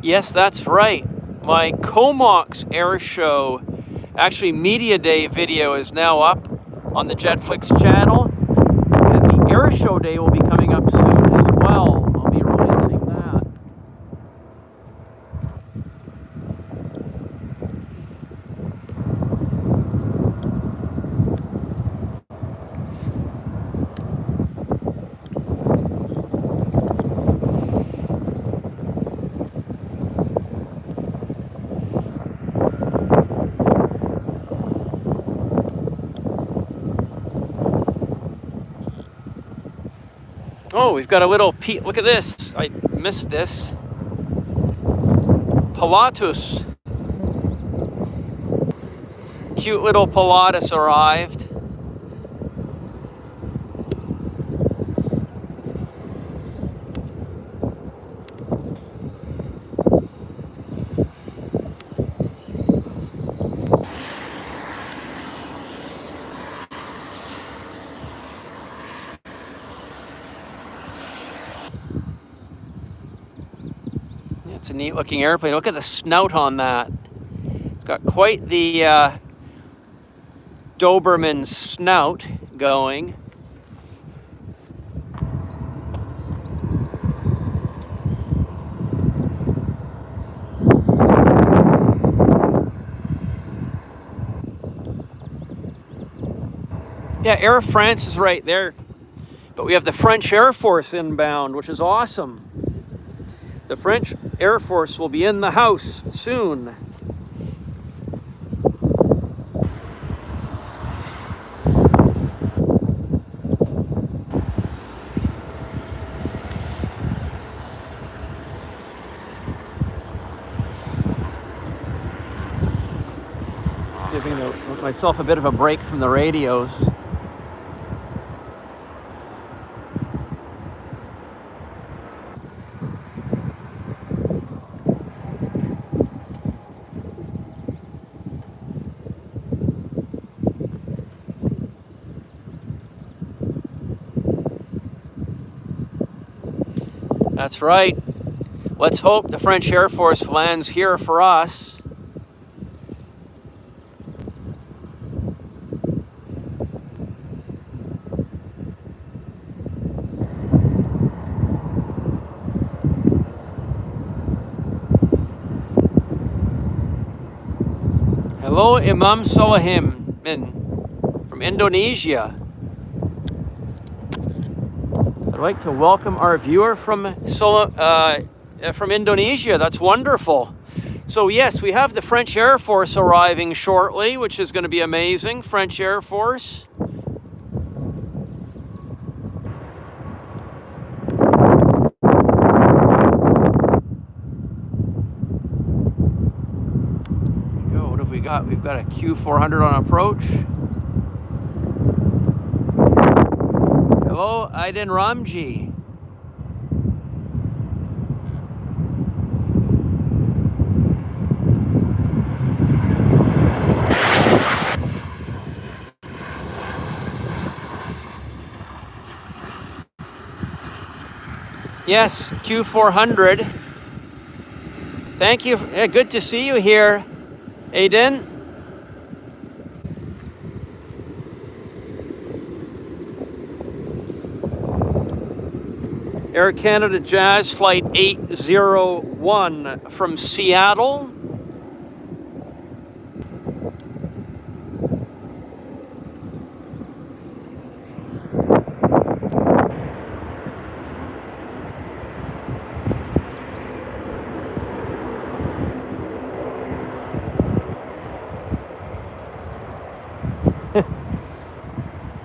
Yes, that's right. My Comox Air Show, actually Media Day video is now up on the JetFlix channel. And the Air Show Day will be coming up soon as well. I'll be releasing that. Oh, we've got a little look at this. I missed this. Pilatus. Cute little Pilatus arrived. It's a neat looking airplane. Look at the snout on that. It's got quite the Doberman snout going. Yeah, Air France is right there. But we have the French Air Force inbound, which is awesome. The French Air Force will be in the house soon. Giving out Got myself a bit of a break from the radios. That's right. Let's hope the French Air Force lands here for us. Hello, Imam Solahim from Indonesia. I'd like to welcome our viewer from Indonesia. That's wonderful. So yes, we have the French Air Force arriving shortly, which is going to be amazing. French Air Force. What have we got? We've got a Q400 on approach. Hello, Aiden Ramji. Yes, Q400. Thank you. Yeah, good to see you here, Aiden. Air Canada Jazz Flight 801 from Seattle.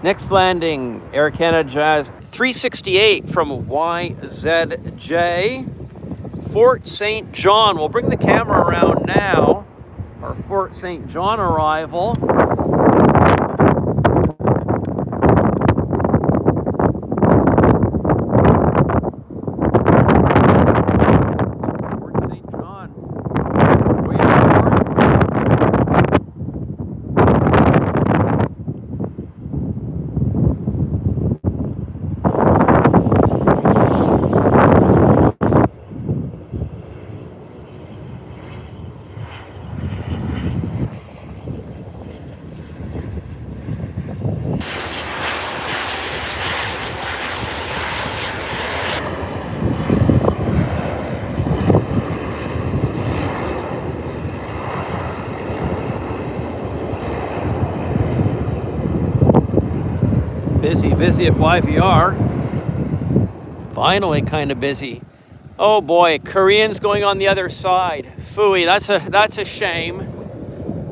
Next landing, Air Canada Jazz 368 from YZJ, Fort St. John. We'll bring the camera around now. Our Fort St. John arrival. Fort St. John. Way north. Busy at YVR. Finally kind of busy. Oh boy, Koreans going on the other side. Phooey, that's a shame.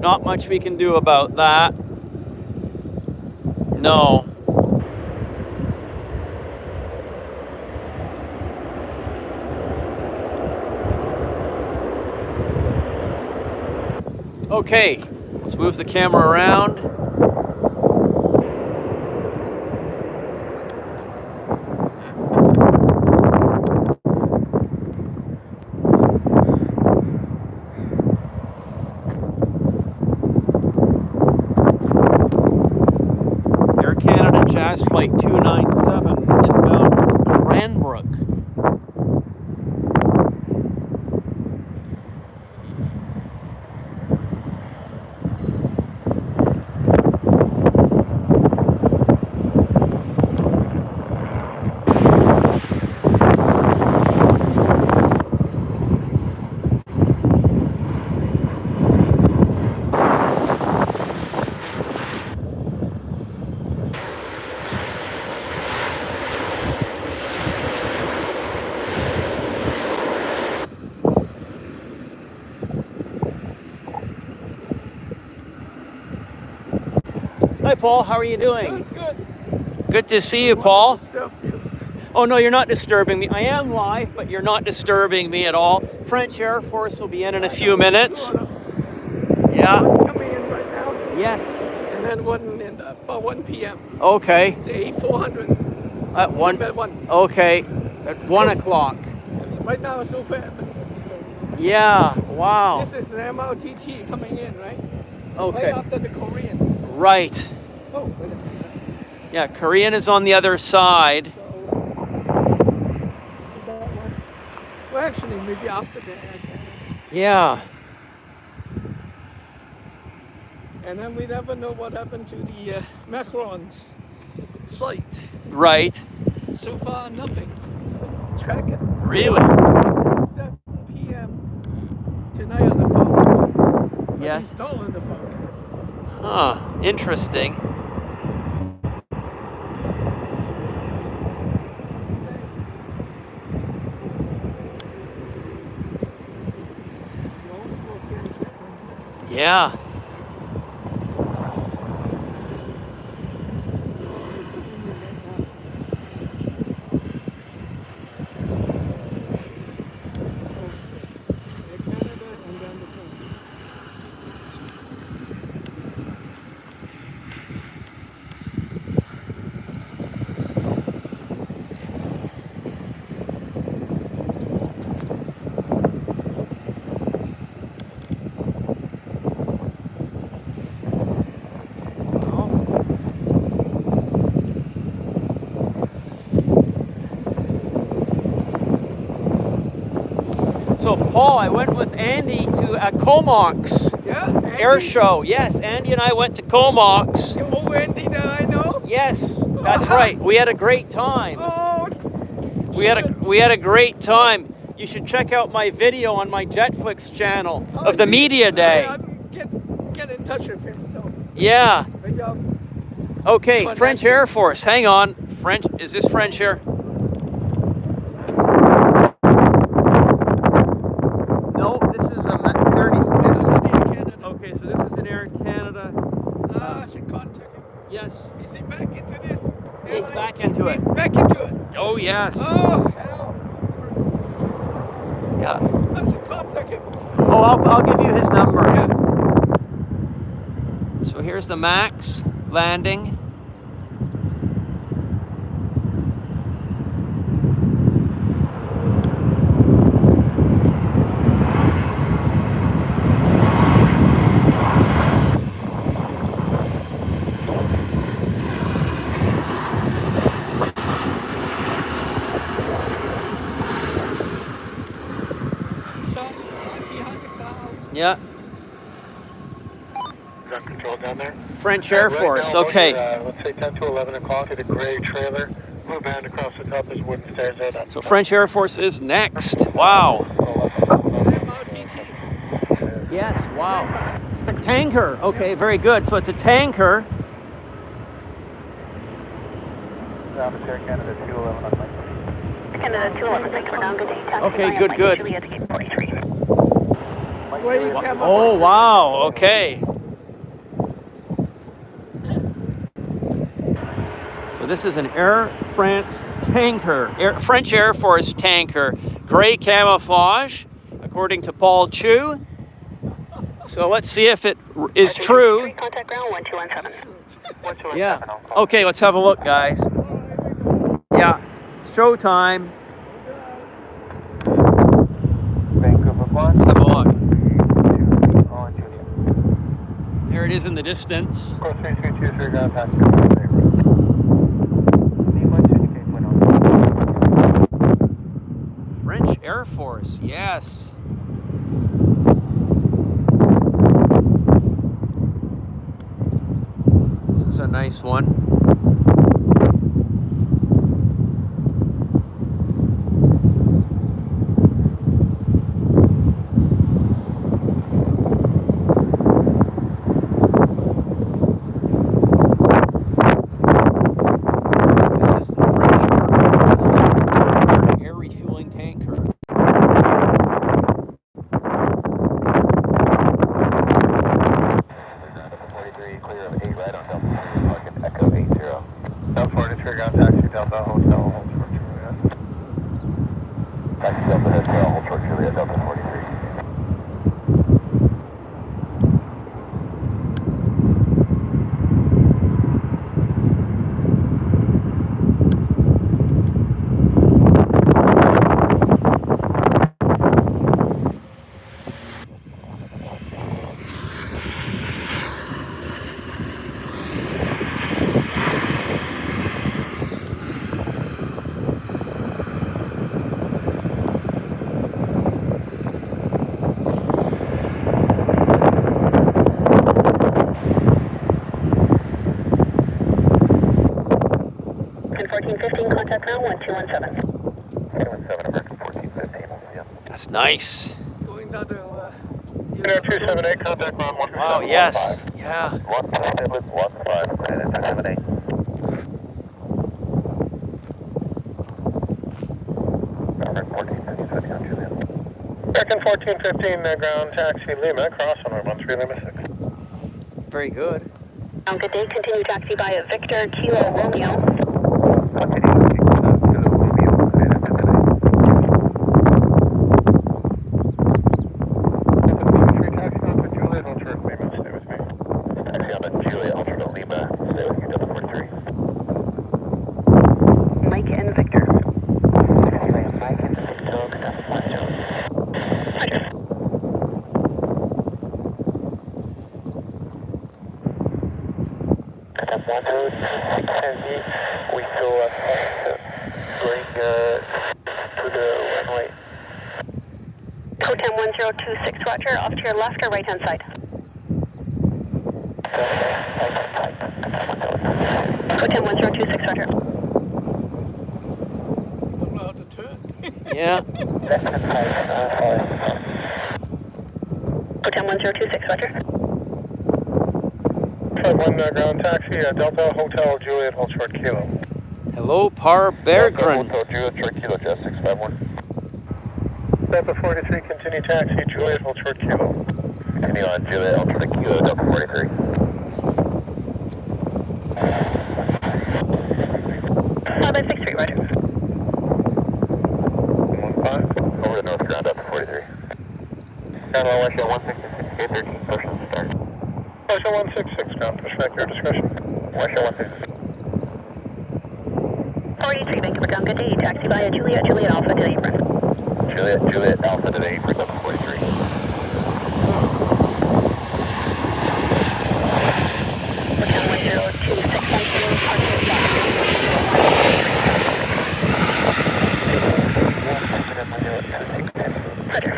Not much we can do about that. No. Okay, let's move the camera around. Jazz Flight 297 inbound from Cranbrook. Hi, Paul. How are you doing? Good. Good to see you, Paul. Oh, no, you're not disturbing me. I am live, but you're not disturbing me at all. French Air Force will be in a few minutes. Yeah. Coming in right now. Yes. And then one in about 1 p.m. Okay. The A400. At one. At 1. Okay. At 1 o'clock. Right now it's open. Yeah. Wow. This is the MRTT coming in, right? Okay. Right after the Korean. Right. Oh, wait a minute. Yeah. Korean is on the other side. So, well, actually, maybe after that. Yeah. And then we never know what happened to the Macron's flight. Right. So far, nothing. So track it. Really? 7 p.m. tonight on the phone. But Yes. he's not on the phone. Huh. Interesting. Yeah. So, Paul, I went with Andy to a Comox Yeah, air Andy? show. Yes, Andy and I went to Comox. The old Andy that I know? Yes, that's right. We had a great time. Oh, We had a great time. You should check out my video on my JetFlix channel of the media day. Get in touch with him. So Yeah. maybe I'll Okay, But French that's- Air Force. Hang on. French. Is this French Air? No, this is a 30. This is an Air Canada. Okay, so this is an Air Canada. I should contact him. Yes. Is he back into this? He's back into it. Back into it. Oh yes. Oh, hell. Yeah. I should contact him. Oh, I'll give you his number. Yeah. So here's the Max landing. Sun behind the clouds. Yeah. Ground control down there. French Air Force. Okay. Let's say 10 to 11 o'clock at a gray trailer. Move band across the top. There's wooden stairs there. That's So French Air Force is next. Wow. MRTT. Yes. Wow. A tanker. Okay. Very good. So it's a tanker. Air Canada 211 on Mike. Canada 211, thanks for down. Good day. Taxi Okay, by good, Mike good. Juliet, gate 43. Where you came up Oh wow. Okay. So this is an Air France tanker, French Air Force tanker, gray camouflage, according to Paul Chu. So let's see if it is true. Contact ground 1217. Yeah. Okay, let's have a look, guys. Yeah, it's showtime. Vancouver 1. Let's have a look. 2 on Julia. There it is in the distance. Course 3323 ground passenger. Lima to indicate when on. French Air Force, yes. This is a nice one. This is the French Air Force air refueling tanker. Clear of 8 right on Delta 3, target Echo 80. Delta 43 ground taxi, Delta Hotel, hold short Juliet. Taxi Delta Hotel, hold short Juliet, Delta 43. ground 1217. 217, American 1415. Yeah. That's nice. Going down to 278, contact ground 13715. Wow, yes. Yeah. 278. American 1415, ground taxi Lima, cross on 13 Lima 6. Very good. Good day, continue taxi via Victor Kilo Romeo. Mike and Victor. We still bring to the runway. Hotel 1026, roger, off to your left or right hand side? Hotel 1026, roger. don't know how to turn. Yeah. Hotel 1026, roger. Flight 1 ground taxi, Delta Hotel Juliet, hold short kilo. Hello, Par Berggren. Hotel Juliet, short kilo, JetFlix 51. Delta 43, continue taxi, Juliet, hold short kilo. Continue on Juliet, hold short kilo, Delta 43. 5563, roger. 15, over to north ground, Delta 43. Channel Russia 166, K13, push and start. Russia 166, ground push back your discretion. Russia 166. 483, Vancouver ground, good day, taxi via Juliet, Juliet Alpha to the apron. Juliet Alpha to the apron, Delta 43. Hotel 1026, parking stop. Roger.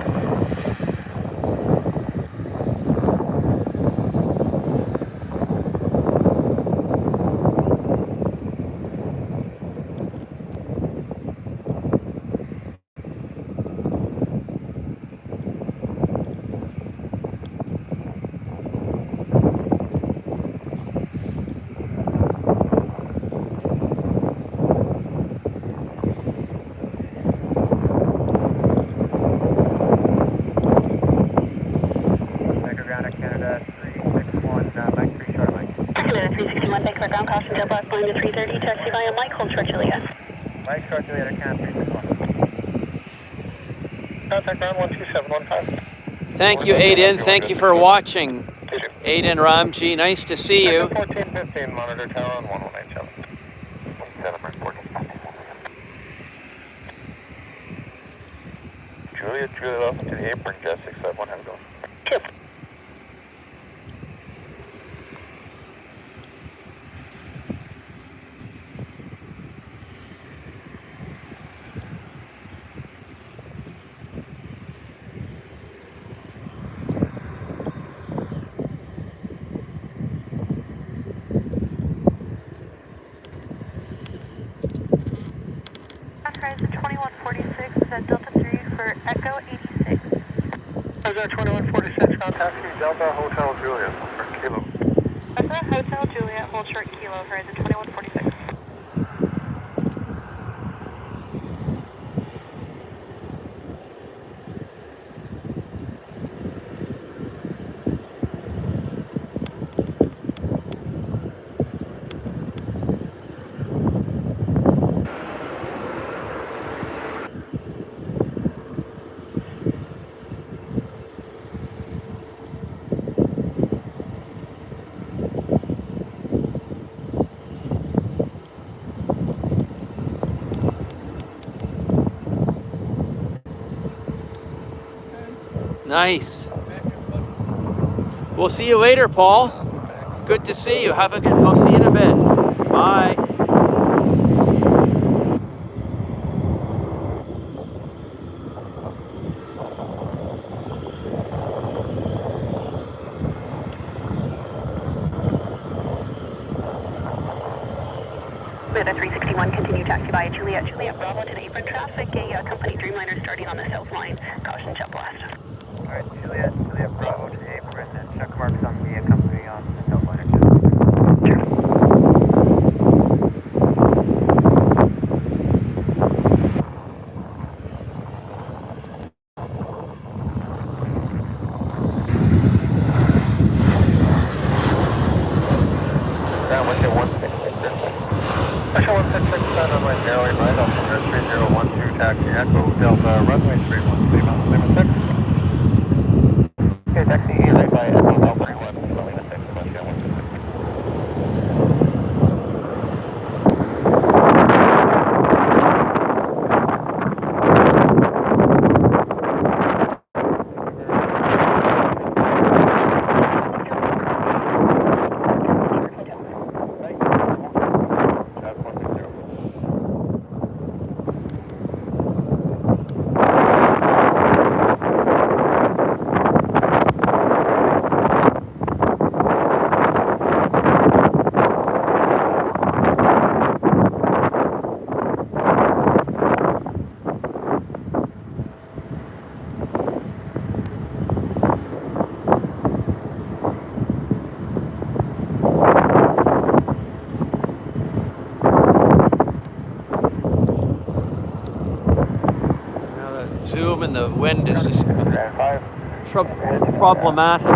Canada 361, Vancouver ground, caution, jet blast, line to 330, taxi via Mike, hold short Juliet. Mike, short Juliet, Canada 361. Contact ground 12715. Thank you, Aiden. Thank you for watching. Aiden Ramji, nice to see you. 1415, monitor tower on 1187. 1415. Juliet Alpha to the apron, Jet 651, have a go. Two. Horizon 2146 is at Delta 3 for Echo 86. Horizon 2146, contact Delta Hotel Juliet, for kilo. Delta Hotel Juliet, hold short kilo, Horizon 2146. Nice. We'll see you later, Paul. Good to see you. I'll see you in a bit. Bye. With a 361, continue taxi by Juliet. Juliet Bravo to the apron traffic. A company Dreamliner starting on the south line. Caution, jet blast. Alright, Juliet Bravo to the apron and check marks on the company on the south line. Special 166 runway 08 right, altimeter 3012, taxi Echo, Delta, runway 31, Lima 6. Okay, taxi right by Echo, Delta 31, Lima 6, Sebastian 166. Zoom and the wind is just 5. problematic.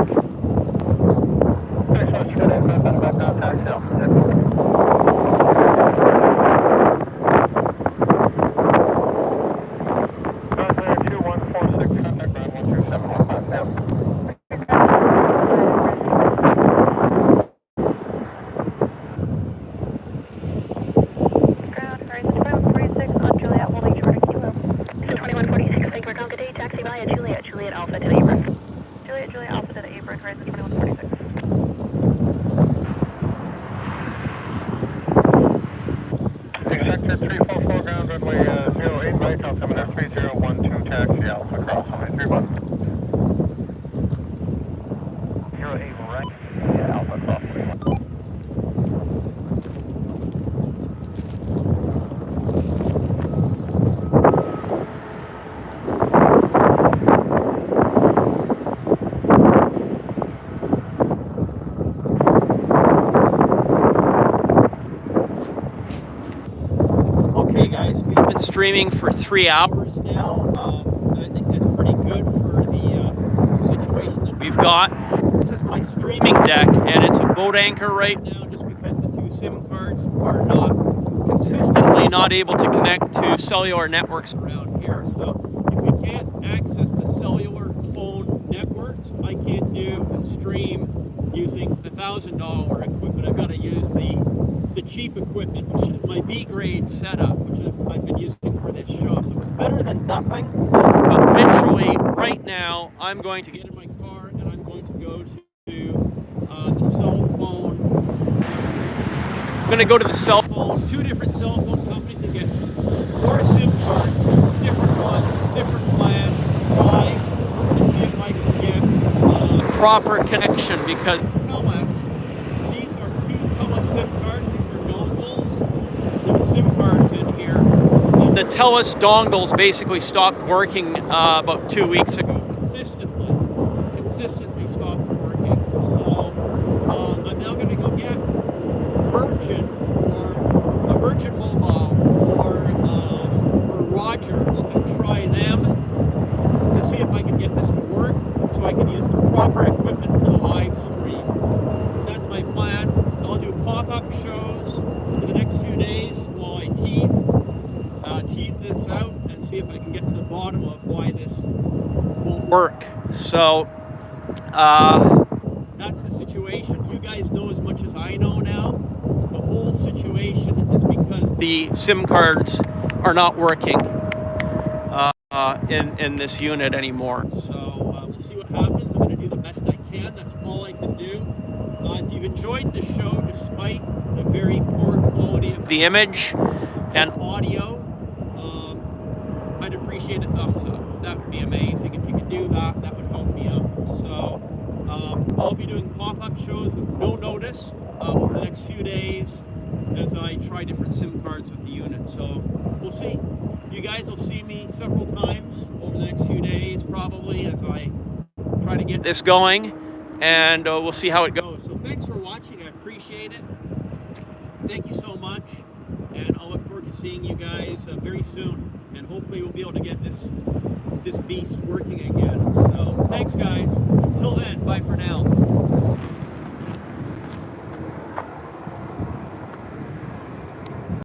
Ground, sorry, 2146 on Juliet, holding short of kilo. 2146, thank you for calling. Good day, taxi via Juliet. Juliet Alpha to the apron. Juliet Alpha to the apron, horizon 2146. Sector 344 ground runway 08 right, altimeter 3012, taxi Alpha cross runway 31. 08 right, yeah, Alpha cross 31. Okay, guys, we've been streaming for 3 hours now. And I think that's pretty good for the situation that we've got. This is my streaming deck, and it's a boat anchor right now just because the 2 SIM cards are consistently not able to connect to cellular networks around here. So if we can't access the cellular phone networks, I can't do a stream using the $1,000 equipment. I've got to use the cheap equipment, which is my B-grade setup, which I've been using for this show. So it's better than nothing. But literally, right now, I'm going to get in my car and I'm going to go to the cell phone. I'm going to go to the cell phone, 2 different cell phone companies, and get more SIM cards, different ones, different plans to try and see if I can get a proper connection, because TELUS, these are 2 TELUS SIM cards. These are dongles. There's SIM cards in here. And the TELUS dongles basically stopped working about 2 weeks ago. Consistently stopped working. So I'm now going to go get Virgin Mobile or Rogers and try them to see if I can get this to work so I can use the proper equipment for the live stream. That's my plan. I'll do pop-up shows for the next few days while I teeth this out and see if I can get to the bottom of why this won't work. So that's the situation. You guys know as much as I know now. The whole situation is because the SIM cards are not working in this unit anymore. So we'll see what happens. I'm going to do the best I can. That's all I can do. If you've enjoyed the show, despite the very poor quality of the image and audio, I'd appreciate a thumbs up. That would be amazing. If you could do that, that would help me out. So I'll be doing pop-up shows with no notice over the next few days as I try try different SIM cards with the unit. So we'll see. You guys will see me several times over the next few days, probably, as I try to get this going, and we'll see how it goes. So thanks for watching. I appreciate it. Thank you so much, and I'll look forward to seeing you guys very soon, and hopefully we'll be able to get this beast working again. So thanks, guys. Until then, bye for now.